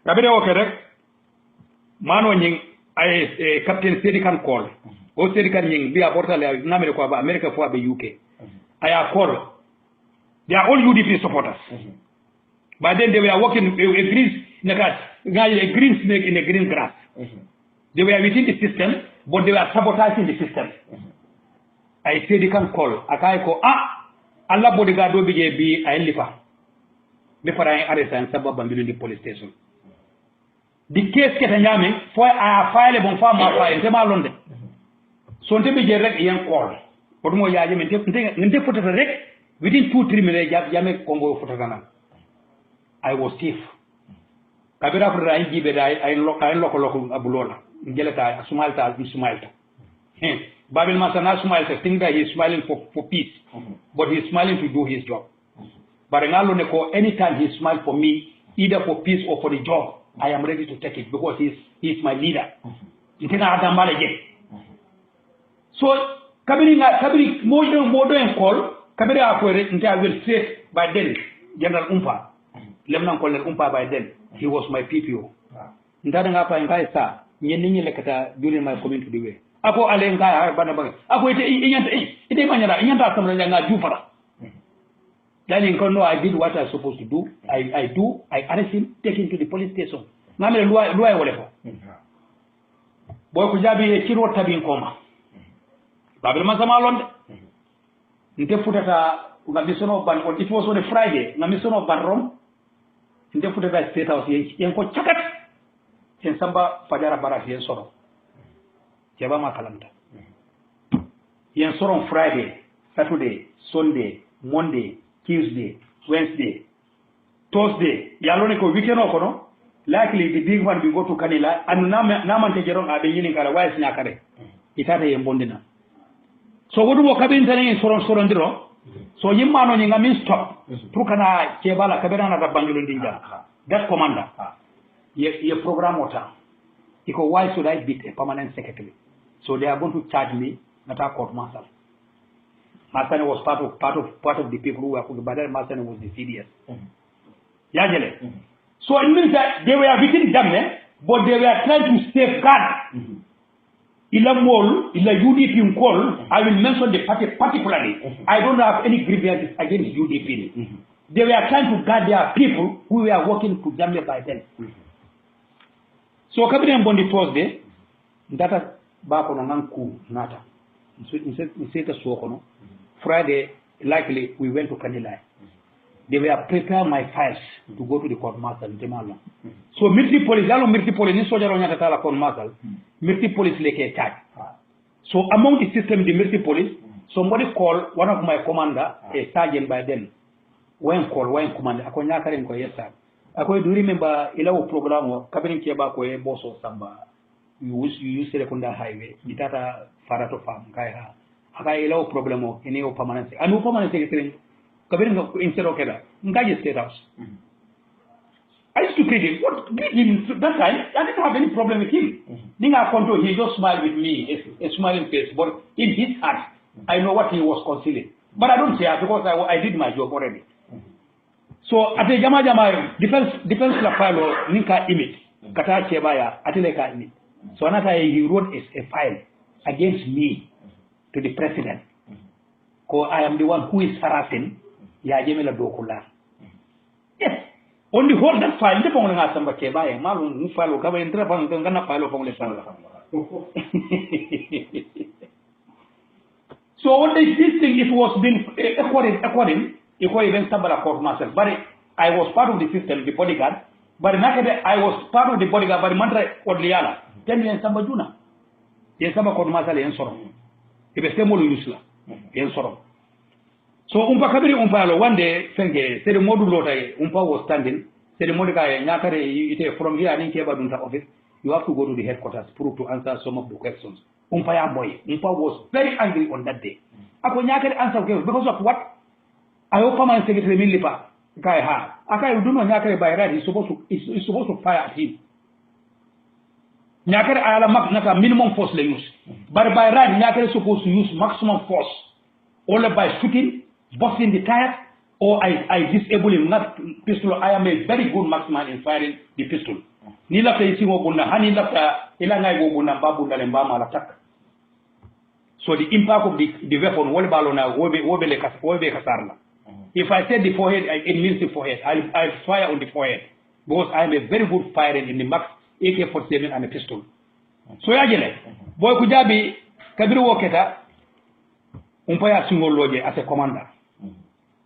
[SPEAKER 5] kabire o kerek mano nying ay captain Sedi kan call o Sedi kan nying bi aborta le ngamere ko ba America fo be UK aya call they are all UDP supporters but then they were working a green a green snake in a green grass they were within the system but they were sabotaging the system ay Sedi kan call akay ko Allah bodyguard do bije bi ay lifa be fara ay arrest en sababa mbilundi police station di case keta nyame fo a file bon fa ma file te ma londe so nte be je rek yen call ko mo yaaje men te fotata rek within 2-3 minutes jame kongo fotata nan I was safe kabira ko ray jibe day ay loko abulola ngelata sumalta Babil Masana smiles, I think that he's smiling for peace, but he's smiling to do his job. But anytime he smiles for me, either for peace or for the job, I am ready to take it because he's my leader. So, Kabiri modern call, Kabiri I will say by then, General Umpa, Lieutenant Colonel Umpa by then, he was my PPO. During my coming to the way. Ako alenga ha bana bana ako ite manyara inyanta samra nga jufara yani ko no I did what I was supposed to do I arrest him take him to the police station ngamere loi wole ko boy ko jabi e ciro tabin koma babel ma sama londe nte futata ngamisono ban on it was on a Friday ngamisono ban rom nte futata state house yen ko chakat sen samba fajara barak yen soro Jaba Makalanta. Yen on Friday, Saturday, Sunday, Monday, Tuesday, Wednesday, Thursday. Yalone ko weekend okono. Likely the big one we go to Kanila and naman tejerong abe yini kala wise nyakare. Itata yembondina. So wodu mo kabin tane soron diro. So yimmano ni ngami stop. Tukana kebala kabera na rabangilo ndinja. That commander. Ye program ota. Iko why should I beat a permanent secretary? So they are going to charge me not a court martial. Marcel was part of the people who were called, but then Marcel was the CDS. So it means that they were within them, but they were trying to safeguard. Ila UDP call, I will mention the party particularly. I don't have any grievances against UDP. They were trying to guard their people who were working to Gambia by then. So coming on the Thursday, that back on an coup nata. Friday, likely we went to Kanilai. They were preparing my files to go to the court martial in Temalo. So military police, ni soldier on the court martial, military police leke charge. So among the system, the military police, somebody called one of my commander, a sergeant by then. When commander, akonya karen ko yesa. Ako do remember ilaw program kabirin kiaba ko e boso samba. You use secondary highway. Itata farato farm kaya. Aka ilaw problem o ini o permanent. Anu permanent secretary kabirin instead of keda. Ngaji state house. I used to greet him. What greet him that time? I didn't have any problem with him. Ninga control, he just smiled with me, a smiling face. But in his heart, I know what he was concealing. But I don't care because I did my job already. So at the jama defense la file ninka image kata chebaya atileka image. So another he wrote a file against me to the president. Because I am the one who is harassing ya jemela dokula. Yes. On the whole that file the pong nga samba chebaya malu mu file ka ba entra pa ngana file pong le sala. So on this thing it was been according Iko even Sabara court martial. But I was part of the system, the bodyguard. But I was part of the bodyguard, but Mantra Odliala. Then you Samba Juna. Yes, Samba court martial and Sorom. If a stemol usla, and Sorom. So Umpa Kabiri Umpalo, one day, Fenge, said the modulo, Umpa was standing, said the Modica, Nakare, from here, I didn't care about the office. You have to go to the headquarters to answer some of the questions. Umpaya boy. Umpa was very angry on that day. Ako Nakare answer because of what? I hope my secretary Milipa guy ha. Akai do not Nyakare by right, he's supposed to fire at him. Nyakare ayala naka minimum force le use. But by right, Nyakare is supposed to use maximum force. Only by shooting, busting the tire, or I disable him, not pistol. I am a very good marksman in firing the pistol. ni lafta isimo bunna hani lafta ila ngay go bunna ba bunna le mbama la tak so the impact of the weapon wole balona wobe kasarla if I said the forehead it means the forehead I'll fire on the forehead because I am a very good firer in the max AK-47 and a pistol so yajele boy ku jabi kabiru woketa umpaya single loje as a commander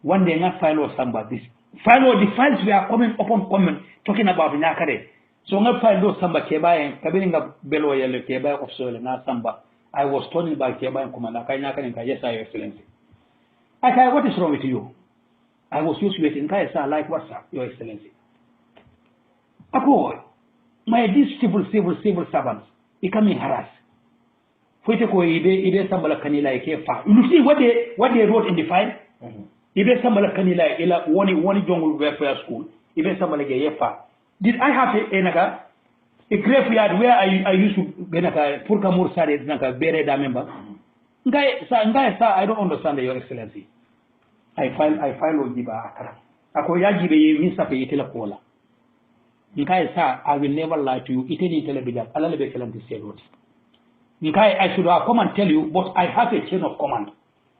[SPEAKER 5] one day not file or somebody the files we are coming upon comment talking about nyakare so nga file do samba kebaye kabiri nga belo yele kebaye officer na samba I was told by kebaye commander kai nyakare ka yes your excellency I say what is wrong with you I was used to it in kai say like what's up your excellency ako my these civil servants becoming harassed foite ko ide sambala kanila ke fa you see what they wrote in the file ibe sambala kanila ila woni jongul welfare school ibe sambala ge yefa did I have a graveyard where I used to benaka pour kamur sare naka bere da member ngai sa I don't understand your excellency I file ojiba akara ako yajibe min sa pe itela kola ngai sa I will never lie to you iteni television alale be kelanti seloti ngai I should have come and tell you but I have a chain of command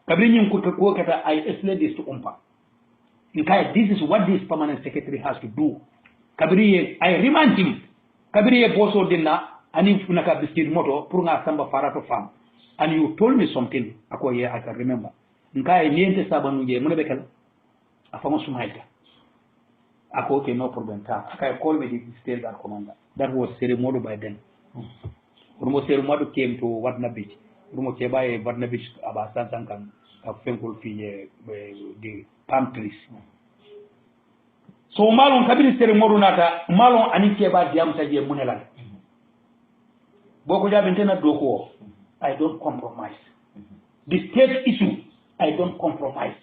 [SPEAKER 5] kabrinyin ko kata I explain this to umpa ngai this is what this permanent secretary has to do kabiriye I remind him kabiriye boso dinna ani funaka biscuit moto pour nga samba farato fam and you told me something ako ye I can remember ngai niente sabanu je mun be kala afama sumaita ako okay no problem ta I call me the state guard commander that was ceremony by then Rumo ceremony came to Wadna Beach Rumo kebaye Wadna Beach aba santan kan ka fenkol fi the palm trees so malon kabiri ceremony nata malon ani keba diam taje munela boko jabe tena doko I don't compromise the state issue I don't compromise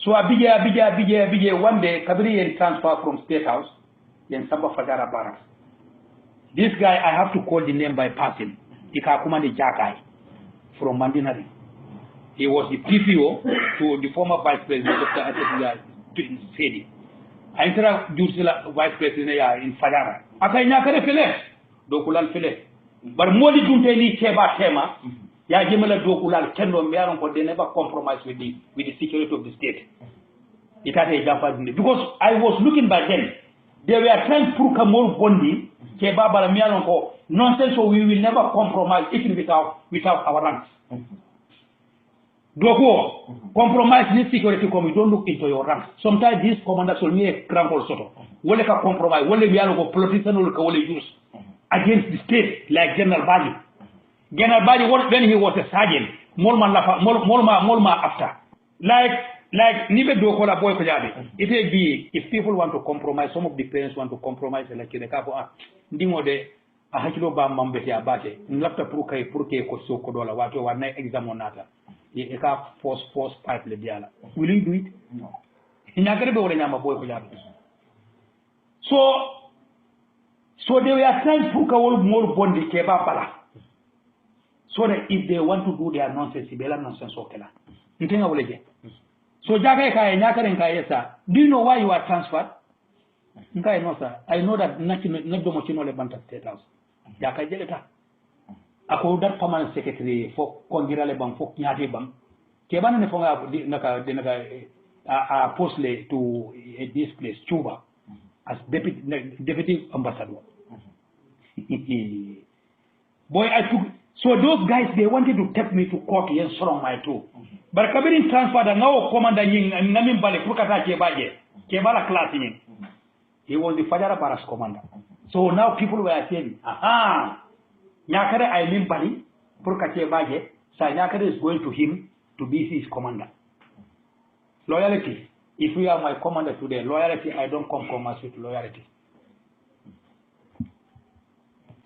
[SPEAKER 5] so abije one day kabiri yen transfer from state house yen samba fajara barracks this guy I have to call the name by passing ikakuma the jagai from Mandinari he was the PPO to the former vice president Dr. Atesila Sedi I introduced the vice president in Fajara aka nyakare fele dokulal fele bar modi dunte ni keba tema ya jemala dokulal kendo mbiaron ko they never compromise with the security of the state it had a jump because I was looking back then they were trying to put more bondi keba bala mbiaron ko nonsense so we will never compromise even without our ranks Doko, compromise this security come, you don't look into your ranks. Sometimes these commanders will make a crumble sort of. Wole ka compromise, wole we are politician will use against the state like General Bali. General Bali, when he was a sergeant, Molma after. Like Nibe Doko la boy Kojabi. It will be if people want to compromise, some of the parents want to compromise like in the capo ndingo de a hakilo ba mambeti abate. Nlafta purke koso kodola watu wa na examonata. You can force pipe le diala. Will you do it? No. So they were trying to call more bondi keba bala. So that if they want to do their nonsense, bela nonsense okela. Ntinga waleje. So jaga kaya nyakare nkayesa. Do you know why you are transferred? Nkai no sir. I know that not mochino le banta state house. Jaka jeleta. Ako that permanent secretary for kongirale bang for nyati bang kebana ne fonga naka postle to this place Cuba as deputy ambassador boy I took so those guys they wanted to take me to court and strong my too but kabirin transfer da ngawo commander yin ngamin bale fukata kebala class yin he was the Fajara Barracks commander so now people were saying aha Nyakare I mean Bali, Purkache Baje, so Nyakare is going to him to be his commander. Loyalty. If you are my commander today, loyalty, I don't compromise with loyalty.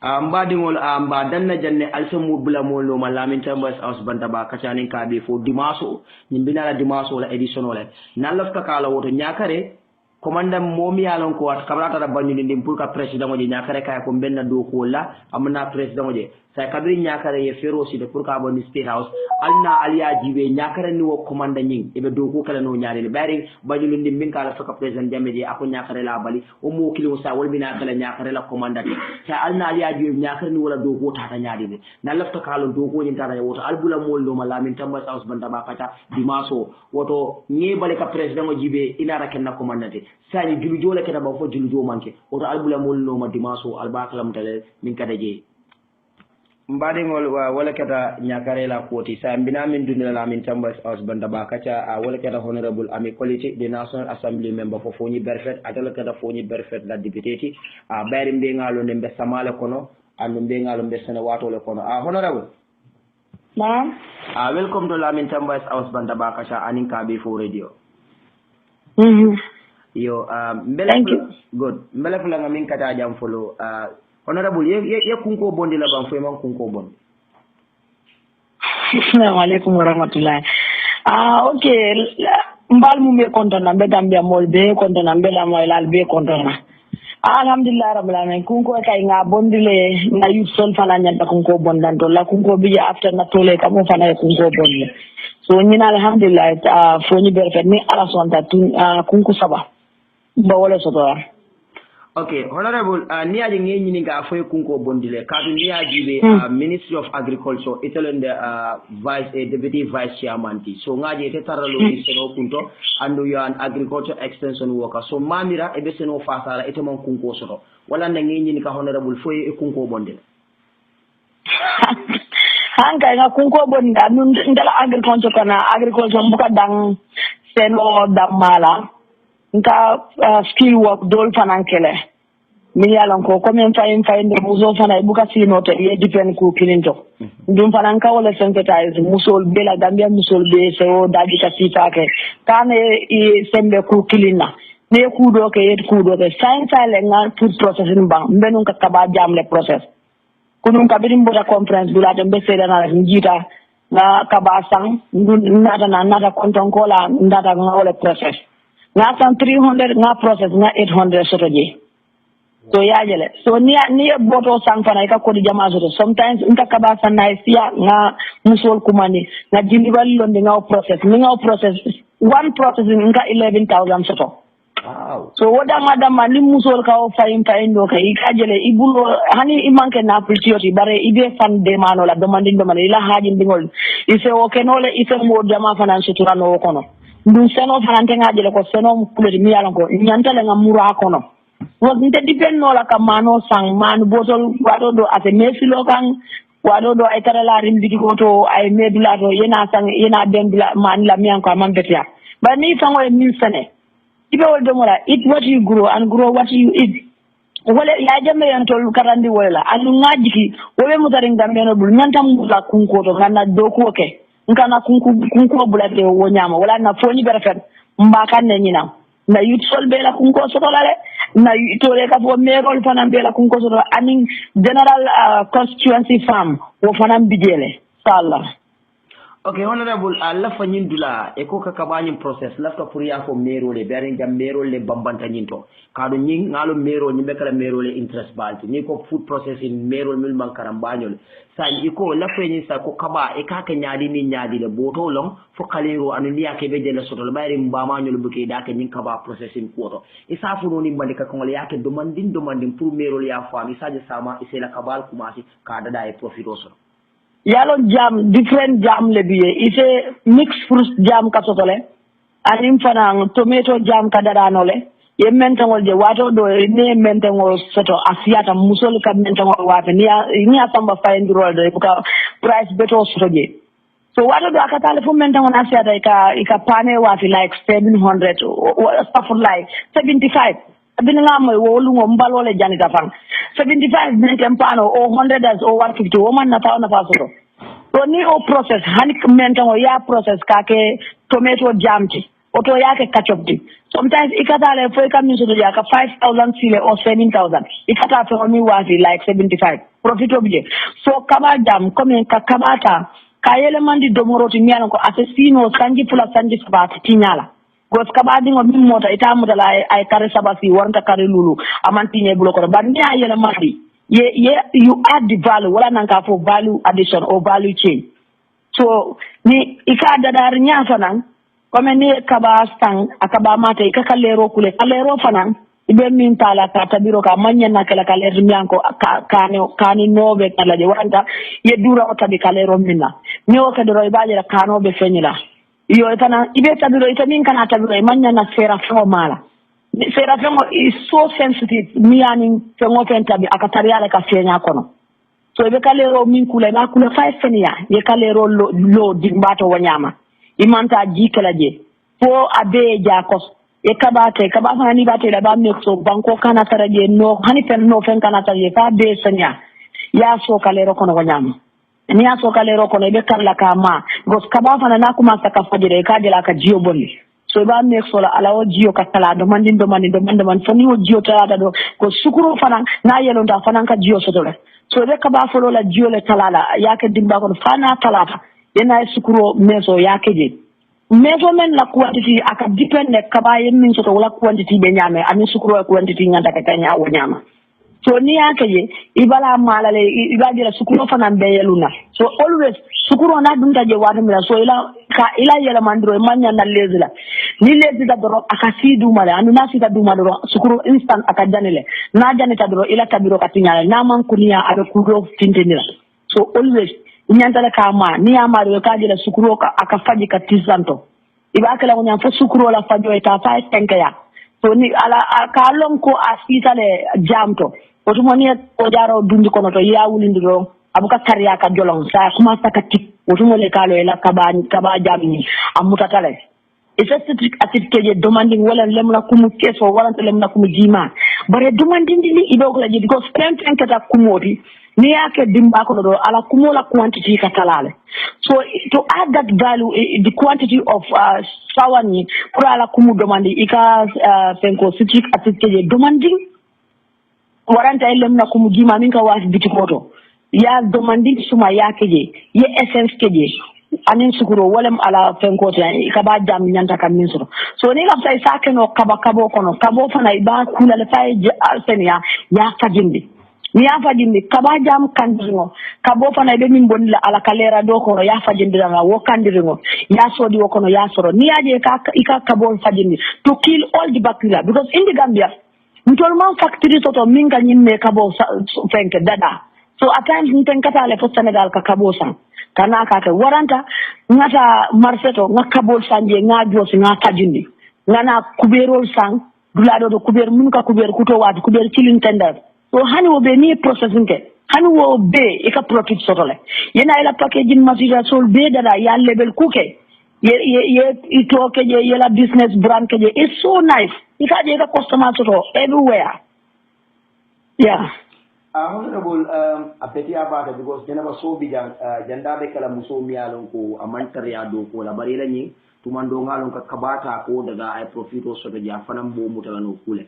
[SPEAKER 2] Ambadingol danna janne also mubula molo malamin chambers house bantaba kachani kabe fo dimaso nimbina la dimaso la edition wala nalafta kala woto Nyakare commandant momi alon ko wat kabrata da banyu ndim pour ka president moje nyakare kay ko benna do ko la amna president moje sa kabiri nyakare ye fero si de pour ka bon state house alna aliya jibe nyakare ni wo commanda nying e be do ko kala no nyaade bari bajulu ndim min kala faka president jameji ako nyakare la bali o mo kilo sa wol bina kala nyakare la commanda sa alna aliya jibe nyakare ni wala do ko tata nyaade be na lafta kala do ko nyin tata woto albula mol do malamin tamba house banda ba kata dimaso woto ngi bale ka president o jibe inara kenna commanda sa ni julu jole keda ba fo julu jo manke woto albula mol no ma dimaso albakalam tale min kada je mbaɗigol wala keta ñakare la kooti sa mbinamin dundila lamin tambas aus banda ba kaca wala keta honorable ami quality the national assembly member fo foñi berfet atala keta foñi berfet la député ti ɓayri mbiyegalo nde mbe samale kono andu mbiyegalo mbe sene watole kono honorable
[SPEAKER 6] naam
[SPEAKER 2] welcome to lamin tambas aus banda ba kaca anin kaɓe fo radio yo good mbele fulanga min kata jam folo honorable ye kunko bondi la ban fo man kunko bondi
[SPEAKER 6] assalamu alaikum wa rahmatullahi okay mbal mu me kontona be Gambia mol be kontona be la moy lal be kontona alhamdulillah rabbil alamin kunko kay nga bondi le na yu sol fana nyanta kunko bondan to la kunko bi after na tole kam fana kunko bondi so nyina alhamdulillah fo ni berfet ni ala sonta kunko saba ba wala soto
[SPEAKER 2] okay honorable niaje ngeni ni ga foy kunko bondile kadu niaji be ministry of agriculture italende vice deputy vice chairman ti so ngaje te taralo ni seno kunto andu yan agriculture extension worker so mamira e be seno fasala ite mon kunko soto wala na ngeni ni ka honorable foy e kunko bondile
[SPEAKER 6] hanga nga kunko bonda ndala agriculture kana agriculture mbuka dang seno damala nka skill work dol fanankele mi yalan ko comme fay nder muso fana buka sino to ye depend ko kilinto dum fananka wala sensitize musol be la Gambia musol be so daji ka sitake kane e sembe ko kilina ne kudo ke yet kudo ke science ale nga food processing bang benun ka kaba jamle process kunun ka bidim boda conference dula de be sedana njita na kaba sang nada konton kola ndata nga wala process nga san 300 nga process nga 800 soto je so yajele so ni boto sang fana ka ko di jama soto sometimes inta kaba san na sia nga musol kumani nga jindibal londe nga process ni nga process one processing nga 11,000 soto
[SPEAKER 2] wow
[SPEAKER 6] so woda madam ni musol ka o fayim do kay kajele ibulo hani imanke na patriotism bare ibe fan de mano la demanding ila haji ndingol ise o kenole ise mo jama fana sutura no kono ndum seno fanante ngajele ko seno kuledi mi yalan ko nyantale ngamura kono wo nte dipen no la kamano sang man botol wado do ate mesilo kan wado do ay tarala rimbidi ko to ay medula to yena sang yena dembla man la mian ko man betia ba ni fango e min sene ibe wol do mora eat what you grow and grow what you eat wala ya jamme yan tol karandi wala anu ngajiki wobe mutare ngambe no bul nantam la kunko to ganna do ko ke nkana kunko bulate wo nyama wala na foni berefet mbaka ne nyina na yutol be la kunko sotolale na yutole ka fo merol fanan be la kunko sotolale aning general constituency farm wo fanan bidele sala
[SPEAKER 2] okay honorable Allah fa nyindula e ko ka kabanyim process lafta pour ya ko merole beren jam merole bambanta nyinto kadu nyi ngalo merole nyimbe kala merole interest balti ni ko food processing merole mil mankaram banyol sa iko la fenyi sa ko kaba e ka ka nyaadi ni nyaadi le boto long fo kalero anu niya ke be jele sotol bayri mbama nyol buke da ke nyin kaba processing ko e sa fu no ni mbandi ka ko ya ke demanding pour merole ya fami sa je sama e se la kabal kumasi ka dada e profito so
[SPEAKER 6] yalo jam different jam le biye ite mixed fruit jam kasotole anim fana tomato jam kadadanole ye mentangol je wato do ne mentangol soto asiata musol ka mentangol wato ni asamba fayndrol de ka price beto soto je so wato do akatale fu mentangol asiata ka pane wato like 700 or like 75 abinga moy wolu ngom balole janita fang 75 mentem pano o 100 as o 150 o man na soto so ni o process hani mentango ya process kake tomato jamti oto yake ketchup sometimes ikatale foi kam soto ya ka 5,000 sile or 7,000 ikata to mi wasi like 75 profit obje so kaba jam comme ka kabata ka mandi domoroti miano ko asesino sanji pula sanji sabati tinyala gos kabadi ngo min mota ita mota la ay kare sabasi warnta kare lulu amantiñe bulo ko bandi ayele mandi you add the value wala nanka for value addition or value change. So ni ika dadar nya fanan comme ni kaba stang akaba mate ika kalero kule kalero fanan ibe min tala ka tabiro ka manya na kala kalero nyanko kani nobe kala je wanda ye dura o tabi kalero minna nyo ka doro ibaje la kano be fenyila yo tana ibe tabiro ita min kana tabiro manya na sera fo mala sera fo is so sensitive miani fo tabi akatariala ka fenya kono. So ibe kalero min kula na kula fa fenya ye kalero lo dimbato wanyama imanta jikala je fo abe jakos e kabate kabata ni bate la ba mekso banko kana taraje no hani pen no fen kana taraje fa be senya ya so kalero kono wanyama ni ya so kalero kono ibe karla kama gos kabata na kuma saka fajire ka jela ka jiyo bonni so ba mekso la ala o jiyo ka tala do man fani o jiyo tala do ko sukuro fana na yelo nda fana ka jiyo sotole so be kaba folo la jiyo le talala yake dimba ko fana talata yana sukuro meso yake je meso men la quantity aka depend kaba yen min soto wala quantity be nyame ami sukuro quantity ngata ka tanya o nyama so ni yake je ibala malale ibaje la sukuro fana be yeluna so always sukuro na dunta je wadu mila so ila yela mandro manya na lezila ni lezila doro aka sidu mala anu na sita duma doro sukuro instant aka janele na janeta doro ila tabiro katinyala na man kunia abe kudo tintenira so always nyantala kama ni amaro ka jela sukuro aka faji ka tisanto iba kala ngonya fo sukuro la fajo eta fa tenkaya so ni ala ka lonko asita le jamto otumoni o jaro dundi kono to yawulindiro abuka kariya ka jolong sa kuma saka tik otumole kalo ela kaba jamni amuta tale it's a certificate demanding wala lemna kumu keso wala lemna kumu jima bare demanding ni ido ko laji because spend kata kumoti ni yake dimba ko do ala kumola quantity katalale so to add that value the quantity of sawani pour ala kumu demanding ika penko certificate demanding waranta lemna kumu jima minka was bitikoto ya demanding suma yake je ye essence keje anin sukuro walem ala fenko tan ikaba jam nyanta kan minsuro so ni lafta isake no kabo kono kabo fana iba kula le fay senia ya fajindi ni ya fajindi kaba jam kandingo kabo fana be min bonni la ala kalera do kono ya fajindi la wo kandiringo ya sodi wo kono ya soro ni aje ka kabo fajindi to kill all the bacteria because in the Gambia mutolman factory toto minga nyimme kabo fenke dada so at times nten kata le fo Senegal ka kabo san kana ka ke waranta ngata marseto ngakabol sanje ngajosi ngakajindi ngana kuberol sang dulado do kuber mun ka kuber kuto wat kuber kilin tender so hani wo be ni processing ke hani wo be e ka profit sotole yena ila packaging material sol be dada ya label kuke ye ito ke ye la business brand ke it's so nice ikaje ka customer soto everywhere yeah.
[SPEAKER 2] Honorable apeti abata because jenaba so bijan jandabe kala muso miyalon ko amantariya do ko la barila ni tumando ngalon ka kabata ko daga ay profito so ja fanam bo mutalano kule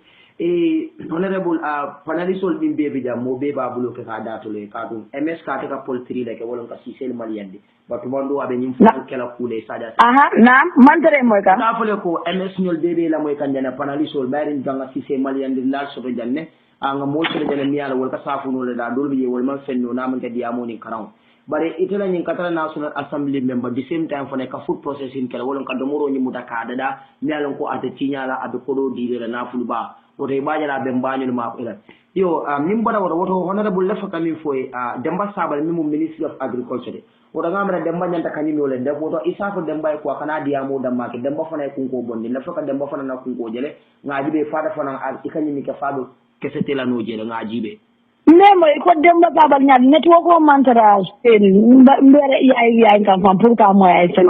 [SPEAKER 2] honorable panelistol bin be bijam mo be babulo ke ka datole ka dum ms ka ka poltri le ke wolon ka sisel maliyande batumando abe nyim fu kala kule sada
[SPEAKER 6] na mantare moy ka
[SPEAKER 2] ta fole ko ms nyol bebe la moy kan jana panelistol bayrin janga sisel maliyande lal so janne anga moltele jana miyala wol ka safuno le da dolbi je wol man fenno na man ka diamoni karam bare itela nyin katala national assembly member the same time fone ka food processing kala wolon ka domoro nyi mutaka dada miyala ko ata tinyala abe kodo dire na fulba woto baajala be mbañol ma ko ila yo min bada woto honorable lefa kami foy demba sabal mi mo ministry of agriculture woto ngamra demba nyanta kanyimi wala def woto isafu demba ko kana diamo demba ke demba fana kunko bondi lefa ka demba fana na kunko jele ngaji be fada fana ikanyimi ke fado kesete la no jele ngaji be
[SPEAKER 6] nemo ko demba babal nyaade network ko mantara mbere yaay kam fam pour ka mo ay sen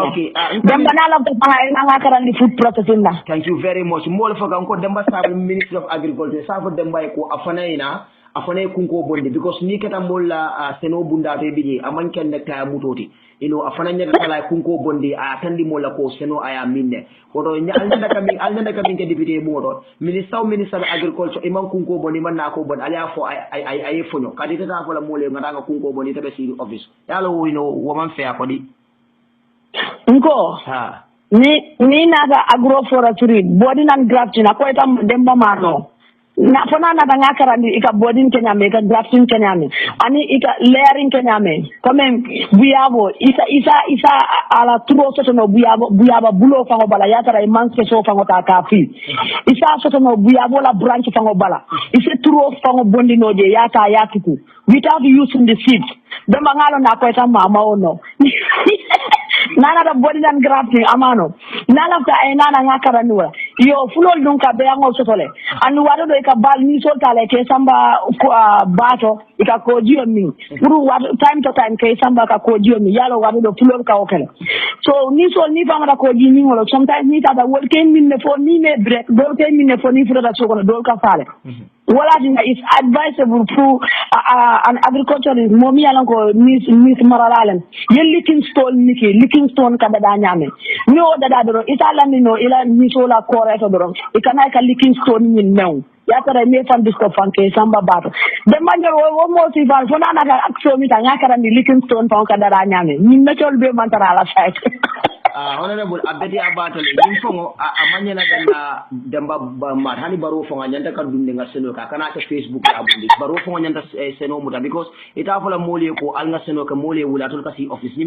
[SPEAKER 6] demba na la ko ay na karandi food processing na
[SPEAKER 2] thank you very much mol fa ko demba sabal ministry of agriculture sa fo demba ko afana kunko bonde because ni kata molla seno bunda be bije aman ken ne kaya mutoti ino afana nyaka kala kunko bonde a tandi molla ko seno aya minne wodo alnda kami ke député modo minister of agriculture iman kunko bonde man na ko bon ala fo ay fonyo kadi tata fo la mole ngata kunko bonde tabe ci office yalo wino woman fe akodi
[SPEAKER 6] nko ni naga agroforestry body nan grafting ko itam demba marno na fona na danga karandi ika boarding kenyame ika drafting kenyame ani ika layering kenyame comme buyabo isa ala tro soto no buyaba bulo fango bala yatara manke so fango ta kafi isa soto no buyabo la branch fango bala isa tro fango bondinoje yata yatiku without using the seed dama ngalo na ko ta mama ono nana da body dan grafting amano nana ta ay nana ngakara nuwa yo fulol dun ka be yango sotole anu wado do ka bal ni sol tale ke samba bato ika ko jiyo mi buru wado time to time ke samba ka ko jiyo mi yalo wado do fulol ka okele so ni sol ni fama da ko ji ni ngolo sometimes ni ta da wol ken min ne fo ni me break do ken min ne fo ni fura da soko do ka fale wala dinga is advisable for an agriculturist momi yalan ko mis maralalen yel licking stone kada da nyame no da do itala no ila misola koreto do ikana ka licking stone min new ya tara me fan disco fanke samba bato de manjaro wo mo si val fona na action mi ta ngakara ni licking stone fa kada da nyame ni metol be mantara la site
[SPEAKER 2] honorable abedi abatale yin fongo amanya na ganda demba mat hani baro fonga nyanda ka dunde nga seno ka kana ta facebook ya abundi baro fonga nyanda seno muta because ita fola mole ko al nga seno ka mole wula tol kasi office ni